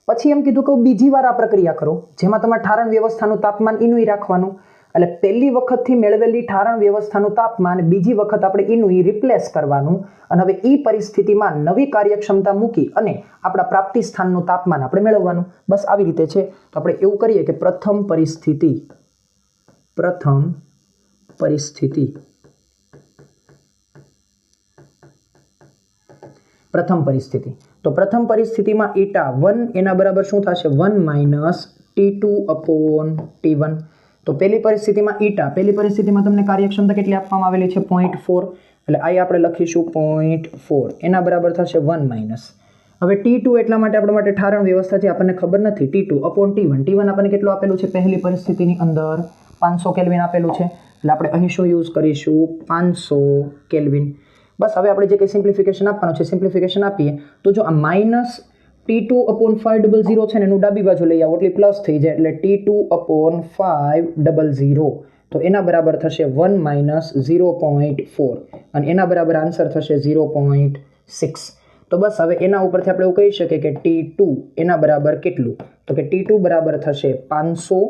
પછી એમ કીધું કે બીજી વાર આ પ્રક્રિયા કરો જેમાં તમારે ઠારણ વ્યવસ્થાનું તાપમાન એનું રાખવાનું. એટલે પહેલી વખતથી મેળવેલી ઠારણ વ્યવસ્થાનું તાપમાન બીજી વખત આપણે એનું રિપ્લેસ કરવાનું અને હવે એ પરિસ્થિતિમાં નવી કાર્યક્ષમતા મૂકી અને આપણા પ્રાપ્તિ સ્થાનનું તાપમાન આપણે મેળવવાનું. બસ આવી રીતે છે. તો આપણે એવું કરીએ કે પ્રથમ પરિસ્થિતિ તો પ્રથમ પરિસ્થિતિમાં η1 એના બરાબર શું થશે? 1 - T2/T1. તો પહેલી પરિસ્થિતિમાં તમને કાર્યક્ષમતા કેટલી આપવામાં આવેલી છે? 0.4. એટલે અહીં આપણે લખીશું 0.4 એના બરાબર થશે 1 - હવે T2 એટલા માટે આપણા માટે ઠારણ વ્યવસ્થા છે આપણને ખબર નથી. T2/T1. T1 આપણને કેટલું આપેલું છે? પહેલી પરિસ્થિતિની અંદર 500 કેલ્વિન આપેલું છે. એટલે આપણે અહીં શું યુઝ કરીશું? 500 કેલ્વિન. બસ હવે આપણે જે કંઈ સિમ્પ્લિફિકેશન આપવાનું છે સિમ્પ્લિફિકેશન આપીએ તો જો આ -T2/500 છે ને એનું ડાબી બાજુ લઈ આવો એટલે પ્લસ થઈ જાય એટલે T2/500 તો એના બરાબર થશે 1 - 0.4 અને એના બરાબર આન્સર થશે 0.6. તો બસ હવે એના ઉપરથી આપણે એવું કહી શકીએ કે T2 એના બરાબર કેટલું? તો કે T2 બરાબર થશે 500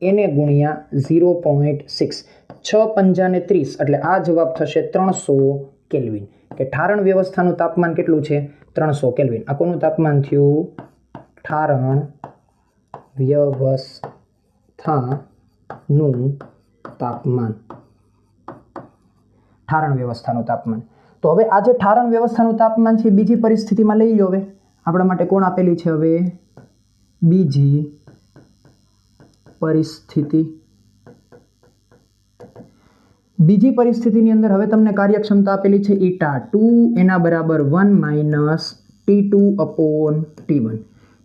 એને ગુણ્યા 0.6. 6 × 5 = 30 એટલે આ જવાબ થશે 300 કેલ્વિન. કે ઠારણ વ્યવસ્થાનું તાપમાન કેટલું છે? 300 કેલ્વિન. આ કોનું તાપમાન થયું? ઠારણ વ્યવસ્થાનું તાપમાન. તો હવે આ જે ઠારણ વ્યવસ્થાનું તાપમાન છે બીજી પરિસ્થિતિમાં લઈ લો. હવે આપણા માટે કોણ આપેલી છે? હવે બીજી પરિસ્થિતિની અંદર હવે તમને કાર્યક્ષમતા આપેલી છે η2 એના બરાબર 1 - T2/T1.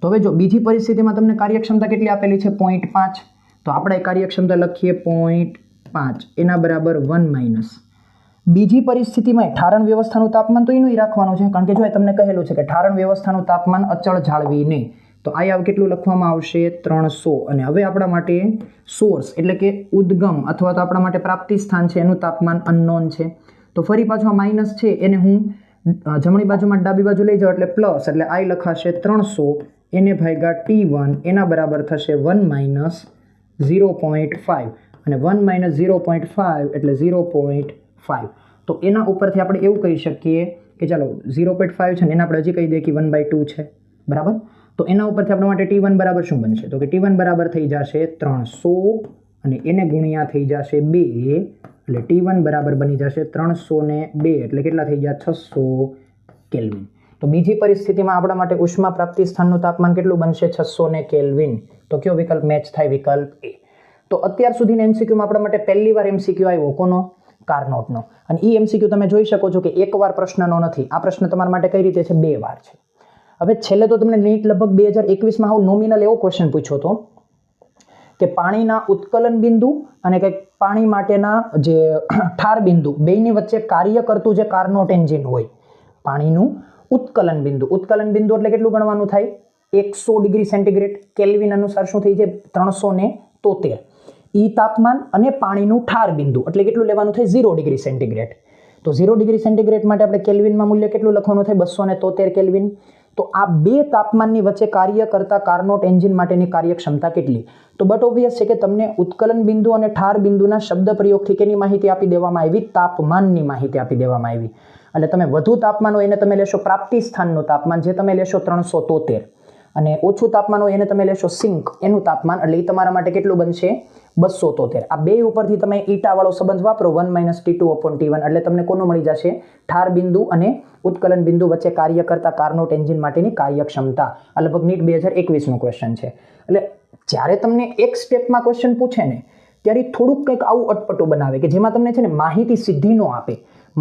તો હવે જો બીજી પરિસ્થિતિમાં તમને કાર્યક્ષમતા કેટલી આપેલી છે? 0.5. તો આપણે કાર્યક્ષમતા લખીએ 0.5 એના બરાબર 1 - બીજી પરિસ્થિતિમાં ઠારણ વ્યવસ્થાનું તાપમાન તો એનું રાખવાનું છે કારણ કે જો તમને કહેલું છે કે ઠારણ વ્યવસ્થાનું તાપમાન અચળ જાળવીને તો અહીંયા કેટલું લખવામાં આવશે? 300. અને હવે આપણા માટે સોર્સ એટલે કે ઉદ્ગમ અથવા તો આપણા માટે પ્રાપ્તિ સ્થાન છે એનું તાપમાન અનનોન છે. તો ફરી પાછું આ માઇનસ છે એને હું જમણી બાજુમાં ડાબી બાજુ લઈ જાઉં એટલે પ્લસ એટલે આ લખાશે 300 એને ભાગ્યા T1 એના બરાબર થશે 1 - 0.5 અને 1 - 0.5 એટલે 0.5. તો એના ઉપરથી આપણે એવું કહી શકીએ કે ચાલો 0.5 છે ને એને આપણે હજી કહી દઈએ કે 1/2 છે. બરાબર. તો એના ઉપરથી આપણા માટે T1 બરાબર શું બનશે? તો કે T1 બરાબર થઈ જશે 300 અને એને ગુણ્યા થઈ જશે 2 એટલે T1 બરાબર બની જશે 302 એટલે કેટલા થઈ ગયા? 600 કેલ્વિન. તો બીજી પરિસ્થિતિમાં આપણા માટે ઉષ્મા પ્રાપ્તિ સ્થાનનું તાપમાન કેટલું બનશે? 600 કેલ્વિન. તો કયો વિકલ્પ મેચ થાય? વિકલ્પ A. તો અત્યાર સુધીના MCQમાં આપણા માટે પહેલી વાર MCQ આવ્યો કોનો? કાર્નોટનો. અને એ MCQ તમે જોઈ શકો છો કે એકવાર પ્રશ્નનો નથી. આ પ્રશ્ન તમારા માટે કઈ રીતે છે? 2 વાર છે. હવે છેલ્લે તો તમને નીટ લગભગ 2021માં હાવ નોમિનલ એવો ક્વેશ્ચન પૂછ્યો હતો કે પાણીના ઉત્કલન બિંદુ અને કંઈક પાણી માટેના જે ઠાર બિંદુ બેયની વચ્ચે કાર્ય કરતું જે કાર્નોટ એન્જિન હોય પાણીનું ઉત્કલન બિંદુ એટલે કેટલું ગણવાનું થાય? 100 ડિગ્રી સેન્ટીગ્રેડ. કેલ્વિન અનુસાર શું થઈ જાય? 373. ઈ તાપમાન અને પાણીનું ઠાર બિંદુ એટલે કેટલું લેવાનું થાય? 0 ડિગ્રી સેન્ટીગ્રેડ. તો 0 ડિગ્રી સેન્ટીગ્રેડ માટે આપણે કેલ્વિનમાં મૂલ્ય કેટલું લખવાનું થાય? 273 કેલ્વિન. તો આ બે તાપમાનની વચ્ચે કાર્ય કરતા કાર્નોટ એન્જિન માટેની કાર્યક્ષમતા કેટલી? તો બટ ઓબ્વિયસ છે કે તમને ઉત્કલન બિંદુ અને ઠાર બિંદુના શબ્દ પ્રયોગથી કેની માહિતી આપી દેવામાં આવી? તાપમાનની માહિતી આપી દેવામાં આવી. એટલે તમે વધુ તાપમાન હોય એને તમે લેશો પ્રાપ્તિ સ્થાનનું તાપમાન જે તમે લેશો 373 અને ઓછું તાપમાન હોય એને તમે લેશો સિંક, એનું તાપમાન, એટલે એ તમારા માટે કેટલું બનશે 273. આ બે ઉપરથી તમે ઈટાવાળો સંબંધ વાપરો 1 - T2/T1, એટલે તમને કોનું મળી જશે? ઠાર બિંદુ અને ઉત્કલન બિંદુ વચ્ચે કાર્ય કરતા કાર્નોટ એન્જિન માટેની કાર્યક્ષમતા. આ લગભગ નીટ 2021નું ક્વેશ્ચન છે. એટલે જ્યારે તમને એક સ્ટેપમાં ક્વેશ્ચન પૂછે ને ત્યારે થોડુંક કંઈક આવું અટપટું બનાવે કે જેમાં તમને છે ને માહિતી સીધી ન આપે,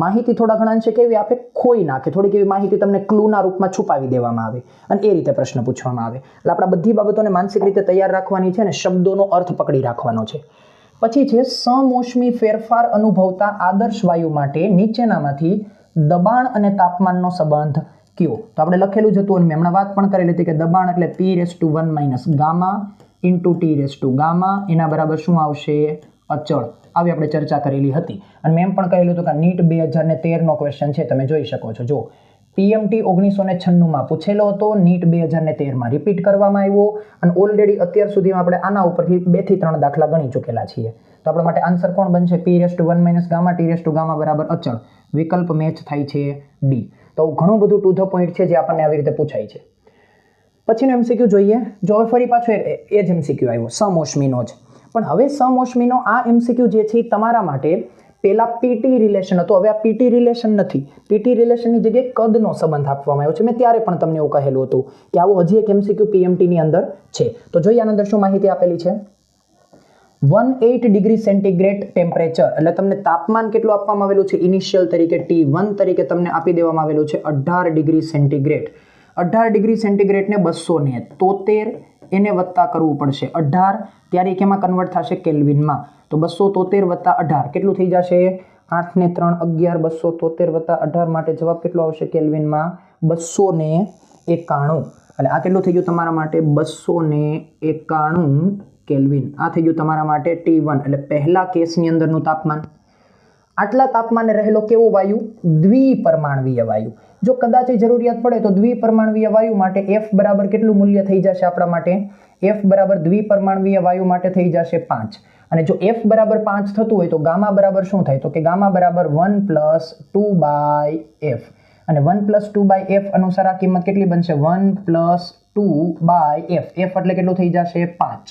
માહિતી થોડા ઘણા અંશે કેવી આપે? ખોઈ નાખે. થોડીક એવી માહિતી તમને ક્લૂના રૂપમાં છુપાવી દેવામાં આવે અને એ રીતે પ્રશ્ન પૂછવામાં આવે. એટલે આપણે બધી બાબતોને માનસિક રીતે તૈયાર રાખવાની છે અને શબ્દોનો અર્થ પકડી રાખવાનો છે. પછી છે સમોષ્મી ફેરફાર અનુભવતા આદર્શ વાયુ માટે નીચેનામાંથી દબાણ અને તાપમાનનો સંબંધ કયો? તો આપણે લખેલું જ હતું અને મેં હમણાં વાત પણ કરેલી હતી કે દબાણ એટલે P⁻1 ગામા ઇન્ટુ T⁻, એના બરાબર શું આવશે? અચળ. આવી આપણે ચર્ચા કરેલી હતી અને મેં પણ કહેલું હતું કે નીટ 2013નો ક્વેશ્ચન છે, તમે જોઈ શકો છો. જો PMT 1996માં પૂછેલો હતો, નીટ 2013માં રિપીટ કરવામાં આવ્યો અને ઓલરેડી અત્યાર સુધીમાં આપણે આના ઉપરથી 2 થી 3 દાખલા ગણી ચૂકેલા છીએ. તો આપણા માટે આન્સર કોણ બનશે? P⁻1 ગામા T⁻ બરાબર અચળ. વિકલ્પ મેચ થાય છે ડી. તો ઘણું બધું ટુ ધ પોઈન્ટ છે જે આપણને આવી રીતે પૂછાય છે. પછીનો MCQ જોઈએ. જો હવે ફરી પાછો એ જ MCQ આવ્યો, સમોષ્મીનો જ. પણ હવે સમોષ્મીનો આ MCQ જે છે તમારા માટે પહેલા PT રિલેશન હતો, હવે આ PT રિલેશન નથી. PT રિલેશનની જગ્યાએ કદનો સંબંધ આપવામાં આવ્યો છે. મેં ત્યારે પણ તમને એવું કહેલું હતું કે આવું હજી એક MCQ PMTની અંદર છે. તો જોઈએ આની અંદર શું માહિતી આપેલી છે. 18 ડિગ્રી સેન્ટીગ્રેડ ટેમ્પરેચર, એટલે તમને તાપમાન કેટલું આપવામાં આવેલું છે? ઇનિશિયલ તરીકે T1 તરીકે તમને આપી દેવામાં આવેલું છે 18 ડિગ્રી સેન્ટીગ્રેડ. 18 ડિગ્રી સેન્ટીગ્રેડને 273 એને વત્તા કરવું પડશે 18, ત્યારે કેમાં કન્વર્ટ થશે? કેલ્વિનમાં. તો 273 વત્તા 18 કેટલું થઈ જશે? 8 ને 3 11, 273 વત્તા 18 માટે જવાબ કેટલો આવશે કેલ્વિનમાં? 291. એટલે આ કેટલું થઈ ગયું તમારા માટે? 291 કેલ્વિન. આ થઈ ગયું તમારા માટે T1, એટલે પહેલા કેસની અંદરનું તાપમાન. આટલા તાપમાને રહેલો કેવો વાયુ? દ્વિપરમાણવીય વાયુ. જો કદાચ જરૂરિયાત પડે તો દ્વિપરમાણવીય વાયુ માટે F બરાબર કેટલું મૂલ્ય થઈ જશે આપણા માટે? F બરાબર દ્વિપરમાણવીય વાયુ માટે થઈ જશે 5. અને જો F બરાબર 5 થતું હોય તો ગામા બરાબર શું થાય? તો કે ગામા બરાબર 1 + 2/F. અને 1 + 2/F અનુસાર આ કિંમત કેટલી બનશે? 1 + 2/F. F એટલે કેટલું થઈ જશે? 5.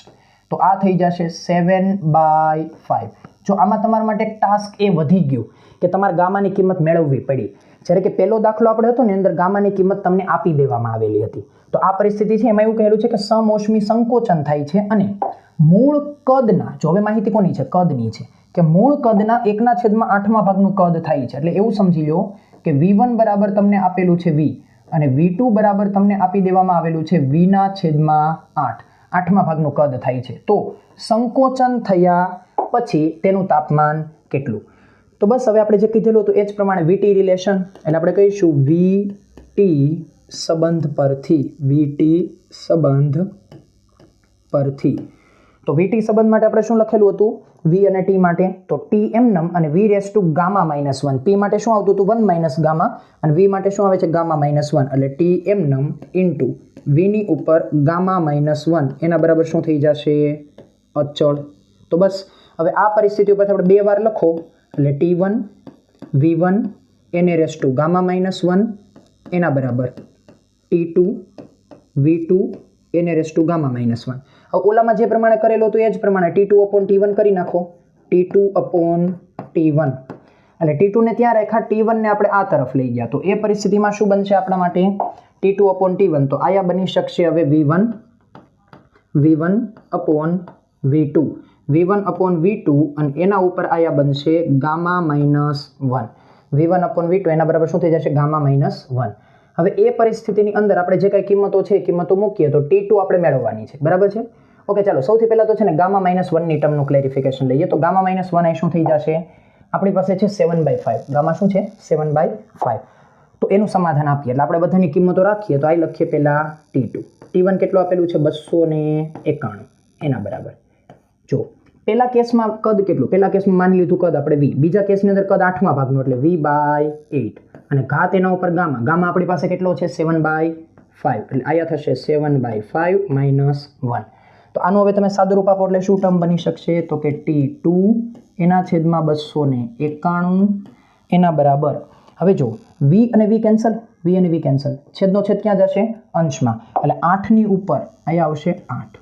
તો આ થઈ જશે 7/5. જો આમાં તમારા માટે ટાસ્ક એ વધી ગયું કે તમારે ગામાની કિંમત મેળવવી પડી. જ્યારે કે પહેલો દાખલો આપણે હતો ને અંદર ગામાની કિંમત તમને આપી દેવામાં આવેલી હતી. તો આ પરિસ્થિતિ છે એમાં એવું કહેલું છે કે સમોષ્મી સંકોચન થાય છે અને મૂળ કદના, જો હવે માહિતી કોની છે? કદની છે કે મૂળ કદના 1/8 ભાગનું કદ થાય છે. એટલે એવું સમજી લો કે V1 બરાબર તમને આપેલું છે V અને V2 બરાબર તમને આપી દેવામાં આવેલું છે V/8. 8મા ભાગનું કદ થાય છે. તો સંકોચન થયા પછી તેનું તાપમાન કેટલું? તો બસ હવે આપણે જે કીધેલું હતું એ જ પ્રમાણે VT રિલેશન, એટલે આપણે કહીશું VT સંબંધ પરથી. તો VT સંબંધ માટે આપણે શું લખેલું હતું? V અને T માટે તો Tm અને V⁻⁻1. P માટે શું આવતું હતું? 1 - ગામા અને V માટે શું આવે છે? ગામા-1. એટલે Tm ઇન્ટુ V ની ઉપર ગામા-1 એના બરાબર શું થઈ જશે? અચળ. તો બસ હવે આ પરિસ્થિતિ ઉપર આપણે 2 વાર લખો એટલે T1 V1 n⁻⁻1 એના બરાબર T2 V2 n⁻⁻1. હવે ઓલામાં જે પ્રમાણે કરેલો હતો એ જ પ્રમાણે T2/T1 કરી નાખો. T2/T1 એટલે T2 ને ત્યાં રાખ્યા, T1 ને આપણે આ તરફ લઈ ગયા. તો એ પરિસ્થિતિમાં શું બનશે આપણા માટે? T2/T1. તો આયા બની શકશે હવે V1/V2 V1/V2 અને એના ઉપર આયા બનશે ગામા-1. V1/V2 એના બરાબર શું થઈ જશે? ગામા-1. હવે એ પરિસ્થિતિની અંદર આપણે જે કઈ કિંમતો છે કિંમતો મૂકીએ તો T2 આપણે મેળવવાની છે. બરાબર છે? ઓકે, ચાલો સૌથી પહેલા તો છે ને ગામા-1ની ટર્મનું ક્લેરિફિકેશન લઈએ. તો ગામા-1 અહીં શું થઈ જશે? આપણી પાસે છે 7/5. ગામા શું છે? 7/5. તો એનું સમાધાન આપીએ એટલે આપણે બધાની કિંમતો રાખીએ તો આ લખીએ પહેલા T2. T1 કેટલું આપેલું છે? 291 એના બરાબર. જો પહેલા કેસમાં કદ કેટલું? પહેલા કેસમાં માની લીધું કદ આપણે V. બીજા કેસની અંદર કદ 8મા ભાગનું એટલે V/8 અને ઘાત એના ઉપર ગામા. ગામા આપણી પાસે કેટલો છે? 7/5. એટલે આયા થશે 7/5 - 1. તો આનું હવે તમે સાદું રૂપ આપો એટલે શું ટર્મ બની શકશે? તો કે T2 એના છેદમાં 291 એના બરાબર હવે જો v અને v કેન્સલ, છેદનો છેદ ક્યાં જશે? અંશમાં, એટલે 8ની ઉપર અહીંયા આવશે 8.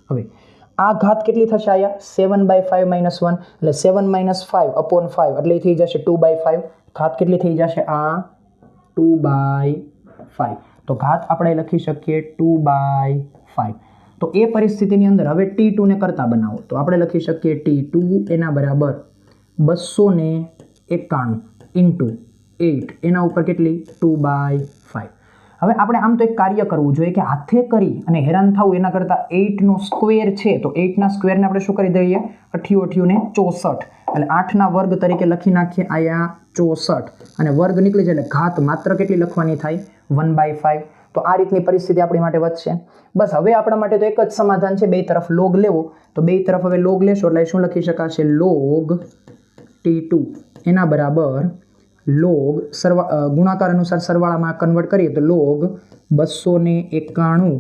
હવે આ ઘાત કેટલી થશે? અહીંયા 7/5 - 1 એટલે 7 - 5/5 એટલે થઈ જશે 2/5. ઘાત કેટલી થઈ જશે? આ 2/5. તો ઘાત આપણે લખી શકીએ 2/5. તો એ પરિસ્થિતિની અંદર હવે t2 ને કરતા બનાવો તો આપણે લખી શકીએ t2 એના બરાબર 291 ઇન્ટુ 8 એના ઉપર કેટલી? 2/5. હવે આપણે આમ તો એક કાર્ય કરવું જોઈએ કે હાથે કરી અને હેરાન થવું એના કરતાં 8નો સ્ક્વેર છે તો 8ના સ્ક્વેરને આપણે શું કરી દઈએ? 88 ને 64 એટલે 8ના વર્ગ તરીકે લખી નાખીએ અહીંયા 64 અને વર્ગ નીકળી જાય એટલે ઘાત માત્ર કેટલી લખવાની થાય? 1/5. તો આ રીતની પરિસ્થિતિ આપણી માટે વધશે. બસ હવે આપણા માટે તો એક જ સમાધાન છે, બે તરફ લોગ લેવો. તો બે તરફ હવે લોગ લેશો એટલે શું લખી શકાશે? લોગ t2 એના બરાબર લોગ ગુણાકાર અનુસાર સરવાળામાં કન્વર્ટ કરીએ તો લોગ 291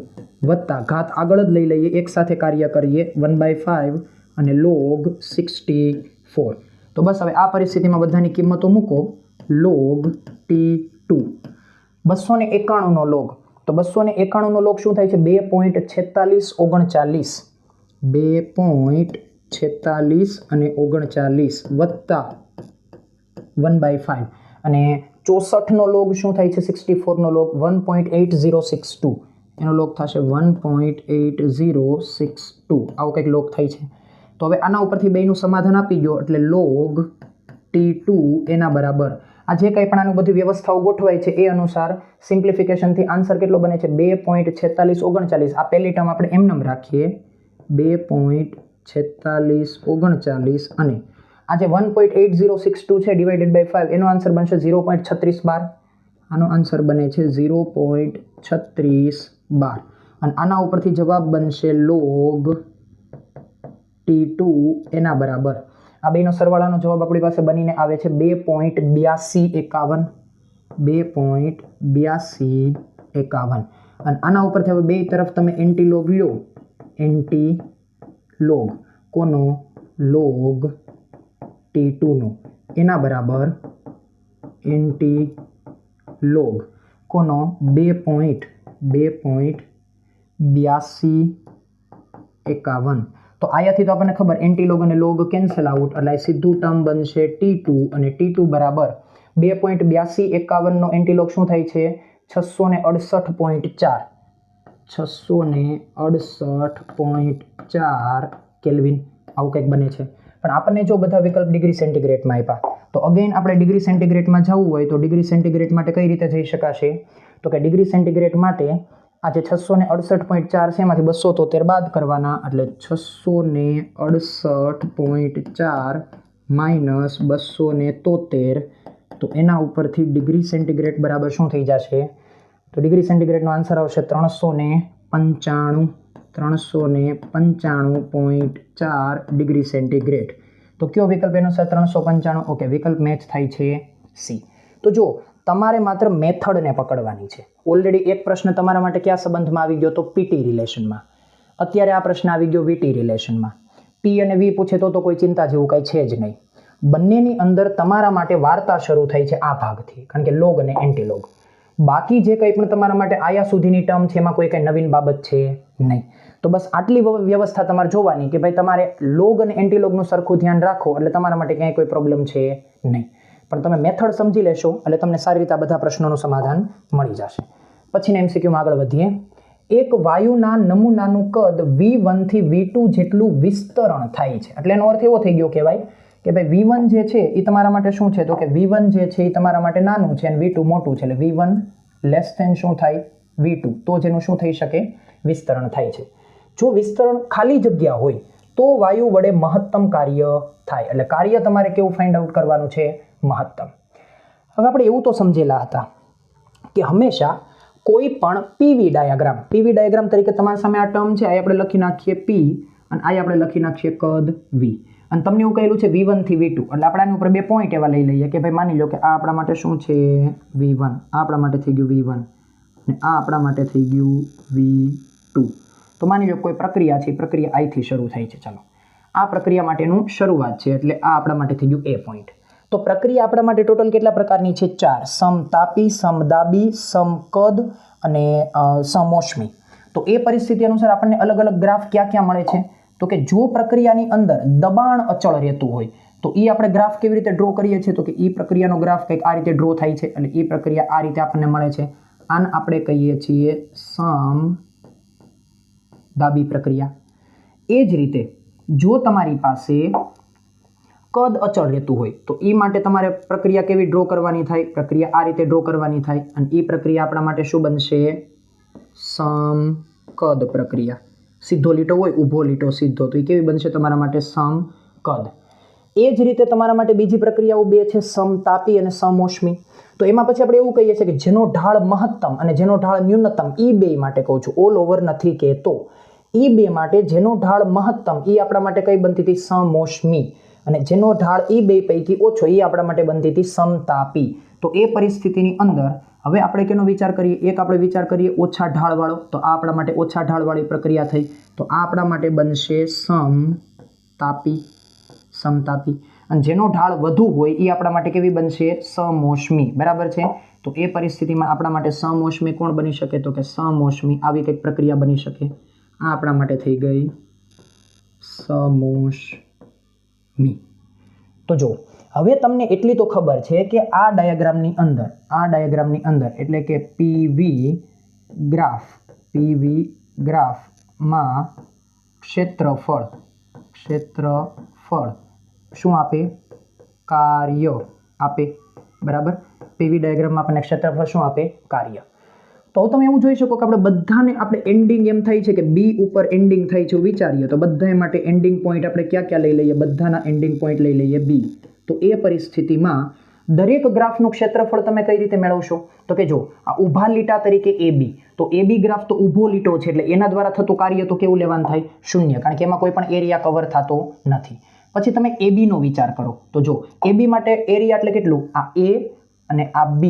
વત્તા ઘાત આગળ જ લઈ લઈએ, એક સાથે કાર્ય કરીએ 1/5 અને લોગ 64. તો બસ હવે આ પરિસ્થિતિમાં બધાની કિંમતો મૂકો. લોગ t2 291નો લોગ, તો 291નો લોગ શું થાય છે? 2.4639 2.46 અને 39 વત્તા 1/5 અને 64નો લોગ શું થાય છે? 64નો લોગ 1.8062 એનો લોગ થશે 1.8062 આવો કંઈક લોગ થાય છે. તો હવે આના ઉપરથી બેનું સમાધાન આપી દો એટલે લોગ t2 એના બરાબર આ જે કંઈ પણ આનું બધી વ્યવસ્થાઓ ગોઠવાય છે એ અનુસાર સિમ્પ્લિફિકેશનથી આન્સર કેટલો બને છે? 2.4639. આ પહેલી ટર્મ આપણે એમનેમ રાખીએ 2.4639 અને આ જે 1.8062 છે ડિવાઇડેડ બાય 5 એનો આન્સર બનશે 0.3612. આનો આન્સર બને છે 0.3612 અને આના ઉપરથી જવાબ બનશે લોગ t2 એના બરાબર આ બેનો સરવાળાનો જવાબ આપણી પાસે બનીને આવે છે 2.8251 2.8251 અને આના ઉપરથી હવે બે તરફ તમે એન્ટીલોગ લો. એન્ટીલોગ કોનો? લોગ t2 નો એના બરાબર એન્ટીલોગ કોનો? 2.8251. તો આયાથી તો આપણને ખબર એન્ટીલોગ અને લોગ કેન્સલ આઉટ એટલે સીધું ટર્મ બનશે t2 અને t2 બરાબર 2.8251નો એન્ટીલોગ શું થાય છે? 668.4 668.4 કેલ્વિન આવું કંઈક બને છે. પણ આપણને જો બધા વિકલ્પ ડિગ્રી સેન્ટીગ્રેડમાં આપ્યા તો અગેન આપણે ડિગ્રી સેન્ટીગ્રેડમાં જવું હોય તો ડિગ્રી સેન્ટીગ્રેડ માટે કઈ રીતે જઈ શકાશે? તો કે ડિગ્રી સેન્ટીગ્રેડ માટે આ જે 668.4 છે એમાંથી 273 બાદ કરવાના એટલે 668.4 માઇનસ 273 તો એના ઉપરથી ડિગ્રી સેન્ટીગ્રેડ બરાબર શું થઈ જશે? તો ડિગ્રી સેન્ટીગ્રેડનો આન્સર આવશે 395.4 ડિગ્રી સેન્ટીગ્રેડ. તો કયો વિકલ્પ એનો છે? 395. ઓકે, વિકલ્પ મેચ થાય છે સી. તો જો તમારે માત્ર મેથડને પકડવાની છે. ઓલરેડી એક પ્રશ્ન તમારા માટે કયા સંબંધમાં આવી ગયો? તો પીટી રિલેશનમાં. અત્યારે આ પ્રશ્ન આવી ગયો વીટી રિલેશનમાં. પી અને વી પૂછે તો કોઈ ચિંતા જેવું કંઈ છે જ નહીં. બંનેની અંદર તમારા માટે વાર્તા શરૂ થઈ છે આ ભાગથી, કારણ કે લોગ અને એન્ટીલોગ. બાકી જે કંઈ પણ તમારા માટે આયા સુધીની ટર્મ છે એમાં કોઈ કંઈ નવીન બાબત છે નહીં. તો બસ આટલી વ્યવસ્થા તમારે જોવાની કે ભાઈ તમારે લોગ અને એન્ટીલોગનું સરખું ધ્યાન રાખો એટલે તમારા માટે ક્યાંય કોઈ પ્રોબ્લેમ છે નહીં. પણ તમે મેથડ સમજી લેશો એટલે તમને સારી રીતે આ બધા પ્રશ્નોનું સમાધાન મળી જશે. પછીના એમસીક્યુમાં આગળ વધીએ. એક વાયુના નમૂનાનું કદ V1 થી V2 જેટલું વિસ્તરણ થાય છે. એટલે એનો અર્થ એવો થઈ ગયો કહેવાય કે ભાઈ V1 જે છે એ તમારા માટે શું છે? તો કે V1 જે છે એ તમારા માટે નાનું છે અને V2 મોટું છે એટલે V1 લેસ ધેન શું થાય? V2. તો જેનું શું થઈ શકે? વિસ્તરણ થાય છે. જો વિસ્તરણ ખાલી જગ્યા હોય તો વાયુ વડે મહત્તમ કાર્ય થાય. એટલે કાર્ય તમારે કેવું ફાઇન્ડ આઉટ કરવાનું છે? મહત્તમ. હવે આપણે એવું તો સમજેલા હતા કે હંમેશા કોઈ પણ પીવી ડાયાગ્રામ તરીકે તમારી સામે આ ટર્મ છે, આ આપણે લખી નાખીએ P અને આ આપણે લખી નાખીએ કદ V. અને તમને એવું કહેલું છે V1 થી V2 એટલે આપણે આની ઉપર બે પોઈન્ટ એવા લઈ લઈએ કે ભાઈ માની લો કે આ આપણા માટે શું છે? V1. આ આપણા માટે થઈ ગયું V1 અને આ આપણા માટે થઈ ગયું V2. તો માની લો કોઈ પ્રક્રિયા છે, પ્રક્રિયા I થી શરૂ થાય છે. ચાલો આ પ્રક્રિયા માટેનું શરૂઆત છે એટલે આ આપણા માટે થઈ ગયું A પોઈન્ટ. તો તો પ્રક્રિયા આપણા માટે ટોટલ કેટલા પ્રકારની છે? 4. સમતાપી, સમદાબી, સમકદ અને સમોષ્મી. તો એ પરિસ્થિતિ અનુસાર આપણને અલગ અલગ ગ્રાફ ક્યાં ક્યાં મળે છે? તો કે જો પ્રક્રિયાની અંદર દબાણ અચળ રહેતું હોય તો એ આપણે ગ્રાફ કેવી રીતે ડ્રો કરીએ છીએ? તો કે એ પ્રક્રિયાનો ગ્રાફ કંઈક આ રીતે ડ્રો થાય છે અને એ પ્રક્રિયા આ રીતે આપણને મળે છે. આને આપણે કહીએ છીએ સમદાબી પ્રક્રિયા. એ જ રીતે જો તમારી પાસે કદ અચળ રહેતું હોય તો એ માટે તમારે પ્રક્રિયા કેવી ડ્રો કરવાની થાય? પ્રક્રિયા આ રીતે ડ્રો કરવાની થાય અને એ પ્રક્રિયા આપણા માટે શું બનશે? સમકદ પ્રક્રિયા. સીધો લીટો હોય, ઊભો લીટો, સીધો, તો એ કેવી બનશે તમારા માટે? સમકદ. એ જ રીતે તમારા માટે બીજી પ્રક્રિયાઓ બે છે, સમતાપી અને સમોષ્મી. તો એમાં પછી આપણે એવું કહીએ છીએ કે જેનો ઢાળ મહત્તમ અને જેનો ઢાળ ન્યૂનતમ, એ બે માટે કહું છું, ઓલ ઓવર નથી કહેતો. એ બે માટે જેનો ઢાળ મહત્તમ એ આપણા માટે કઈ બનતી હતી? સમોષ્મી. અને જેનો ઢાળ એ બે પૈકી ઓછો એ આપણા માટે બનતી હતી સમતાપી. તો એ પરિસ્થિતિની અંદર હવે આપણે કેનો વિચાર કરીએ? એક આપણે વિચાર કરીએ ઓછા ઢાળવાળો, તો આ આપણા માટે ઓછા ઢાળવાળી પ્રક્રિયા થઈ. તો આ આપણા માટે બનશે સમતાપી. અને જેનો ઢાળ વધુ હોય એ આપણા માટે કેવી બનશે? સમોષ્મી. બરાબર છે. તો એ પરિસ્થિતિમાં આપણા માટે સમોષ્મી કોણ બની શકે? તો કે સમોષ્મી આવી કંઈક પ્રક્રિયા બની શકે. આ આપણા માટે થઈ ગઈ સમોષ્મી. તો જો હવે તમને એટલી તો ખબર છે કે આ ડાયાગ્રામની અંદર એટલે કે પીવી ગ્રાફમાં ક્ષેત્રફળ શું આપે? કાર્ય આપે. બરાબર. પીવી ડાયાગ્રામમાં આપણને ક્ષેત્રફળ શું આપે? કાર્ય. તો તમે એવું જોઈ શકો કે આપણે બધાને આપણે એન્ડિંગ એમ થાય છે કે બી ઉપર એન્ડિંગ થાય છે વિચારીએ તો બધા માટે એન્ડિંગ પોઈન્ટ આપણે ક્યાં લઈ લઈએ? બધાના એન્ડિંગ પોઈન્ટ લઈ લઈએ બી. તો એ પરિસ્થિતિમાં દરેક ગ્રાફનું ક્ષેત્રફળ તમે કઈ રીતે મેળવશો? તો કે જો આ ઊભા લીટા તરીકે AB, તો AB ગ્રાફ તો ઊભો લીટો છે એટલે એના દ્વારા થતું કાર્ય તો કેવું લેવાનું થાય? 0, કારણ કે એમાં કોઈ પણ એરિયા કવર થતો નથી. પછી તમે AB નો વિચાર કરો તો જો AB માટે એરિયા એટલે કેટલું? આ A અને આ B,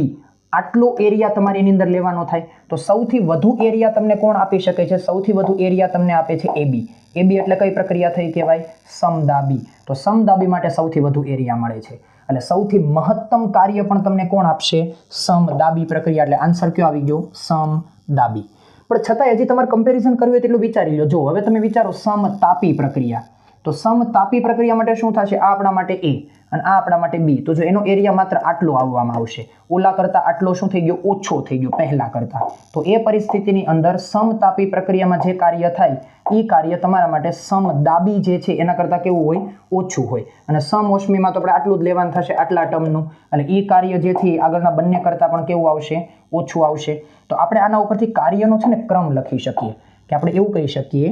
આટલો એરિયા તમારી એની અંદર લેવાનો થાય. તો સૌથી વધુ એરિયા તમને કોણ આપી શકે છે? સૌથી વધુ એરિયા તમને આપે છે AB. AB એટલે કઈ પ્રક્રિયા થઈ કહેવાય? સમદાબી. તો સમદાબી માટે સૌથી વધુ એરિયા મળે છે. એટલે સૌથી મહત્તમ કાર્ય પણ તમને કોણ આપશે? સમદાબી પ્રક્રિયા. એટલે આન્સર કયો આવી ગયો? સમદાબી. પણ છતાંય હજી તમારે કમ્પેરિઝન કરવું હોય તેટલું વિચારી લો. જો હવે તમે વિચારો સમતાપી પ્રક્રિયા. તો સમતાપી પ્રક્રિયા માટે શું થશે? આ આપણા માટે A અને આ આપણા માટે B. તો જો એનો એરિયા માત્ર આટલો આવવામાં આવશે. ઓલા કરતા આટલો શું થઈ ગયો? ઓછો થઈ ગયો પહેલા કરતા. તો એ પરિસ્થિતિની અંદર સમતાપી પ્રક્રિયામાં જે કાર્ય થાય એ કાર્ય તમારા માટે સમદાબી જે છે એના કરતા કેવું હોય? ઓછું હોય. અને સમોષ્મીમાં તો આપણે આટલું જ લેવાનું થશે, આટલા ટર્મનું. એટલે એ કાર્ય જે છે આગળના બંને કરતા પણ કેવું આવશે? ઓછું આવશે. તો આપણે આના ઉપરથી કાર્યનો છે ને ક્રમ લખી શકીએ કે આપણે એવું કહી શકીએ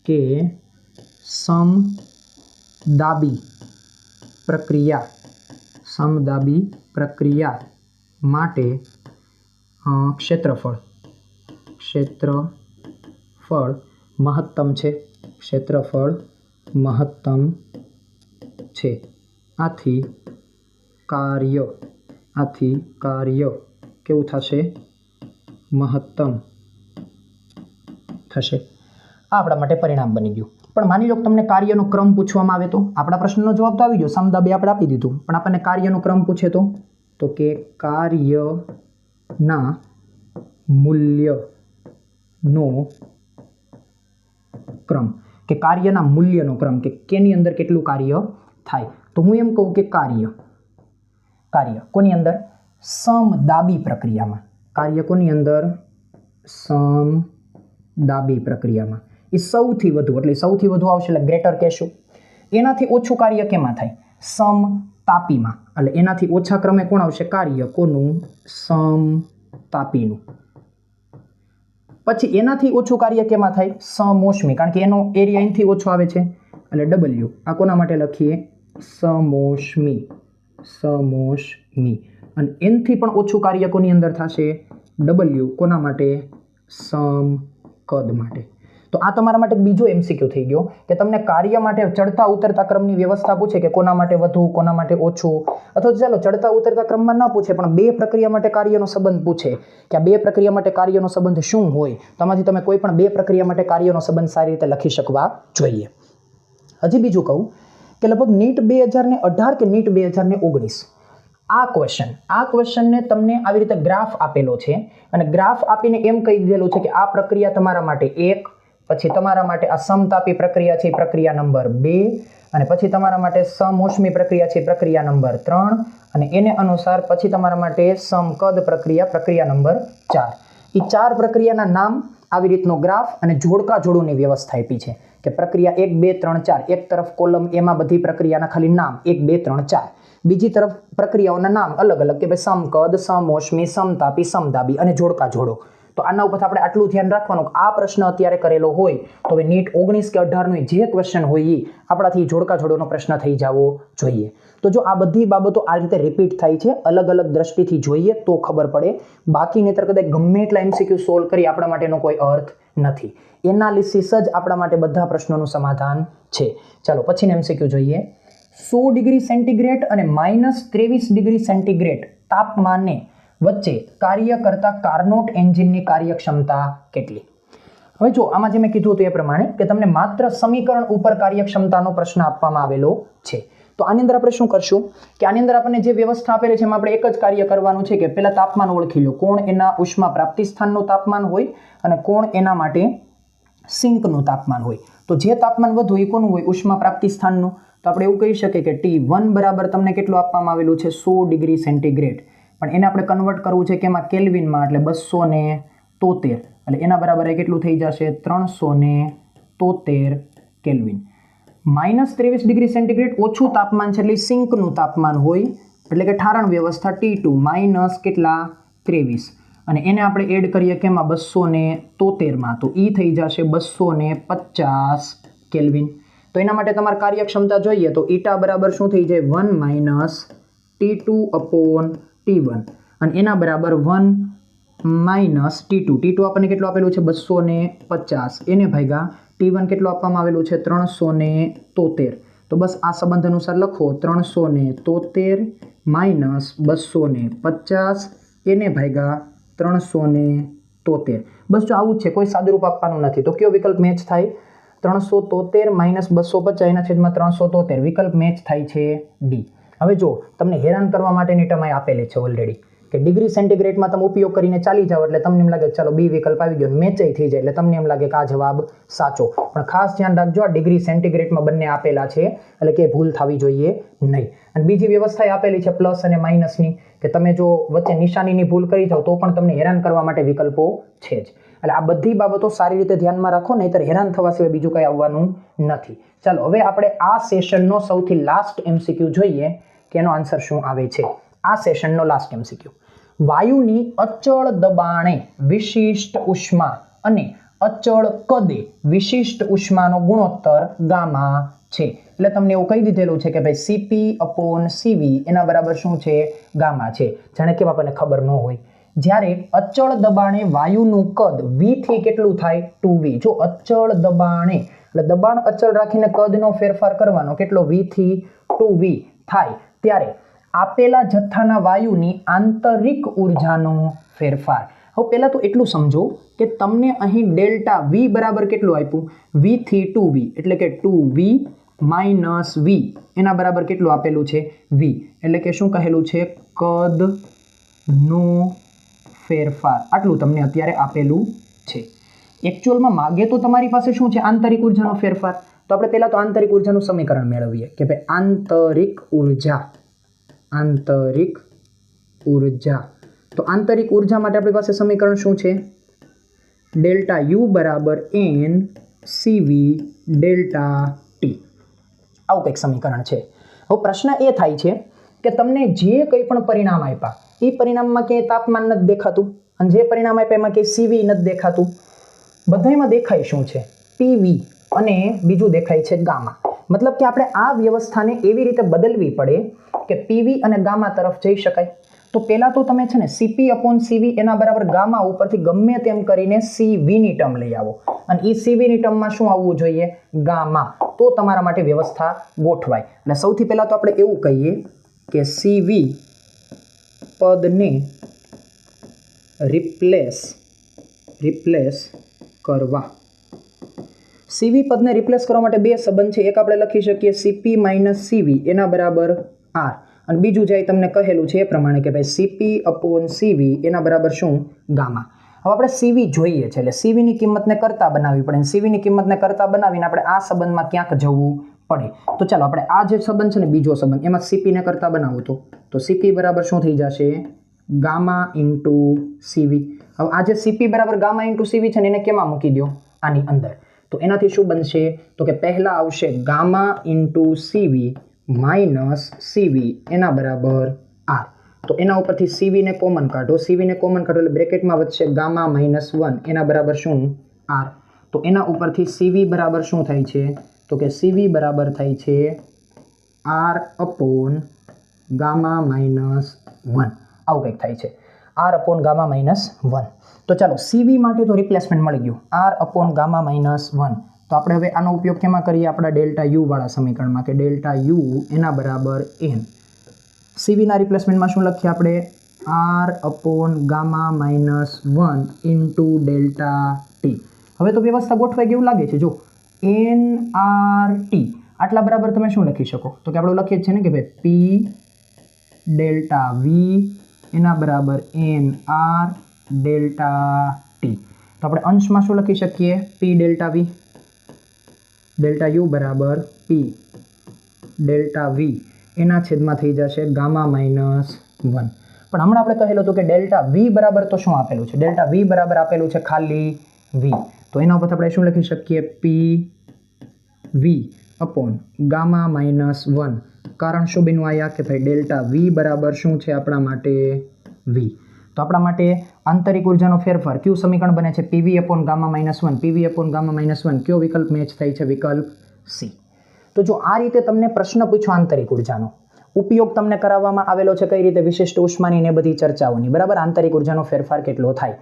કે સમદાબી પ્રક્રિયા માટે ક્ષેત્રફળ મહત્તમ છે. આથી કાર્ય કેવું થશે? મહત્તમ થશે. આ આપણા માટે પરિણામ બની ગયું. પણ માની લો કે તમને કાર્યનો ક્રમ પૂછવામાં આવે તો આપણા પ્રશ્નનો જવાબ તો આવી ગયો, સમદાબી આપણે આપી દીધું, પણ આપણને કાર્યનો ક્રમ પૂછે તો કે કાર્યના મૂલ્યનો ક્રમ, કે કાર્યના મૂલ્યનો ક્રમ, કે કેની અંદર કેટલું કાર્ય થાય. તો હું એમ કહું કે કાર્ય કોની અંદર? સમદાબી પ્રક્રિયામાં. કાર્ય કોની અંદર? સમદાબી પ્રક્રિયામાં. એ સૌથી વધુ, એટલે સૌથી વધુ આવશે એટલે ગ્રેટર કહેશું. એનાથી ઓછું કાર્ય કેમાં થાય? સમતાપીમાં. એટલે એનાથી ઓછા ક્રમે કોણ આવશે? કાર્ય કોનું? સમતાપીનું. પછી એનાથી ઓછું કાર્ય કેમાં થાય? સમોષ્મી, કારણ કે એનો એરિયા અહીંથી ઓછો આવે છે એટલે W. આ કોના માટે લખીએ? સમોષ્મી. અને એનથી પણ ઓછું કાર્ય કોની અંદર થશે? W. કોના માટે? સમકદ માટે. તો આ તમારા માટે બીજો MCQ થઈ ગયો કે તમને કાર્ય માટે ચડતા ઉતરતા ક્રમની વ્યવસ્થા પૂછે કે કોના માટે વધુ, કોના માટે ઓછું, અથવા ચાલો ચડતા ઉતરતા ક્રમમાં ના પૂછે પણ બે પ્રક્રિયા માટે કાર્યનો સંબંધ પૂછે કે આ બે પ્રક્રિયા માટે કાર્યનો સંબંધ શું હોય. તમાથી તમે કોઈ પણ બે પ્રક્રિયા માટે કાર્યનો સંબંધ સારી રીતે લખી શકવા જોઈએ. હજી બીજું કહું કે લગભગ નીટ 2018 કે નીટ 2019 આ ક્વેશ્ચનને તમને આવી રીતે ગ્રાફ આપેલો છે અને ગ્રાફ આપીને એમ કહી દીધેલું છે કે આ પ્રક્રિયા તમારા માટે 1, પછી તમારા માટે આ સમતાપી પ્રક્રિયા છે પ્રક્રિયા નંબર 2, અને પછી તમારા માટે સમોષ્મી પ્રક્રિયા છે પ્રક્રિયા નંબર 3, અને એને અનુસાર પછી તમારા માટે સમકદ પ્રક્રિયા નંબર 4. એ 4 પ્રક્રિયાના નામ, આવી રીતનો ગ્રાફ અને જોડકા જોડોની વ્યવસ્થા આપી છે કે પ્રક્રિયા 1 2 3 4, એક તરફ કોલમ એમાં બધી પ્રક્રિયાના ખાલી નામ 1 2 3 4, બીજી તરફ પ્રક્રિયાઓના નામ અલગ અલગ કે ભાઈ સમકદ, સમોષ્મી, સમતાપી, સમદાબી અને જોડકા જોડો. તો આના ઉપર આપણે આટલું ધ્યાન રાખવાનું કે આ પ્રશ્ન અત્યારે કરેલો હોય તો હવે નીટ 19 કે 18 નો જે ક્વેશ્ચન હોય એ આપણાથી જોડકા જોડોનો પ્રશ્ન થઈ જવો જોઈએ. તો જો આ બધી બાબતો આ રીતે રિપીટ થાય છે, અલગ અલગ દ્રષ્ટિથી જોઈએ તો ખબર પડે, બાકી નહીતર કદાચ ગમે એટલા MCQ સોલ્વ કરી આપણા માટેનો કોઈ અર્થ નથી. એનાલિસિસ જ આપણા માટે બધા પ્રશ્નોનું સમાધાન છે. ચાલો પછીનો MCQ જોઈએ. 100 ડિગ્રી સેન્ટીગ્રેડ અને -23 ડિગ્રી સેન્ટીગ્રેડ તાપમાને વચ્ચે કાર્ય કરતા કાર્નોટ એન્જિનની કાર્યક્ષમતા કેટલી? હવે જો આમાં જે મેં કીધું હતું એ પ્રમાણે કે તમને માત્ર સમીકરણ ઉપર કાર્યક્ષમતાનો પ્રશ્ન આપવામાં આવેલો છે. તો આની અંદર આપણે શું કરશું કે આની અંદર આપણને જે વ્યવસ્થા આપેલી છે એમાં આપણે એક જ કાર્ય કરવાનું છે કે પહેલા તાપમાન ઓળખી લો, કોણ એના ઉષ્મા પ્રાપ્તિ સ્થાનનું તાપમાન હોય અને કોણ એના માટે સિંકનું તાપમાન હોય. તો જે તાપમાન વધુ એ કોનું હોય? ઉષ્મા પ્રાપ્તિ સ્થાનનું. તો આપણે એવું કહી શકીએ કે T1 બરાબર તમને કેટલું આપવામાં આવેલું છે? 100 ડિગ્રી સેન્ટીગ્રેડ. પણ એને આપણે કન્વર્ટ કરવું છે કે એમાં કેલ્વિનમાં, એટલે 273, એટલે એના બરાબર કેટલું થઈ જશે? 373 કેલ્વિન. -23 ડિગ્રી સેન્ટીગ્રેડ ઓછું તાપમાન છે એટલે સિંકનું તાપમાન હોય, એટલે કે ઠારણ વ્યવસ્થા T2 માઇનસ કેટલા? 23, અને એને આપણે એડ કરીએ કે એમાં 273માં, તો એ થઈ જશે 250 કેલ્વિન. તો એના માટે તમારે કાર્યક્ષમતા જોઈએ તો ઈટા બરાબર શું થઈ જાય? 1 - T2/T1, અને એના બરાબર 1 - T2. T2 આપણને કેટલું આપેલું છે? 250. એને ભાગ્યા T1 કેટલું આપવામાં આવેલું છે? 373. તો બસ આ સંબંધ અનુસાર લખો 373 - 250, એને ભાગ્યા 373. બસ જો આવું જ છે, કોઈ સાદુરૂપ આપવાનું નથી. તો કયો વિકલ્પ મેચ થાય? 373 - 250 એના છેદમાં 373. વિકલ્પ મેચ થાય છે ડી. હવે જો તમને હેરાન કરવા માટેની ટર્મ આપેલી છે ઓલરેડી કે ડિગ્રી સેન્ટીગ્રેડમાં તમે ઉપયોગ કરીને ચાલી જાઓ એટલે તમને એમ લાગે ચાલો બી વિકલ્પ આવી ગયો, મેચ થઈ જાય એટલે તમને એમ લાગે કે આ જવાબ સાચો. પણ ખાસ ધ્યાન રાખજો, આ ડિગ્રી સેન્ટીગ્રેડમાં બંને આપેલા છે એટલે કે ભૂલ થવી જોઈએ નહીં. અને બીજી વ્યવસ્થા આપેલી છે પ્લસ અને માઇનસની, કે તમે જો વચ્ચે નિશાનીની ભૂલ કરી જાઓ તો પણ તમને હેરાન કરવા માટે વિકલ્પો છે જ. એટલે આ બધી બાબતો સારી રીતે ધ્યાનમાં રાખો, નહીંતર હેરાન થવા સિવાય બીજું કંઈ આવવાનું નથી. ચાલો હવે આપણે આ સેશનનો સૌથી લાસ્ટ MCQ જોઈએ કે એનો આન્સર શું આવે છે. આ સેશનનો લાસ્ટ MCQ. વાયુની અચળ દબાણે વિશિષ્ટ ઉષ્મા અને અચળ કદે વિશિષ્ટ ઉષ્માનો ગુણોત્તર ગામા છે. એટલે તમને એવું કહી દીધેલું છે કે ભાઈ CP/CV એના બરાબર શું છે? ગામા છે. જાણે કેમ આપણને ખબર ન હોય. જ્યારે અચળ દબાણે વાયુનું કદ V થી કેટલું થાય? 2V. જો અચળ દબાણે એટલે દબાણ અચળ રાખીને કદનો ફેરફાર કરવાનો, કેટલો? V થી 2V થાય ત્યારે આપેલા જથ્થાના વાયુની આંતરિક ઉર્જાનો ફેરફાર. હવે પહેલા તો એટલું સમજો કે તમને અહીં ડેલ્ટા V બરાબર કેટલું આપ્યું? V થી 2V, એટલે કે 2V - V એના બરાબર કેટલું આપેલું છે? V. એટલે કે શું કહેલું છે? કદનો ફેરફાર. આટલું તમને અત્યારે આપેલું છે. એકચ્યુઅલમાં માગે તો તમારી પાસે શું છે? આંતરિક ઉર્જાનો ફેરફાર. તો આપણે પહેલા તો આંતરિક ઉર્જાનું સમીકરણ મેળવીએ કે ભાઈ આંતરિક ઉર્જા. તો આંતરિક ઉર્જા માટે આપણી પાસે સમીકરણ શું છે? ડેલ્ટા U બરાબર NCV ડેલ્ટા T. આવું કંઈક સમીકરણ છે. હવે પ્રશ્ન એ થાય છે કે તમને જે કંઈ પણ પરિણામ આપ્યા એ પરિણામમાં ક્યાંય તાપમાન નથી દેખાતું, અને જે પરિણામ આપ્યા એમાં ક્યાંય CV નથી દેખાતું. બધામાં દેખાય શું છે? PV, અને બીજું દેખાય છે ગામા. મતલબ કે આપણે આ વ્યવસ્થાને એવી રીતે બદલવી પડે કે PV અને ગામા તરફ જઈ શકાય. તો પહેલા તો તમે છે ને CP/CV એના બરાબર ગામા ઉપરથી ગમે તેમ કરીને CV ની ટર્મ લઈ આવો, અને એ CV ની ટર્મમાં શું આવવું જોઈએ? ગામા. તો તમારા માટે વ્યવસ્થા ગોઠવાય. અને સૌથી પહેલા તો આપણે એવું કહીએ કે CV પદને રિપ્લેસ કરવા. સીવી પદને રિપ્લેસ કરવા માટે બે સંબંધ છે. એક આપણે લખી શકીએ સીપી માઇનસ સીવી એના બરાબર આર, અને બીજું જે તમને કહેલું છે એ પ્રમાણે કે ભાઈ સીપી અપોન સીવી એના બરાબર શું? ગામા. હવે આપણે સીવી જોઈએ છે એટલે સીવીની કિંમતને કરતા બનાવવી પડે. સીવીની કિંમતને કરતા બનાવીને આપણે આ સંબંધમાં ક્યાંક જવું પડે. તો ચાલો આપણે આ જે સંબંધ છે ને બીજો સંબંધ એમાં સીપીને કરતા બનાવું તો સીપી બરાબર શું થઈ જશે? ગામા ઇન્ટુ સીવી. હવે આ જે સીપી બરાબર ગામા ઇન્ટુ સીવી છે ને એને કેમાં મૂકી દો? આની અંદર. તો એનાથી શું બનશે? તો કે પહેલા આવશે ગામા ઇન્ટુ સીવી માઇનસ સીવી એના બરાબર આર. તો એના ઉપરથી સીવીને કોમન કાઢો. સીવીને કોમન કાઢો એટલે બ્રેકેટમાં વધશે ગામા માઇનસ 1 એના બરાબર શું? આર. તો એના ઉપરથી સીવી બરાબર શું થાય છે? તો કે સીવી બરાબર થાય છે આર અપોન ગામા માઇનસ 1. આવું કંઈક થાય છે. R upon gamma minus 1. તો ચાલો સીવી માટે તો રિપ્લેસમેન્ટ મળી ગયું આર અપોન ગામા માઇનસ 1. તો આપણે હવે આનો ઉપયોગ કેમાં કરીએ? આપણા ડેલ્ટા યુ વાળા સમીકરણમાં કે ડેલ્ટા યુ એના બરાબર એન. સીવીના રિપ્લેસમેન્ટમાં શું લખીએ આપણે? R upon gamma minus 1 into delta T. હવે તો વ્યવસ્થા ગોઠવાઈ ગયું લાગે છે. જો એન આર ટી આટલા બરાબર તમે શું લખી શકો? તો કે આપણે લખીએ છીએ ને કે ભાઈ પી ડેલ્ટા વી એના બરાબર એન આર ડેલ્ટા ટી. તો આપણે અંશમાં શું લખી શકીએ? P delta V delta U બરાબર પી ડેલ્ટા વી એના છેદમાં થઈ જશે ગામા માઇનસ 1. પણ હમણાં આપણે કહેલું હતું કે ડેલ્ટા વી બરાબર તો શું આપેલું છે? ડેલ્ટા વી બરાબર આપેલું છે ખાલી વી. તો એના ઉપર આપણે શું લખી શકીએ? પી વી અપોન ગામા માઇનસ 1. કારણ શું બન્યું આયા? કે ભાઈ ડેલ્ટા વી બરાબર શું છે આપણા માટે? વી. તો આપણા માટે આંતરિક ઉર્જાનો ફેરફાર કયું સમીકરણ બને છે? PV upon gamma minus 1. PV upon gamma minus 1 કયો વિકલ્પ મેચ થાય છે? વિકલ્પ સી. તો જો આ રીતે તમને પ્રશ્ન પૂછો આંતરિક ઉર્જાનો, ઉપયોગ તમને કરાવવામાં આવેલો છે કઈ રીતે? વિશિષ્ટ ઉષ્માની ને બધી ચર્ચાઓની, બરાબર. આંતરિક ઉર્જાનો ફેરફાર કેટલો થાય.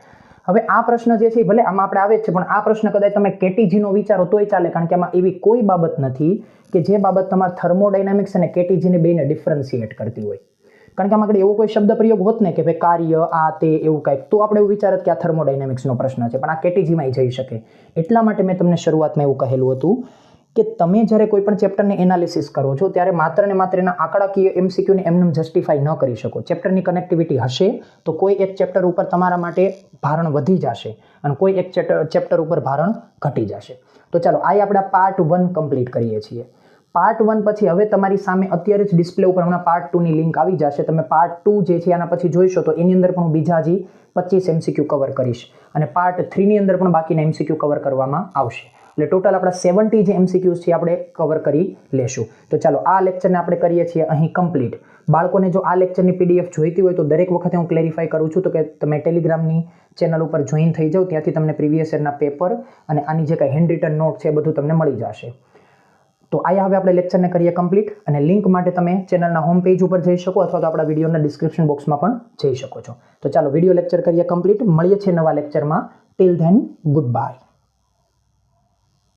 હવે આ પ્રશ્ન જે છે ભલે આમાં આપણે આવે જ છે, પણ આ પ્રશ્ન કદાચ તમે કેટીજીનો વિચારો તોય ચાલે, કારણ કે આમાં એવી કોઈ બાબત નથી કે જે બાબત તમારા થર્મોડાયનામિક્સ અને કેટીજીને બેને ડિફરન્શિએટ કરતી હોય. કારણ કે આમાં આગળ એવો કોઈ શબ્દ પ્રયોગ હોત ને કે ભાઈ કાર્ય આ તે એવું કંઈક, તો આપણે એવું વિચારત કે આ થર્મોડાયનામિક્સનો પ્રશ્ન છે, પણ આ કેટીજીમાં જઈ શકે. એટલા માટે મેં તમને શરૂઆતમાં એવું કહેલું હતું કે તમે જ્યારે કોઈ પણ ચેપ્ટરને એનાલિસિસ કરો છો ત્યારે માત્ર ને માત્ર એના આંકડાકીય એમસીક્યુને એમને જસ્ટિફાઈ ન કરી શકો. ચેપ્ટરની કનેક્ટિવિટી હશે તો કોઈ એક ચેપ્ટર ઉપર તમારા માટે ભારણ વધી જશે અને કોઈ એક ચેપ્ટર ઉપર ભારણ ઘટી જશે. તો ચાલો આ આપણે પાર્ટ 1 કમ્પ્લીટ કરીએ છીએ. પાર્ટ 1 પછી હવે તમારી સામે અત્યારે જ ડિસ્પ્લે ઉપર હમણાં પાર્ટ 2ની લિંક આવી જશે. તમે પાર્ટ 2 જે છે આના પછી જોઈશો તો એની અંદર પણ બીજા હજી 25 એમસીક્યુ કવર કરીશ અને પાર્ટ 3ની અંદર પણ બાકીના એમસીક્યુ કવર કરવામાં આવશે. એટલે ટોટલ આપણા 70 જે એમસીક્યુઝ છે આપણે કવર કરી લેશું. તો ચાલો આ લેક્ચરને આપણે કરીએ છીએ અહીં કમ્પ્લીટ. બાળકોને જો આ લેક્ચરની પીડીએફ જોઈતી હોય તો દરેક વખતે હું ક્લેરિફાઈ કરું છું તો કે તમે ટેલિગ્રામની ચેનલ ઉપર જોઈન થઈ જાઓ, ત્યાંથી તમને પ્રીવિયસ યરના પેપર અને આની જે કંઈ હેન્ડ રિટન નોટ છે એ બધું તમને મળી જશે. તો આયા હવે આપણે લેક્ચરને કરીએ કમ્પ્લીટ, અને લિંક માટે તમે ચેનલના હોમ પેજ ઉપર જઈ શકો અથવા તો આપણા વિડીયોના ડિસ્ક્રિપ્શન બોક્સમાં પણ જઈ શકો છો. તો ચાલો વિડીયો લેક્ચર કરીએ કમ્પ્લીટ. મળીએ છીએ નવા લેક્ચરમાં. Till then good bye.